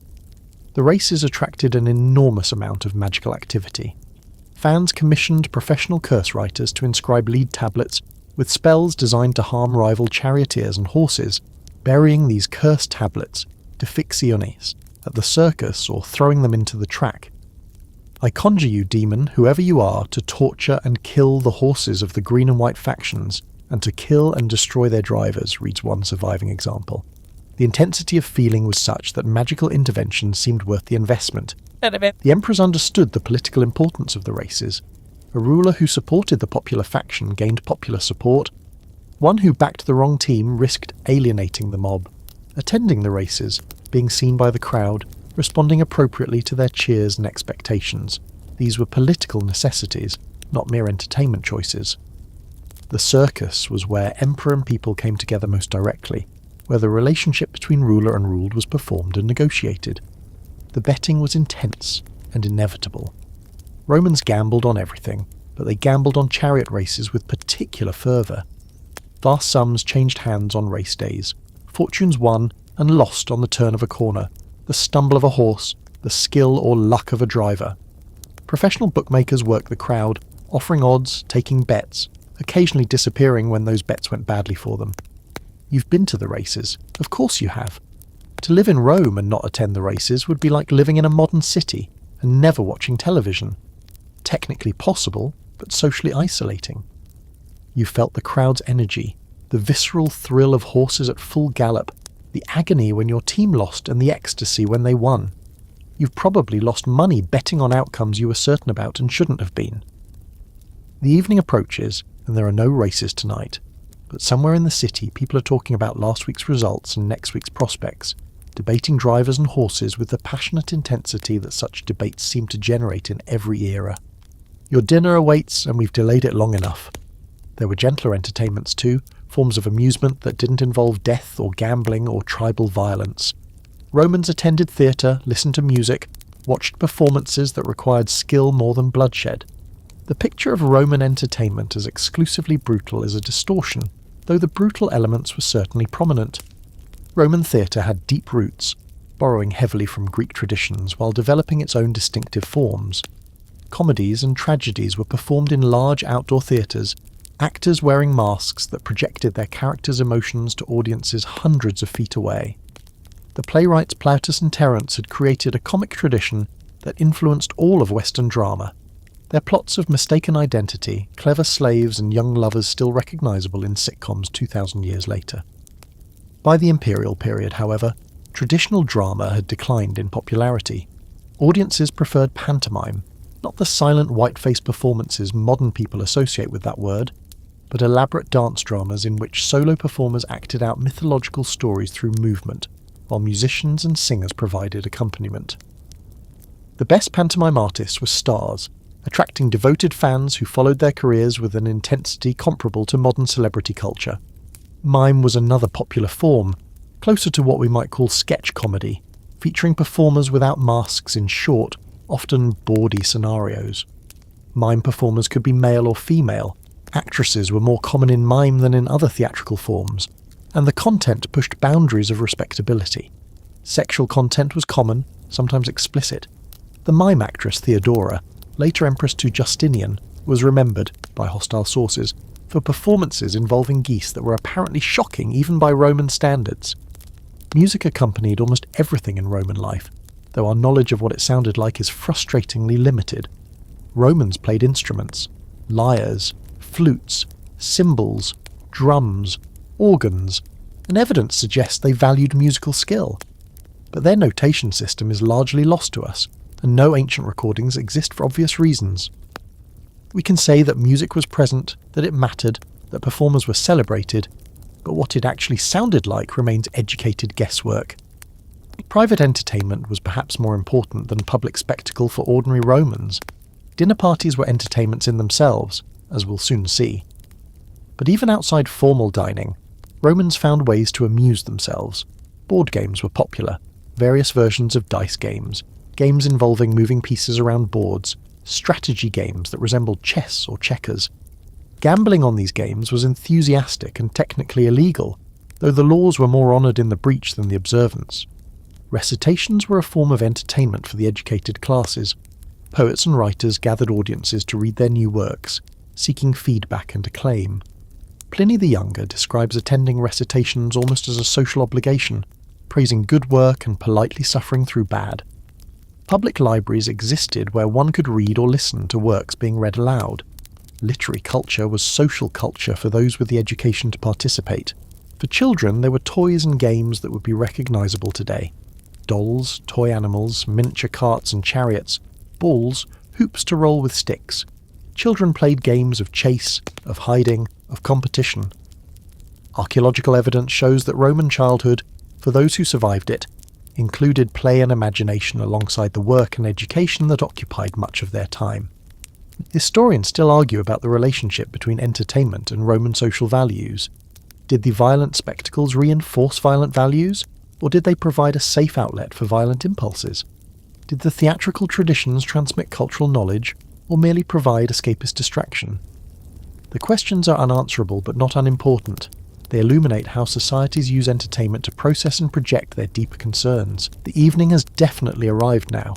The races attracted an enormous amount of magical activity. Fans commissioned professional curse writers to inscribe lead tablets with spells designed to harm rival charioteers and horses, burying these cursed tablets, defictiones, at the circus or throwing them into the track. I conjure you, demon, whoever you are, to torture and kill the horses of the green and white factions, and to kill and destroy their drivers, reads one surviving example. The intensity of feeling was such that magical intervention seemed worth the investment. The emperors understood the political importance of the races. A ruler who supported the popular faction gained popular support. One who backed the wrong team risked alienating the mob. Attending the races, being seen by the crowd, responding appropriately to their cheers and expectations. These were political necessities, not mere entertainment choices. The circus was where emperor and people came together most directly, where the relationship between ruler and ruled was performed and negotiated. The betting was intense and inevitable. Romans gambled on everything, but they gambled on chariot races with particular fervour. Vast sums changed hands on race days. Fortunes won and lost on the turn of a corner, the stumble of a horse, the skill or luck of a driver. Professional bookmakers worked the crowd, offering odds, taking bets, occasionally disappearing when those bets went badly for them. You've been to the races. Of course you have. To live in Rome and not attend the races would be like living in a modern city and never watching television. Technically possible, but socially isolating. You felt the crowd's energy, the visceral thrill of horses at full gallop, the agony when your team lost and the ecstasy when they won. You've probably lost money betting on outcomes you were certain about and shouldn't have been. The evening approaches, and there are no races tonight, but somewhere in the city people are talking about last week's results and next week's prospects, debating drivers and horses with the passionate intensity that such debates seem to generate in every era. Your dinner awaits, and we've delayed it long enough. There were gentler entertainments too, forms of amusement that didn't involve death or gambling or tribal violence. Romans attended theatre, listened to music, watched performances that required skill more than bloodshed. The picture of Roman entertainment as exclusively brutal is a distortion, though the brutal elements were certainly prominent. Roman theatre had deep roots, borrowing heavily from Greek traditions while developing its own distinctive forms. Comedies and tragedies were performed in large outdoor theatres, actors wearing masks that projected their characters' emotions to audiences hundreds of feet away. The playwrights Plautus and Terence had created a comic tradition that influenced all of Western drama. Their plots of mistaken identity, clever slaves and young lovers still recognisable in sitcoms 2,000 years later. By the imperial period, however, traditional drama had declined in popularity. Audiences preferred pantomime, not the silent white-faced performances modern people associate with that word, but elaborate dance dramas in which solo performers acted out mythological stories through movement, while musicians and singers provided accompaniment. The best pantomime artists were stars, attracting devoted fans who followed their careers with an intensity comparable to modern celebrity culture. Mime was another popular form, closer to what we might call sketch comedy, featuring performers without masks in short, often bawdy scenarios. Mime performers could be male or female. Actresses were more common in mime than in other theatrical forms, and the content pushed boundaries of respectability. Sexual content was common, sometimes explicit. The mime actress Theodora, later empress to Justinian, was remembered, by hostile sources, for performances involving geese that were apparently shocking even by Roman standards. Music accompanied almost everything in Roman life, though our knowledge of what it sounded like is frustratingly limited. Romans played instruments, lyres, flutes, cymbals, drums, organs, and evidence suggests they valued musical skill. But their notation system is largely lost to us, and no ancient recordings exist for obvious reasons. We can say that music was present, that it mattered, that performers were celebrated, but what it actually sounded like remains educated guesswork. Private entertainment was perhaps more important than public spectacle for ordinary Romans. Dinner parties were entertainments in themselves, as we'll soon see. But even outside formal dining, Romans found ways to amuse themselves. Board games were popular, various versions of dice games, games involving moving pieces around boards, strategy games that resembled chess or checkers. Gambling on these games was enthusiastic and technically illegal, though the laws were more honoured in the breach than the observance. Recitations were a form of entertainment for the educated classes. Poets and writers gathered audiences to read their new works, seeking feedback and acclaim. Pliny the Younger describes attending recitations almost as a social obligation, praising good work and politely suffering through bad. Public libraries existed where one could read or listen to works being read aloud. Literary culture was social culture for those with the education to participate. For children, there were toys and games that would be recognisable today. Dolls, toy animals, miniature carts and chariots, balls, hoops to roll with sticks. Children played games of chase, of hiding, of competition. Archaeological evidence shows that Roman childhood, for those who survived it, included play and imagination alongside the work and education that occupied much of their time. Historians still argue about the relationship between entertainment and Roman social values. Did the violent spectacles reinforce violent values, or did they provide a safe outlet for violent impulses? Did the theatrical traditions transmit cultural knowledge, or merely provide escapist distraction? The questions are unanswerable but not unimportant. They illuminate how societies use entertainment to process and project their deeper concerns. The evening has definitely arrived now.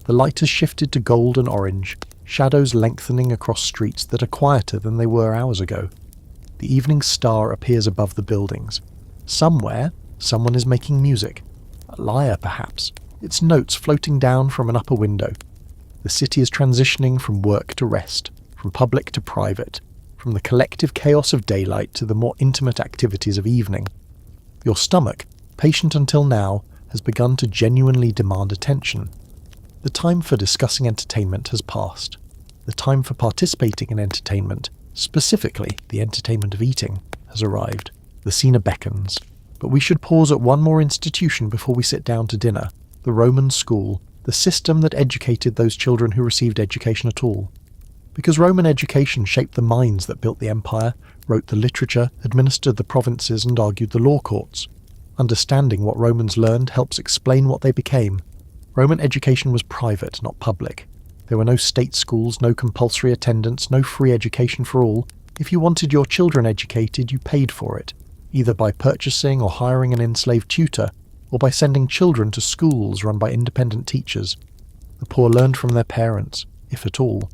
The light has shifted to gold and orange, shadows lengthening across streets that are quieter than they were hours ago. The evening star appears above the buildings. Somewhere, someone is making music. A lyre, perhaps, its notes floating down from an upper window. The city is transitioning from work to rest, from public to private, from the collective chaos of daylight to the more intimate activities of evening. Your stomach, patient until now, has begun to genuinely demand attention. The time for discussing entertainment has passed. The time for participating in entertainment, specifically the entertainment of eating, has arrived. The scene beckons. But we should pause at one more institution before we sit down to dinner: the Roman school, the system that educated those children who received education at all. Because Roman education shaped the minds that built the empire, wrote the literature, administered the provinces and argued the law courts. Understanding what Romans learned helps explain what they became. Roman education was private, not public. There were no state schools, no compulsory attendance, no free education for all. If you wanted your children educated, you paid for it, either by purchasing or hiring an enslaved tutor, or by sending children to schools run by independent teachers. The poor learned from their parents, if at all.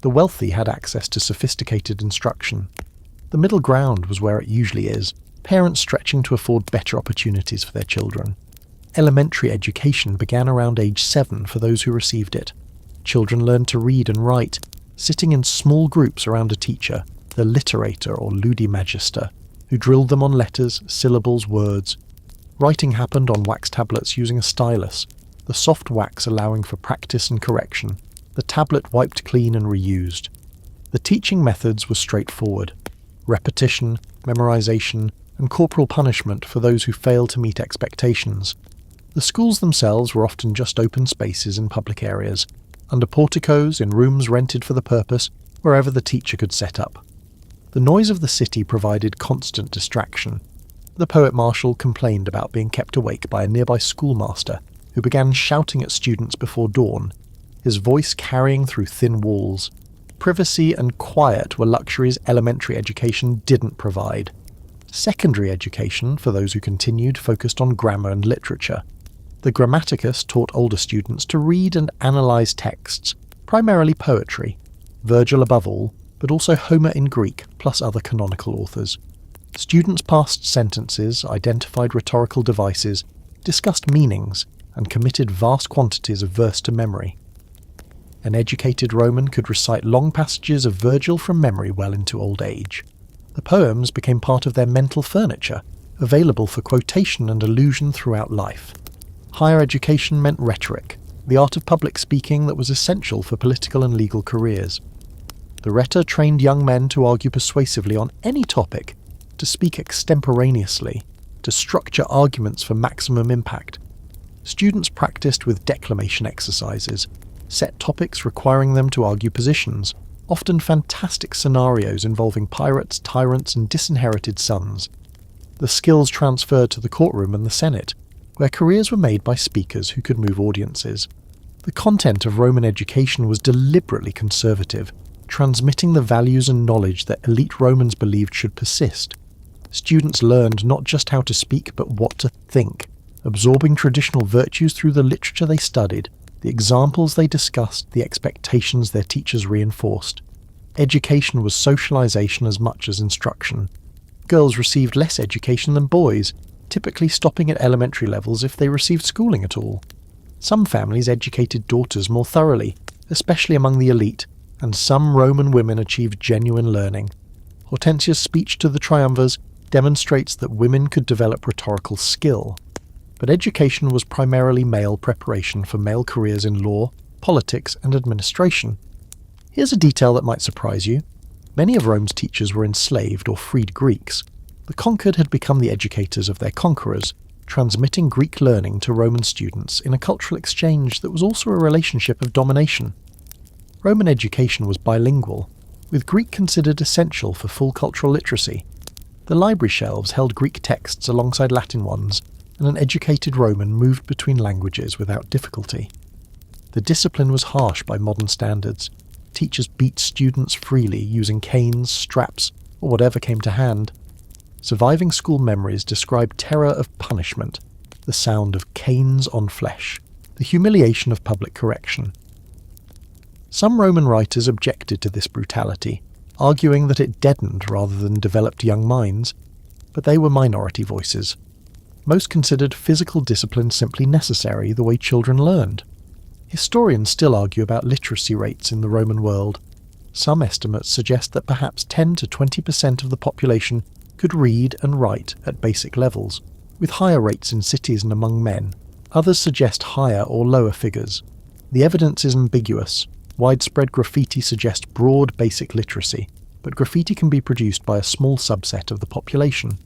The wealthy had access to sophisticated instruction. The middle ground was where it usually is, parents stretching to afford better opportunities for their children. Elementary education began around age 7 for those who received it. Children learned to read and write, sitting in small groups around a teacher, the literator or ludi magister, who drilled them on letters, syllables, words. Writing happened on wax tablets using a stylus, the soft wax allowing for practice and correction, the tablet wiped clean and reused. The teaching methods were straightforward: repetition, memorization, and corporal punishment for those who failed to meet expectations. The schools themselves were often just open spaces in public areas, under porticos, in rooms rented for the purpose, wherever the teacher could set up. The noise of the city provided constant distraction. The poet Martial complained about being kept awake by a nearby schoolmaster, who began shouting at students before dawn, his voice carrying through thin walls. Privacy and quiet were luxuries elementary education didn't provide. Secondary education, for those who continued, focused on grammar and literature. The grammaticus taught older students to read and analyse texts, primarily poetry, Virgil above all, but also Homer in Greek, plus other canonical authors. Students parsed sentences, identified rhetorical devices, discussed meanings, and committed vast quantities of verse to memory. An educated Roman could recite long passages of Virgil from memory well into old age. The poems became part of their mental furniture, available for quotation and allusion throughout life. Higher education meant rhetoric, the art of public speaking that was essential for political and legal careers. The rhetor trained young men to argue persuasively on any topic, to speak extemporaneously, to structure arguments for maximum impact. Students practiced with declamation exercises, set topics requiring them to argue positions, often fantastic scenarios involving pirates, tyrants, and disinherited sons. The skills transferred to the courtroom and the Senate, where careers were made by speakers who could move audiences. The content of Roman education was deliberately conservative, transmitting the values and knowledge that elite Romans believed should persist. Students learned not just how to speak, but what to think, absorbing traditional virtues through the literature they studied, the examples they discussed, the expectations their teachers reinforced. Education was socialization as much as instruction. Girls received less education than boys, typically stopping at elementary levels if they received schooling at all. Some families educated daughters more thoroughly, especially among the elite, and some Roman women achieved genuine learning. Hortensia's speech to the triumvirs demonstrates that women could develop rhetorical skill, but education was primarily male preparation for male careers in law, politics, and administration. Here's a detail that might surprise you. Many of Rome's teachers were enslaved or freed Greeks. The conquered had become the educators of their conquerors, transmitting Greek learning to Roman students in a cultural exchange that was also a relationship of domination. Roman education was bilingual, with Greek considered essential for full cultural literacy. The library shelves held Greek texts alongside Latin ones, and an educated Roman moved between languages without difficulty. The discipline was harsh by modern standards. Teachers beat students freely using canes, straps, or whatever came to hand. Surviving school memories describe terror of punishment, the sound of canes on flesh, the humiliation of public correction. Some Roman writers objected to this brutality, arguing that it deadened rather than developed young minds, but they were minority voices. Most considered physical discipline simply necessary the way children learned. Historians still argue about literacy rates in the Roman world. Some estimates suggest that perhaps 10 to 20% of the population could read and write at basic levels, with higher rates in cities and among men. Others suggest higher or lower figures. The evidence is ambiguous. Widespread graffiti suggests broad basic literacy, but graffiti can be produced by a small subset of the population.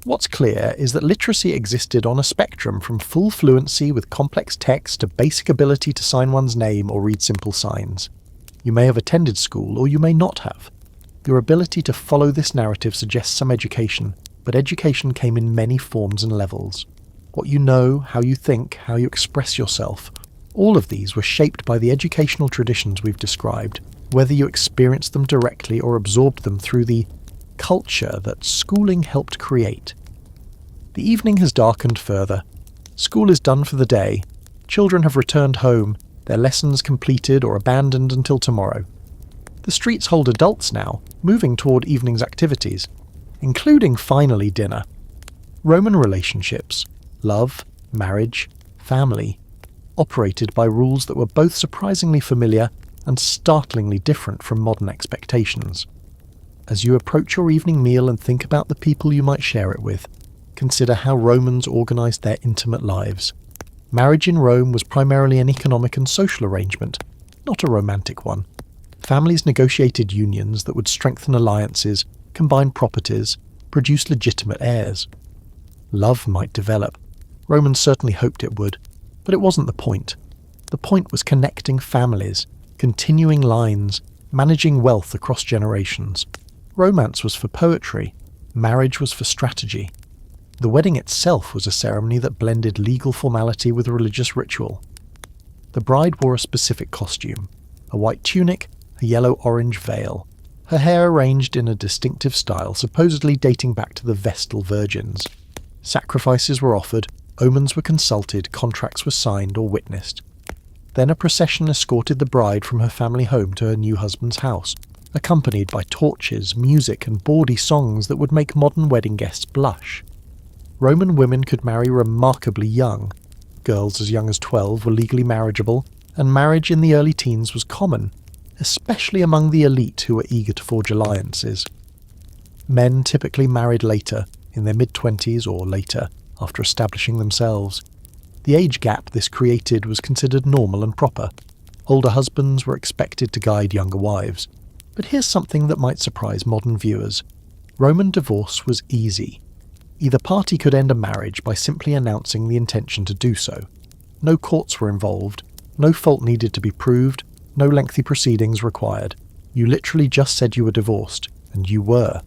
What's clear is that literacy existed on a spectrum from full fluency with complex text to basic ability to sign one's name or read simple signs. You may have attended school or you may not have. Your ability to follow this narrative suggests some education, but education came in many forms and levels. What you know, how you think, how you express yourself, all of these were shaped by the educational traditions we've described, whether you experienced them directly or absorbed them through the culture that schooling helped create. The evening has darkened further. School is done for the day. Children have returned home, their lessons completed or abandoned until tomorrow. The streets hold adults now, moving toward evening's activities, including finally dinner. Roman relationships, love, marriage, family, operated by rules that were both surprisingly familiar and startlingly different from modern expectations. As you approach your evening meal and think about the people you might share it with, consider how Romans organised their intimate lives. Marriage in Rome was primarily an economic and social arrangement, not a romantic one. Families negotiated unions that would strengthen alliances, combine properties, produce legitimate heirs. Love might develop. Romans certainly hoped it would, but it wasn't the point. The point was connecting families, continuing lines, managing wealth across generations. Romance was for poetry, marriage was for strategy. The wedding itself was a ceremony that blended legal formality with religious ritual. The bride wore a specific costume, a white tunic, a yellow-orange veil, her hair arranged in a distinctive style supposedly dating back to the Vestal Virgins. Sacrifices were offered, omens were consulted, contracts were signed or witnessed. Then a procession escorted the bride from her family home to her new husband's house, accompanied by torches, music and bawdy songs that would make modern wedding guests blush. Roman women could marry remarkably young. Girls as young as 12 were legally marriageable, and marriage in the early teens was common, especially among the elite who were eager to forge alliances. Men typically married later, in their mid-20s or later, after establishing themselves. The age gap this created was considered normal and proper. Older husbands were expected to guide younger wives. But here's something that might surprise modern viewers. Roman divorce was easy. Either party could end a marriage by simply announcing the intention to do so. No courts were involved, no fault needed to be proved, no lengthy proceedings required. You literally just said you were divorced, and you were.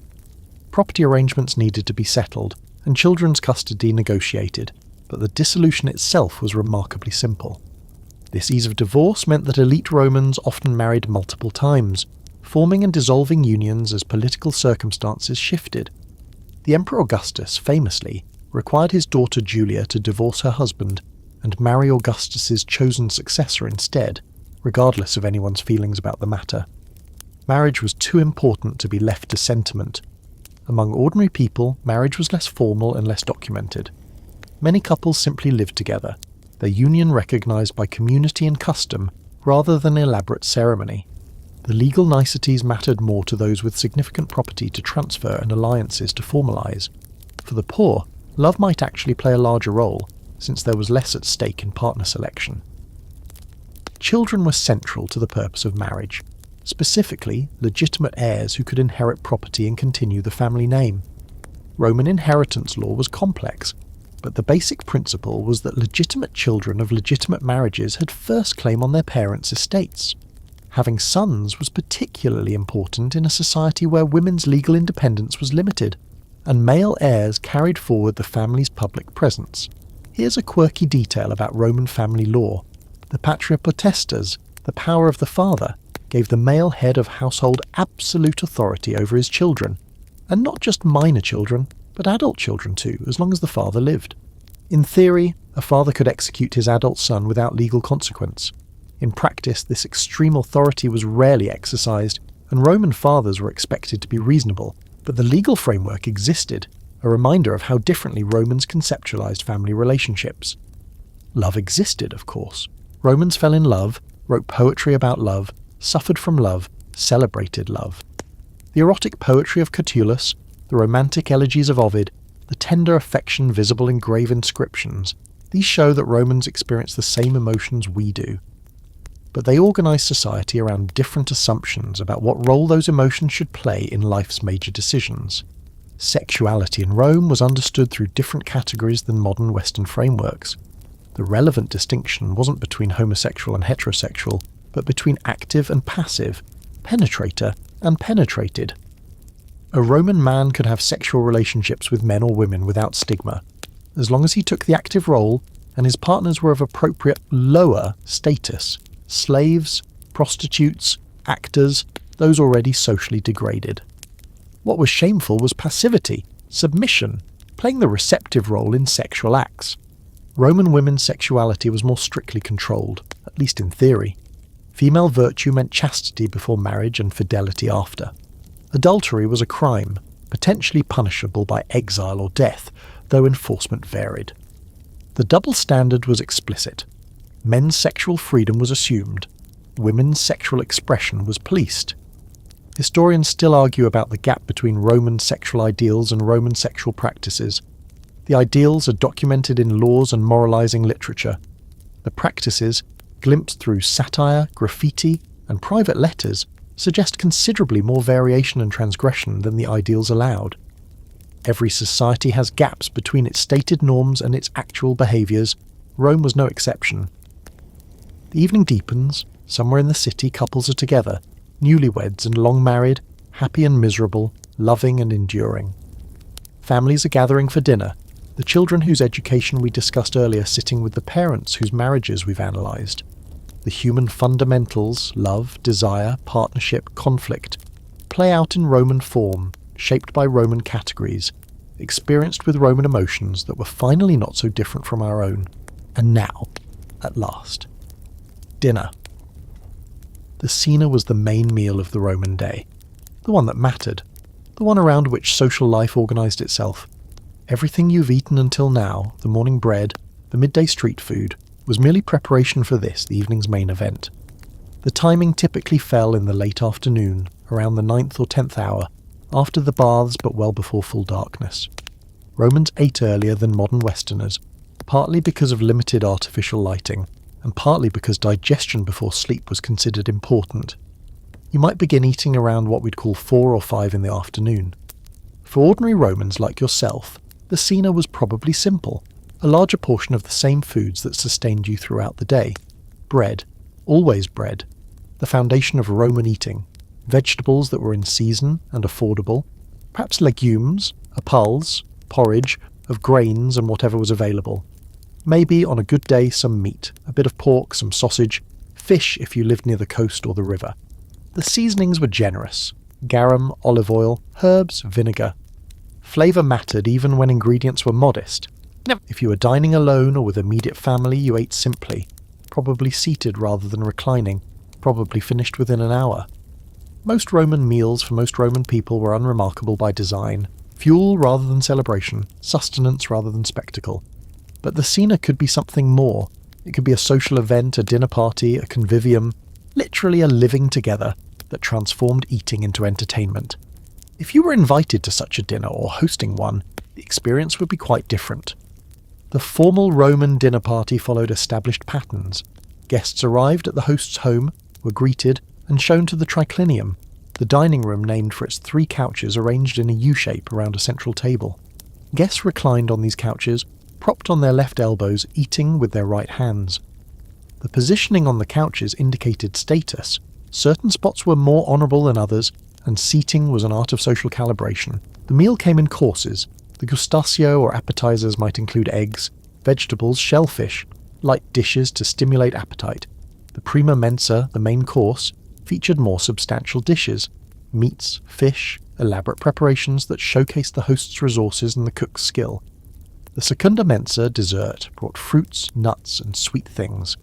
Property arrangements needed to be settled, and children's custody negotiated, but the dissolution itself was remarkably simple. This ease of divorce meant that elite Romans often married multiple times, forming and dissolving unions as political circumstances shifted. The Emperor Augustus, famously, required his daughter Julia to divorce her husband and marry Augustus's chosen successor instead, regardless of anyone's feelings about the matter. Marriage was too important to be left to sentiment. Among ordinary people, marriage was less formal and less documented. Many couples simply lived together, their union recognized by community and custom rather than elaborate ceremony. The legal niceties mattered more to those with significant property to transfer and alliances to formalise. For the poor, love might actually play a larger role, since there was less at stake in partner selection. Children were central to the purpose of marriage, specifically legitimate heirs who could inherit property and continue the family name. Roman inheritance law was complex, but the basic principle was that legitimate children of legitimate marriages had first claim on their parents' estates. Having sons was particularly important in a society where women's legal independence was limited, and male heirs carried forward the family's public presence. Here's a quirky detail about Roman family law. The patria potestas, the power of the father, gave the male head of household absolute authority over his children, and not just minor children, but adult children too, as long as the father lived. In theory, a father could execute his adult son without legal consequence. In practice, this extreme authority was rarely exercised, and Roman fathers were expected to be reasonable, but the legal framework existed, a reminder of how differently Romans conceptualized family relationships. Love existed, of course. Romans fell in love, wrote poetry about love, suffered from love, celebrated love. The erotic poetry of Catullus, the romantic elegies of Ovid, the tender affection visible in grave inscriptions, these show that Romans experienced the same emotions we do. But they organised society around different assumptions about what role those emotions should play in life's major decisions. Sexuality in Rome was understood through different categories than modern Western frameworks. The relevant distinction wasn't between homosexual and heterosexual, but between active and passive, penetrator and penetrated. A Roman man could have sexual relationships with men or women without stigma, as long as he took the active role and his partners were of appropriate lower status. Slaves, prostitutes, actors, those already socially degraded. What was shameful was passivity, submission, playing the receptive role in sexual acts. Roman women's sexuality was more strictly controlled, at least in theory. Female virtue meant chastity before marriage and fidelity after. Adultery was a crime, potentially punishable by exile or death, though enforcement varied. The double standard was explicit. Men's sexual freedom was assumed. Women's sexual expression was policed. Historians still argue about the gap between Roman sexual ideals and Roman sexual practices. The ideals are documented in laws and moralizing literature. The practices, glimpsed through satire, graffiti, and private letters, suggest considerably more variation and transgression than the ideals allowed. Every society has gaps between its stated norms and its actual behaviours. Rome was no exception. The evening deepens. Somewhere in the city couples are together, newlyweds and long married, happy and miserable, loving and enduring. Families are gathering for dinner, the children whose education we discussed earlier sitting with the parents whose marriages we've analysed. The human fundamentals, love, desire, partnership, conflict, play out in Roman form, shaped by Roman categories, experienced with Roman emotions that were finally not so different from our own. And now, at last, dinner. The cena was the main meal of the Roman day, the one that mattered, the one around which social life organised itself. Everything you've eaten until now, the morning bread, the midday street food, was merely preparation for this, the evening's main event. The timing typically fell in the late afternoon, around the 9th or 10th hour, after the baths but well before full darkness. Romans ate earlier than modern Westerners, partly because of limited artificial lighting, and partly because digestion before sleep was considered important. You might begin eating around what we'd call 4 or 5 in the afternoon. For ordinary Romans like yourself, the cena was probably simple, a larger portion of the same foods that sustained you throughout the day. Bread, always bread, the foundation of Roman eating, vegetables that were in season and affordable, perhaps legumes, a pulse, porridge, of grains and whatever was available. Maybe, on a good day, some meat, a bit of pork, some sausage, fish if you lived near the coast or the river. The seasonings were generous: garum, olive oil, herbs, vinegar. Flavour mattered even when ingredients were modest. If you were dining alone or with immediate family, you ate simply, probably seated rather than reclining, probably finished within an hour. Most Roman meals for most Roman people were unremarkable by design, fuel rather than celebration, sustenance rather than spectacle. But the cena could be something more. It could be a social event, a dinner party, a convivium, literally a living together, that transformed eating into entertainment. If you were invited to such a dinner or hosting one, the experience would be quite different. The formal Roman dinner party followed established patterns. Guests arrived at the host's home, were greeted, and shown to the triclinium, the dining room named for its 3 couches arranged in a U-shape around a central table. Guests reclined on these couches, propped on their left elbows, eating with their right hands. The positioning on the couches indicated status. Certain spots were more honourable than others, and seating was an art of social calibration. The meal came in courses. The gustaccio or appetizers might include eggs, vegetables, shellfish, light dishes to stimulate appetite. The prima mensa, the main course, featured more substantial dishes, meats, fish, elaborate preparations that showcased the host's resources and the cook's skill. The secunda mensa, dessert, brought fruits, nuts, and sweet things.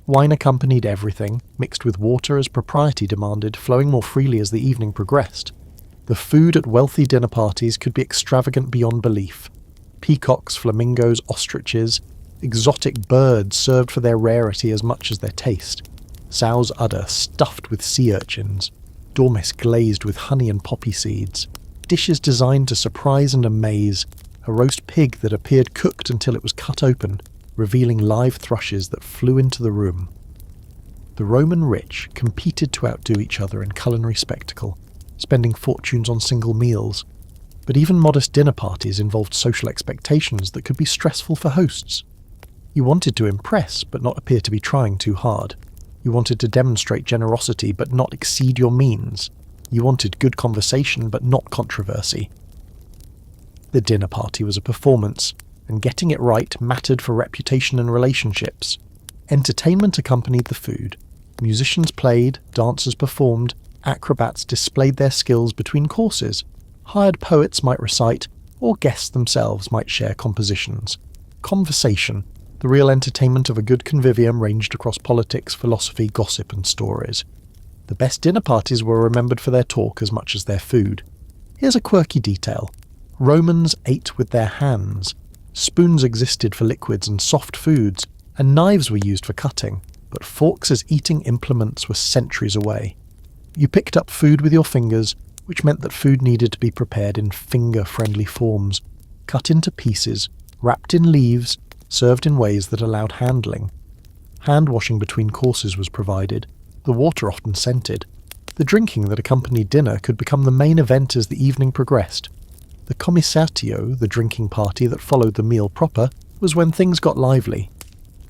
Wine accompanied everything, mixed with water as propriety demanded, flowing more freely as the evening progressed. The food at wealthy dinner parties could be extravagant beyond belief. Peacocks, flamingos, ostriches, exotic birds served for their rarity as much as their taste. Sow's udder stuffed with sea urchins, dormice glazed with honey and poppy seeds, dishes designed to surprise and amaze, a roast pig that appeared cooked until it was cut open, revealing live thrushes that flew into the room. The Roman rich competed to outdo each other in culinary spectacle, spending fortunes on single meals. But even modest dinner parties involved social expectations that could be stressful for hosts. You wanted to impress, but not appear to be trying too hard. You wanted to demonstrate generosity, but not exceed your means. You wanted good conversation, but not controversy. The dinner party was a performance, and getting it right mattered for reputation and relationships. Entertainment accompanied the food. Musicians played, dancers performed, acrobats displayed their skills between courses. Hired poets might recite, or guests themselves might share compositions. Conversation, the real entertainment of a good convivium, ranged across politics, philosophy, gossip, and stories. The best dinner parties were remembered for their talk as much as their food. Here's a quirky detail. Romans ate with their hands. Spoons existed for liquids and soft foods, and knives were used for cutting, but forks as eating implements were centuries away. You picked up food with your fingers, which meant that food needed to be prepared in finger-friendly forms, cut into pieces, wrapped in leaves, served in ways that allowed handling. Hand washing between courses was provided, the water often scented. The drinking that accompanied dinner could become the main event as the evening progressed. The commissatio, the drinking party that followed the meal proper, was when things got lively.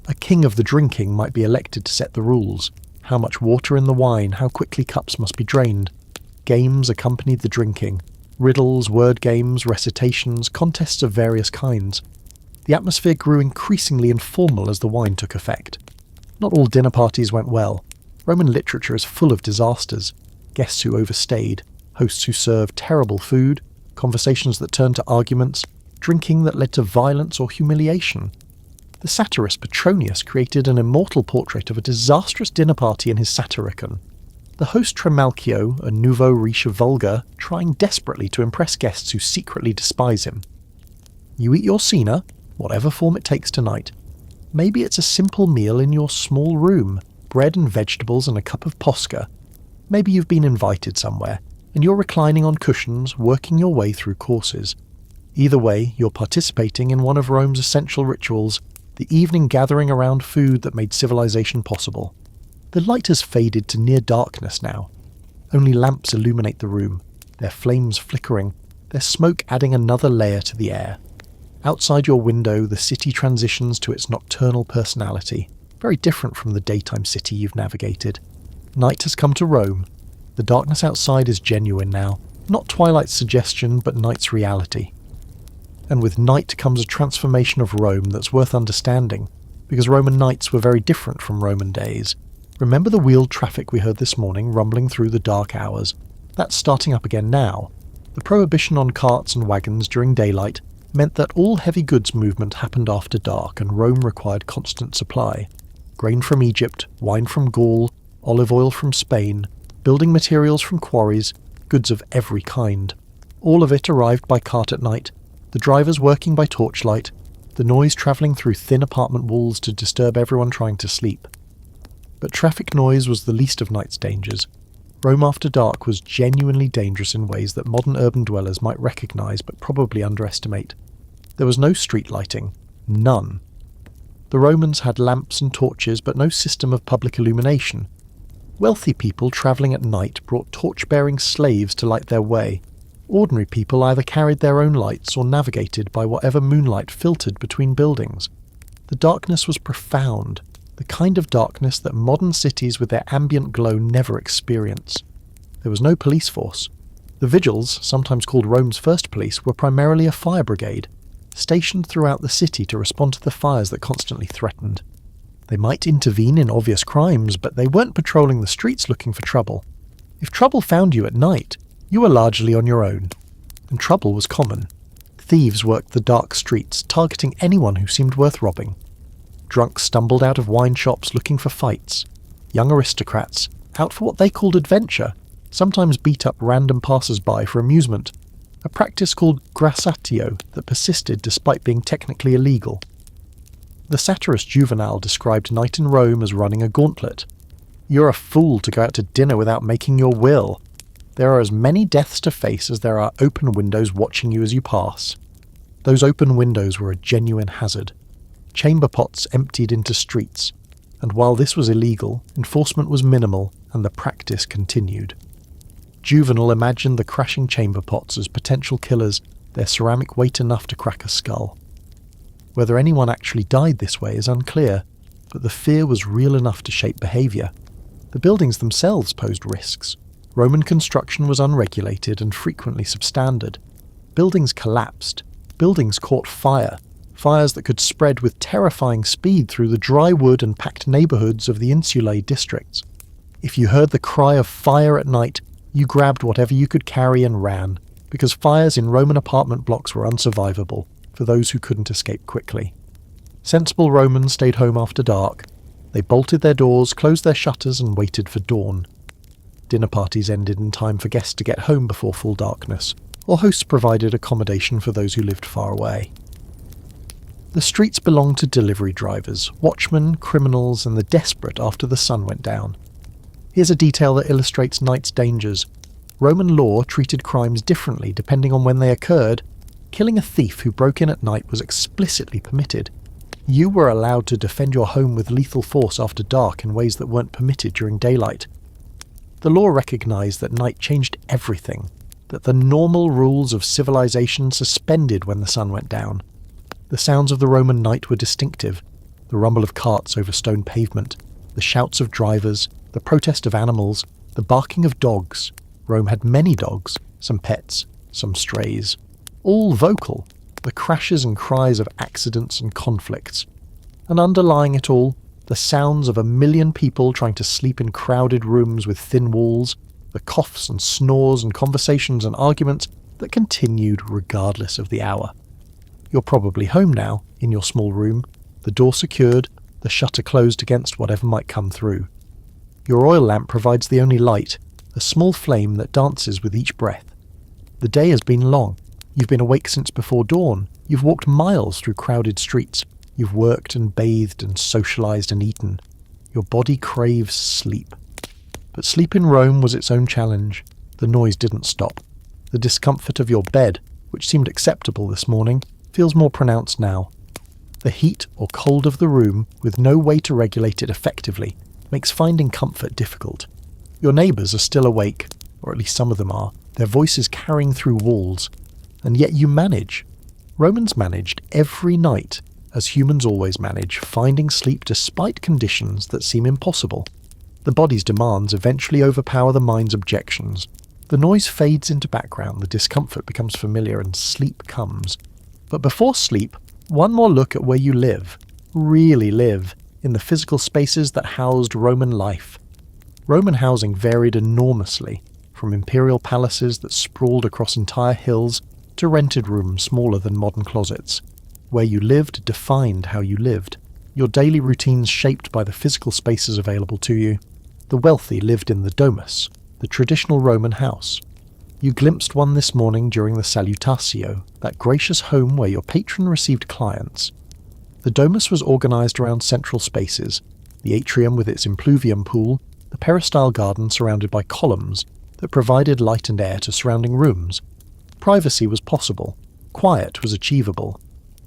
A king of the drinking might be elected to set the rules. How much water in the wine, how quickly cups must be drained. Games accompanied the drinking. Riddles, word games, recitations, contests of various kinds. The atmosphere grew increasingly informal as the wine took effect. Not all dinner parties went well. Roman literature is full of disasters. Guests who overstayed, hosts who served terrible food, conversations that turned to arguments, drinking that led to violence or humiliation. The satirist Petronius created an immortal portrait of a disastrous dinner party in his Satyricon. The host Trimalchio, a nouveau riche vulgar, trying desperately to impress guests who secretly despise him. You eat your cena, whatever form it takes tonight. Maybe it's a simple meal in your small room, bread and vegetables and a cup of posca. Maybe you've been invited somewhere, and you're reclining on cushions, working your way through courses. Either way, you're participating in one of Rome's essential rituals, the evening gathering around food that made civilization possible. The light has faded to near darkness now. Only lamps illuminate the room, their flames flickering, their smoke adding another layer to the air. Outside your window, the city transitions to its nocturnal personality, very different from the daytime city you've navigated. Night has come to Rome. The darkness outside is genuine now, not Twilight's suggestion, but night's reality. And with night comes a transformation of Rome that's worth understanding, because Roman nights were very different from Roman days. Remember the wheeled traffic we heard this morning rumbling through the dark hours? That's starting up again now. The prohibition on carts and wagons during daylight meant that all heavy goods movement happened after dark, and Rome required constant supply. Grain from Egypt, wine from Gaul, olive oil from Spain, building materials from quarries, goods of every kind. All of it arrived by cart at night, the drivers working by torchlight, the noise travelling through thin apartment walls to disturb everyone trying to sleep. But traffic noise was the least of night's dangers. Rome after dark was genuinely dangerous in ways that modern urban dwellers might recognise but probably underestimate. There was no street lighting. None. The Romans had lamps and torches but no system of public illumination. Wealthy people travelling at night brought torch-bearing slaves to light their way. Ordinary people either carried their own lights or navigated by whatever moonlight filtered between buildings. The darkness was profound, the kind of darkness that modern cities with their ambient glow never experience. There was no police force. The vigils, sometimes called Rome's first police, were primarily a fire brigade, stationed throughout the city to respond to the fires that constantly threatened. They might intervene in obvious crimes, but they weren't patrolling the streets looking for trouble. If trouble found you at night, you were largely on your own. And trouble was common. Thieves worked the dark streets, targeting anyone who seemed worth robbing. Drunks stumbled out of wine shops looking for fights. Young aristocrats, out for what they called adventure, sometimes beat up random passers-by for amusement, a practice called grassatio that persisted despite being technically illegal. The satirist Juvenal described night in Rome as running a gauntlet. You're a fool to go out to dinner without making your will. There are as many deaths to face as there are open windows watching you as you pass. Those open windows were a genuine hazard. Chamber pots emptied into streets, and while this was illegal, enforcement was minimal and the practice continued. Juvenal imagined the crashing chamber pots as potential killers, their ceramic weight enough to crack a skull. Whether anyone actually died this way is unclear, but the fear was real enough to shape behaviour. The buildings themselves posed risks. Roman construction was unregulated and frequently substandard. Buildings collapsed. Buildings caught fire. Fires that could spread with terrifying speed through the dry wood and packed neighbourhoods of the insulae districts. If you heard the cry of fire at night, you grabbed whatever you could carry and ran, because fires in Roman apartment blocks were unsurvivable for those who couldn't escape quickly. Sensible Romans stayed home after dark. They bolted their doors, closed their shutters, and waited for dawn. Dinner parties ended in time for guests to get home before full darkness, or hosts provided accommodation for those who lived far away. The streets belonged to delivery drivers, watchmen, criminals, and the desperate after the sun went down. Here's a detail that illustrates night's dangers. Roman law treated crimes differently depending on when they occurred. Killing a thief who broke in at night was explicitly permitted. You were allowed to defend your home with lethal force after dark in ways that weren't permitted during daylight. The law recognised that night changed everything, that the normal rules of civilization suspended when the sun went down. The sounds of the Roman night were distinctive: the rumble of carts over stone pavement, the shouts of drivers, the protest of animals, the barking of dogs. Rome had many dogs, some pets, some strays. All vocal, the crashes and cries of accidents and conflicts. And underlying it all, the sounds of 1 million people trying to sleep in crowded rooms with thin walls, the coughs and snores and conversations and arguments that continued regardless of the hour. You're probably home now, in your small room, the door secured, the shutter closed against whatever might come through. Your oil lamp provides the only light, a small flame that dances with each breath. The day has been long. You've been awake since before dawn. You've walked miles through crowded streets. You've worked and bathed and socialised and eaten. Your body craves sleep. But sleep in Rome was its own challenge. The noise didn't stop. The discomfort of your bed, which seemed acceptable this morning, feels more pronounced now. The heat or cold of the room, with no way to regulate it effectively, makes finding comfort difficult. Your neighbours are still awake, or at least some of them are, their voices carrying through walls. And yet you manage. Romans managed every night, as humans always manage, finding sleep despite conditions that seem impossible. The body's demands eventually overpower the mind's objections. The noise fades into background, the discomfort becomes familiar, and sleep comes. But before sleep, one more look at where you live, really live, in the physical spaces that housed Roman life. Roman housing varied enormously, from imperial palaces that sprawled across entire hills to rented rooms smaller than modern closets. Where you lived defined how you lived. Your daily routines shaped by the physical spaces available to you. The wealthy lived in the domus, the traditional Roman house. You glimpsed one this morning during the salutatio, that gracious home where your patron received clients. The domus was organised around central spaces, the atrium with its impluvium pool, a peristyle garden surrounded by columns that provided light and air to surrounding rooms. Privacy was possible, quiet was achievable.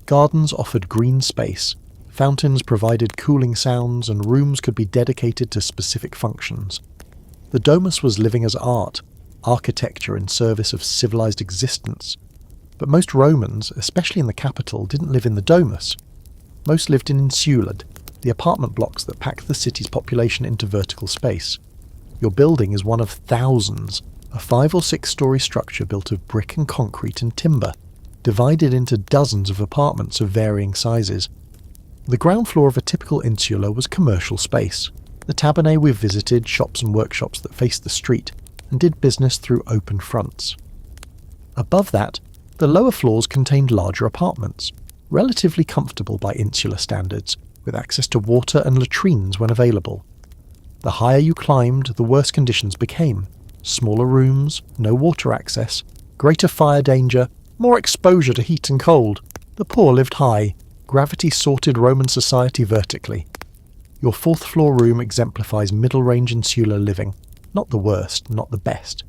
Gardens offered green space, fountains provided cooling sounds, and rooms could be dedicated to specific functions. The domus was living as art, architecture in service of civilized existence. But most Romans, especially in the capital, didn't live in the domus. Most lived in insulad, the apartment blocks that pack the city's population into vertical space. Your building is one of thousands, a 5 or 6 story structure built of brick and concrete and timber, divided into dozens of apartments of varying sizes. The ground floor of a typical insula was commercial space. The tabernae we visited shops and workshops that faced the street and did business through open fronts. Above that, the lower floors contained larger apartments, relatively comfortable by insular standards, with access to water and latrines when available. The higher you climbed, the worse conditions became. Smaller rooms, no water access, greater fire danger, more exposure to heat and cold. The poor lived high. Gravity sorted Roman society vertically. Your 4th floor room exemplifies middle-range insular living. Not the worst, not the best.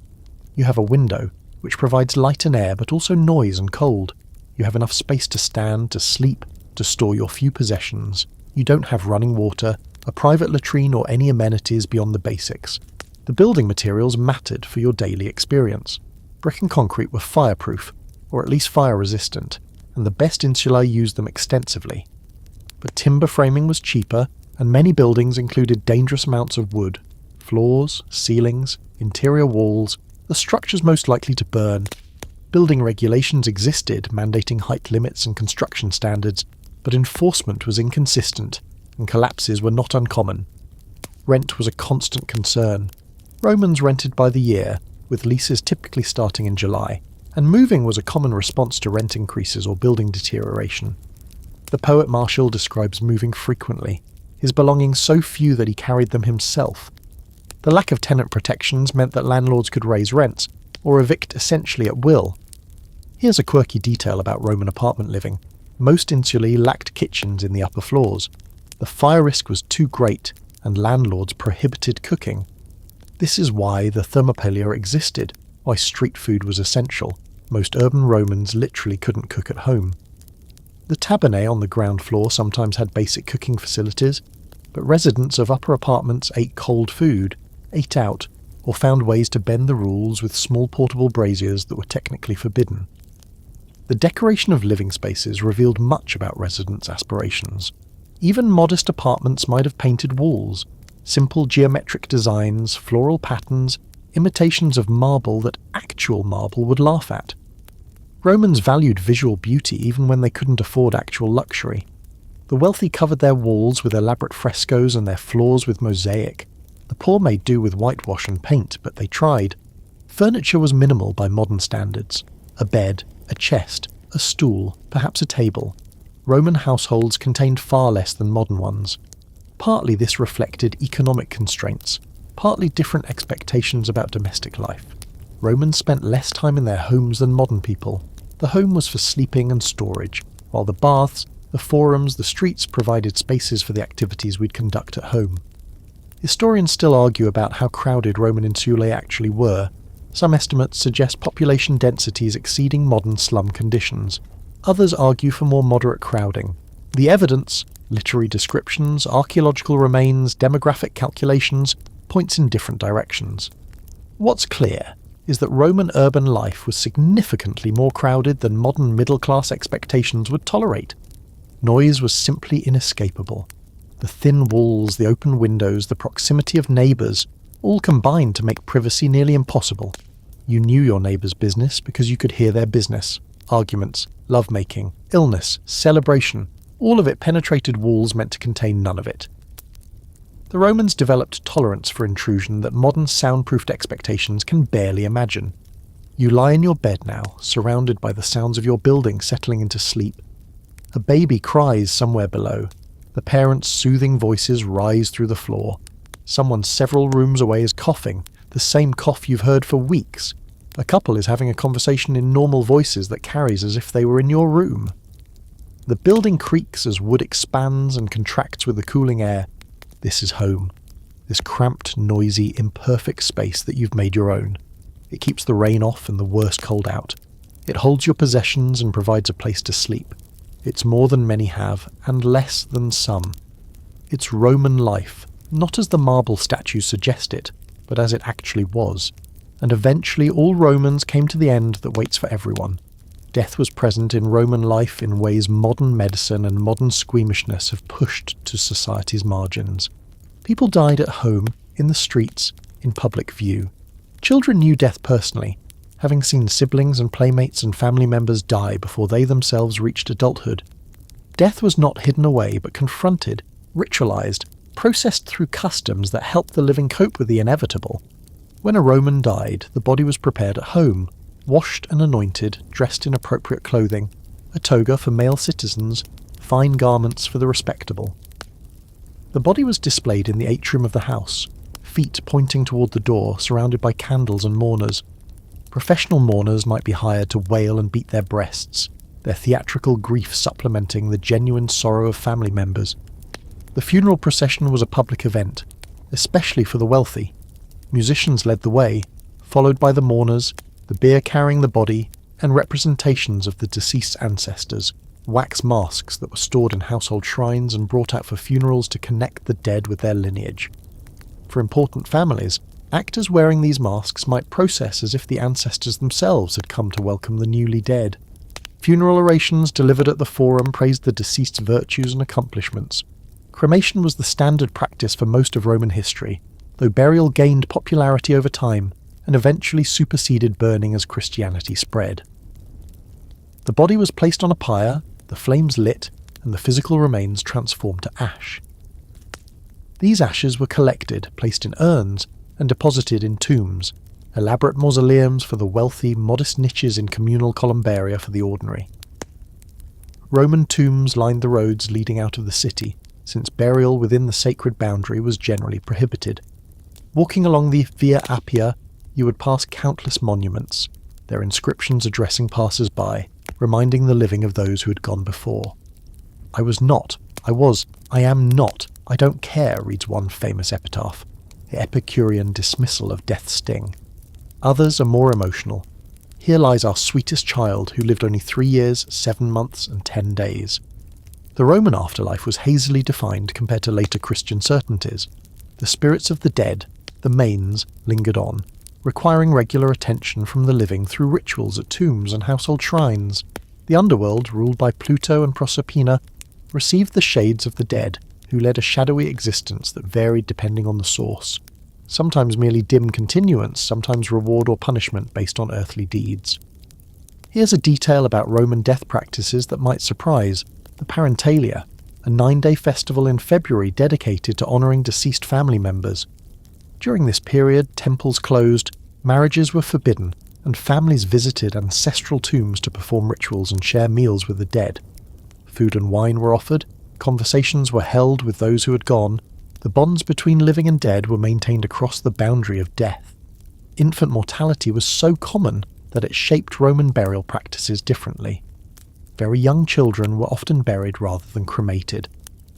You have a window, which provides light and air but also noise and cold. You have enough space to stand, to sleep, to store your few possessions. You don't have running water, a private latrine or any amenities beyond the basics. The building materials mattered for your daily experience. Brick and concrete were fireproof, or at least fire-resistant, and the best insulae used them extensively. But timber framing was cheaper, and many buildings included dangerous amounts of wood. Floors, ceilings, interior walls, the structures most likely to burn. Building regulations existed, mandating height limits and construction standards, but enforcement was inconsistent, and collapses were not uncommon. Rent was a constant concern. Romans rented by the year, with leases typically starting in July, and moving was a common response to rent increases or building deterioration. The poet Martial describes moving frequently, his belongings so few that he carried them himself. The lack of tenant protections meant that landlords could raise rents, or evict essentially at will. Here's a quirky detail about Roman apartment living. Most insulae lacked kitchens in the upper floors. The fire risk was too great, and landlords prohibited cooking. This is why the thermopilia existed, why street food was essential. Most urban Romans literally couldn't cook at home. The tabernae on the ground floor sometimes had basic cooking facilities, but residents of upper apartments ate cold food, ate out, or found ways to bend the rules with small portable braziers that were technically forbidden. The decoration of living spaces revealed much about residents' aspirations. Even modest apartments might have painted walls, simple geometric designs, floral patterns, imitations of marble that actual marble would laugh at. Romans valued visual beauty even when they couldn't afford actual luxury. The wealthy covered their walls with elaborate frescoes and their floors with mosaic. The poor made do with whitewash and paint, but they tried. Furniture was minimal by modern standards. A bed, a chest, a stool, perhaps a table. Roman households contained far less than modern ones. Partly this reflected economic constraints, partly different expectations about domestic life. Romans spent less time in their homes than modern people. The home was for sleeping and storage, while the baths, the forums, the streets provided spaces for the activities we'd conduct at home. Historians still argue about how crowded Roman insulae actually were. Some estimates suggest population densities exceeding modern slum conditions. Others argue for more moderate crowding. The evidence, literary descriptions, archaeological remains, demographic calculations, points in different directions. What's clear is that Roman urban life was significantly more crowded than modern middle-class expectations would tolerate. Noise was simply inescapable. The thin walls, the open windows, the proximity of neighbours, all combined to make privacy nearly impossible. You knew your neighbour's business because you could hear their business. Arguments, lovemaking, illness, celebration, all of it penetrated walls meant to contain none of it. The Romans developed tolerance for intrusion that modern soundproofed expectations can barely imagine. You lie in your bed now, surrounded by the sounds of your building settling into sleep. A baby cries somewhere below. The parents' soothing voices rise through the floor. Someone several rooms away is coughing, the same cough you've heard for weeks. A couple is having a conversation in normal voices that carries as if they were in your room. The building creaks as wood expands and contracts with the cooling air. This is home. this cramped, noisy, imperfect space that you've made your own. It keeps the rain off and the worst cold out. It holds your possessions and provides a place to sleep. It's more than many have, and less than some. It's Roman life, not as the marble statues suggest it, but as it actually was. And eventually all Romans came to the end that waits for everyone. Death was present in Roman life in ways modern medicine and modern squeamishness have pushed to society's margins. People died at home, in the streets, in public view. Children knew death personally, having seen siblings and playmates and family members die before they themselves reached adulthood. Death was not hidden away but confronted, ritualized, processed through customs that helped the living cope with the inevitable. When a Roman died, the body was prepared at home, washed and anointed, dressed in appropriate clothing, a toga for male citizens, fine garments for the respectable. The body was displayed in the atrium of the house, feet pointing toward the door, surrounded by candles and mourners. Professional mourners might be hired to wail and beat their breasts, their theatrical grief supplementing the genuine sorrow of family members. The funeral procession was a public event, especially for the wealthy. Musicians led the way, followed by the mourners, the bier carrying the body, and representations of the deceased's ancestors, wax masks that were stored in household shrines and brought out for funerals to connect the dead with their lineage. For important families, actors wearing these masks might process as if the ancestors themselves had come to welcome the newly dead. Funeral orations delivered at the forum praised the deceased's virtues and accomplishments. Cremation was the standard practice for most of Roman history, though burial gained popularity over time and eventually superseded burning as Christianity spread. The body was placed on a pyre, the flames lit, and the physical remains transformed to ash. These ashes were collected, placed in urns, and deposited in tombs, elaborate mausoleums for the wealthy, modest niches in communal columbaria for the ordinary. Roman tombs lined the roads leading out of the city, since burial within the sacred boundary was generally prohibited. Walking along the Via Appia, you would pass countless monuments, their inscriptions addressing passers-by, reminding the living of those who had gone before. I was not, I was, I am not, I don't care, reads one famous epitaph, the Epicurean dismissal of death's sting. Others are more emotional. Here lies our sweetest child who lived only 3 years, 7 months, and 10 days. The Roman afterlife was hazily defined compared to later Christian certainties. The spirits of the dead, the manes, lingered on, requiring regular attention from the living through rituals at tombs and household shrines. The underworld, ruled by Pluto and Proserpina, received the shades of the dead, who led a shadowy existence that varied depending on the source, sometimes merely dim continuance, sometimes reward or punishment based on earthly deeds. Here's a detail about Roman death practices that might surprise: the Parentalia, a 9-day festival in February dedicated to honouring deceased family members. During this period, temples closed, marriages were forbidden, and families visited ancestral tombs to perform rituals and share meals with the dead. Food and wine were offered, conversations were held with those who had gone, the bonds between living and dead were maintained across the boundary of death. Infant mortality was so common that it shaped Roman burial practices differently. Very young children were often buried rather than cremated,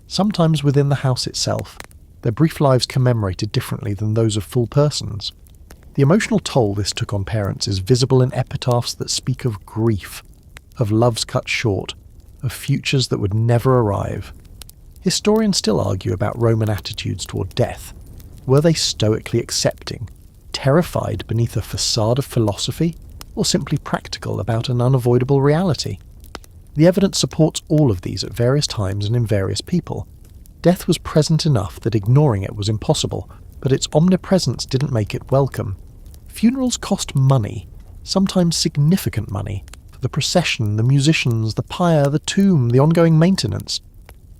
sometimes within the house itself, their brief lives commemorated differently than those of full persons. The emotional toll this took on parents is visible in epitaphs that speak of grief, of loves cut short, of futures that would never arrive. Historians still argue about Roman attitudes toward death. Were they stoically accepting, terrified beneath a facade of philosophy, or simply practical about an unavoidable reality? The evidence supports all of these at various times and in various people. Death was present enough that ignoring it was impossible, but its omnipresence didn't make it welcome. Funerals cost money, sometimes significant money, for the procession, the musicians, the pyre, the tomb, the ongoing maintenance.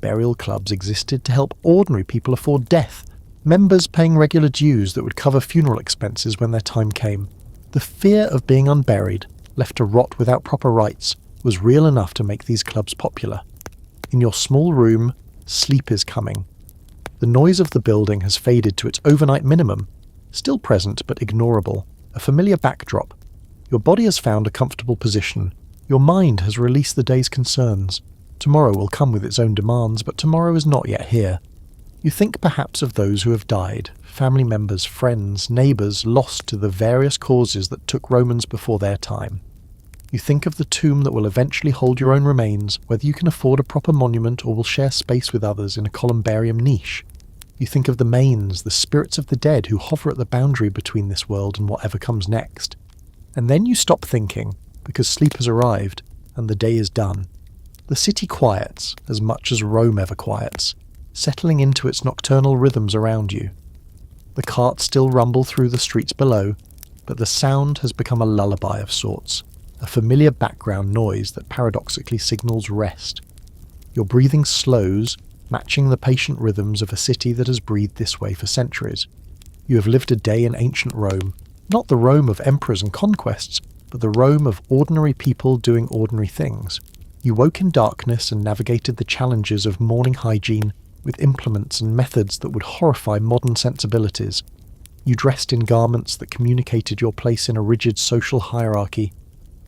Burial clubs existed to help ordinary people afford death, members paying regular dues that would cover funeral expenses when their time came. The fear of being unburied, left to rot without proper rites, was real enough to make these clubs popular. In your small room, sleep is coming. The noise of the building has faded to its overnight minimum, still present but ignorable, a familiar backdrop. Your body has found a comfortable position. Your mind has released the day's concerns. Tomorrow will come with its own demands, but tomorrow is not yet here. You think perhaps of those who have died, family members, friends, neighbours lost to the various causes that took Romans before their time. You think of the tomb that will eventually hold your own remains, whether you can afford a proper monument or will share space with others in a columbarium niche. You think of the manes, the spirits of the dead who hover at the boundary between this world and whatever comes next. And then you stop thinking, because sleep has arrived, and the day is done. The city quiets, as much as Rome ever quiets, settling into its nocturnal rhythms around you. The carts still rumble through the streets below, but the sound has become a lullaby of sorts, a familiar background noise that paradoxically signals rest. Your breathing slows, matching the patient rhythms of a city that has breathed this way for centuries. You have lived a day in ancient Rome, not the Rome of emperors and conquests, but the Rome of ordinary people doing ordinary things. You woke in darkness and navigated the challenges of morning hygiene with implements and methods that would horrify modern sensibilities. You dressed in garments that communicated your place in a rigid social hierarchy.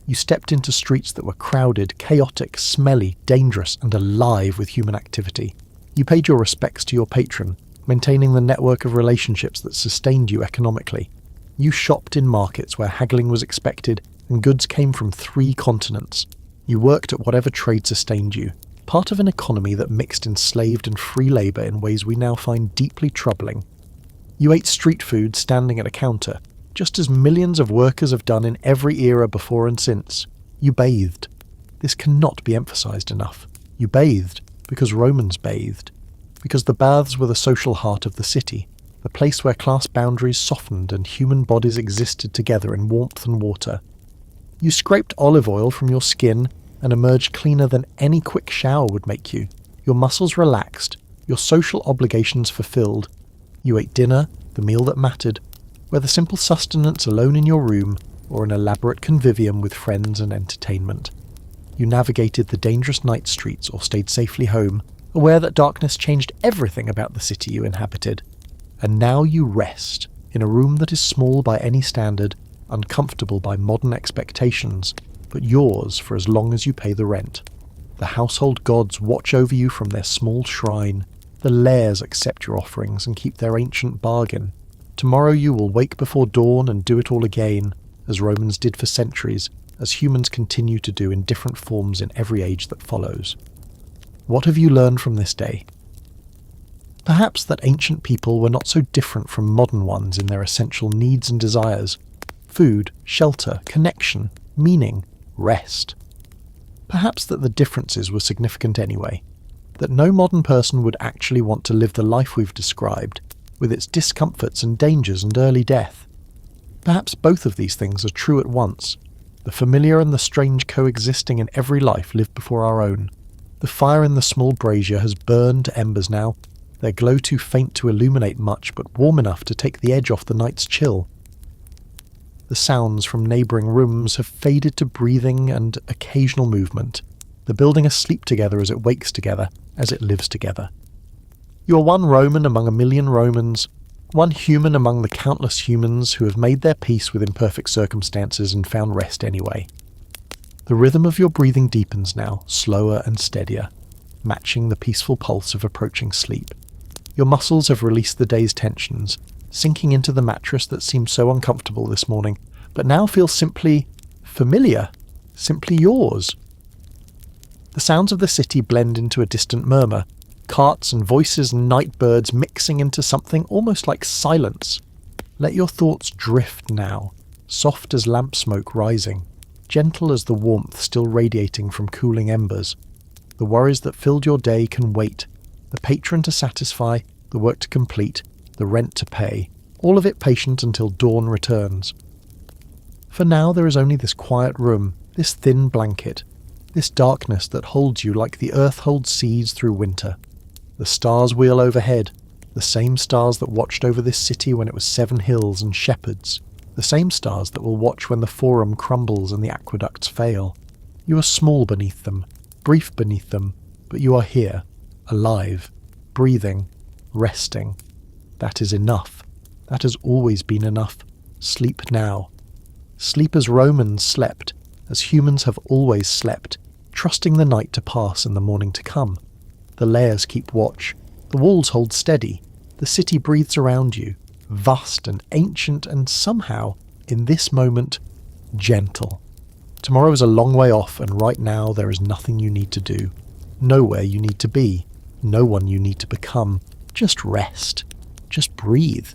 You stepped into streets that were crowded, chaotic, smelly, dangerous, and alive with human activity. You paid your respects to your patron, maintaining the network of relationships that sustained you economically. You shopped in markets where haggling was expected and goods came from 3 continents. You worked at whatever trade sustained you, part of an economy that mixed enslaved and free labour in ways we now find deeply troubling. You ate street food standing at a counter, just as millions of workers have done in every era before and since. You bathed. This cannot be emphasised enough. You bathed because Romans bathed, because the baths were the social heart of the city, the place where class boundaries softened and human bodies existed together in warmth and water. You scraped olive oil from your skin and emerged cleaner than any quick shower would make you. Your muscles relaxed, your social obligations fulfilled. You ate dinner, the meal that mattered, whether simple sustenance alone in your room or an elaborate convivium with friends and entertainment. You navigated the dangerous night streets or stayed safely home, aware that darkness changed everything about the city you inhabited. And now you rest, in a room that is small by any standard, uncomfortable by modern expectations, but yours for as long as you pay the rent. The household gods watch over you from their small shrine. The lairs accept your offerings and keep their ancient bargain. Tomorrow you will wake before dawn and do it all again, as Romans did for centuries, as humans continue to do in different forms in every age that follows. What have you learned from this day? Perhaps that ancient people were not so different from modern ones in their essential needs and desires: food, shelter, connection, meaning, rest. Perhaps that the differences were significant anyway, that no modern person would actually want to live the life we've described, with its discomforts and dangers and early death. Perhaps both of these things are true at once, the familiar and the strange coexisting in every life lived before our own. The fire in the small brazier has burned to embers now, their glow too faint to illuminate much but warm enough to take the edge off the night's chill. The sounds from neighbouring rooms have faded to breathing and occasional movement, the building asleep together as it wakes together, as it lives together. You are one Roman among a million Romans, one human among the countless humans who have made their peace with imperfect circumstances and found rest anyway. The rhythm of your breathing deepens now, slower and steadier, matching the peaceful pulse of approaching sleep. Your muscles have released the day's tensions, sinking into the mattress that seemed so uncomfortable this morning, but now feels simply familiar, simply yours. The sounds of the city blend into a distant murmur, carts and voices and night birds mixing into something almost like silence. Let your thoughts drift now, soft as lamp smoke rising, gentle as the warmth still radiating from cooling embers. The worries that filled your day can wait, the patron to satisfy, the work to complete, the rent to pay, all of it patient until dawn returns. For now there is only this quiet room, this thin blanket, this darkness that holds you like the earth holds seeds through winter. The stars wheel overhead, the same stars that watched over this city when it was 7 hills and shepherds, the same stars that will watch when the forum crumbles and the aqueducts fail. You are small beneath them, brief beneath them, but you are here, alive, breathing, resting. That is enough. That has always been enough. Sleep now. Sleep as Romans slept, as humans have always slept, trusting the night to pass and the morning to come. The lairs keep watch, The walls hold steady. The city breathes around you, vast and ancient and somehow, in this moment, gentle. Tomorrow is a long way off, and right now there is nothing you need to do. Nowhere you need to be. No one you need to become. Just rest. Just breathe.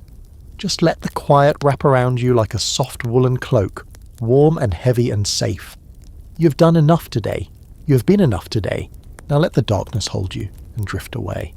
Just let the quiet wrap around you like a soft woolen cloak, warm and heavy and safe. You have done enough today. You have been enough today. Now let the darkness hold you and drift away.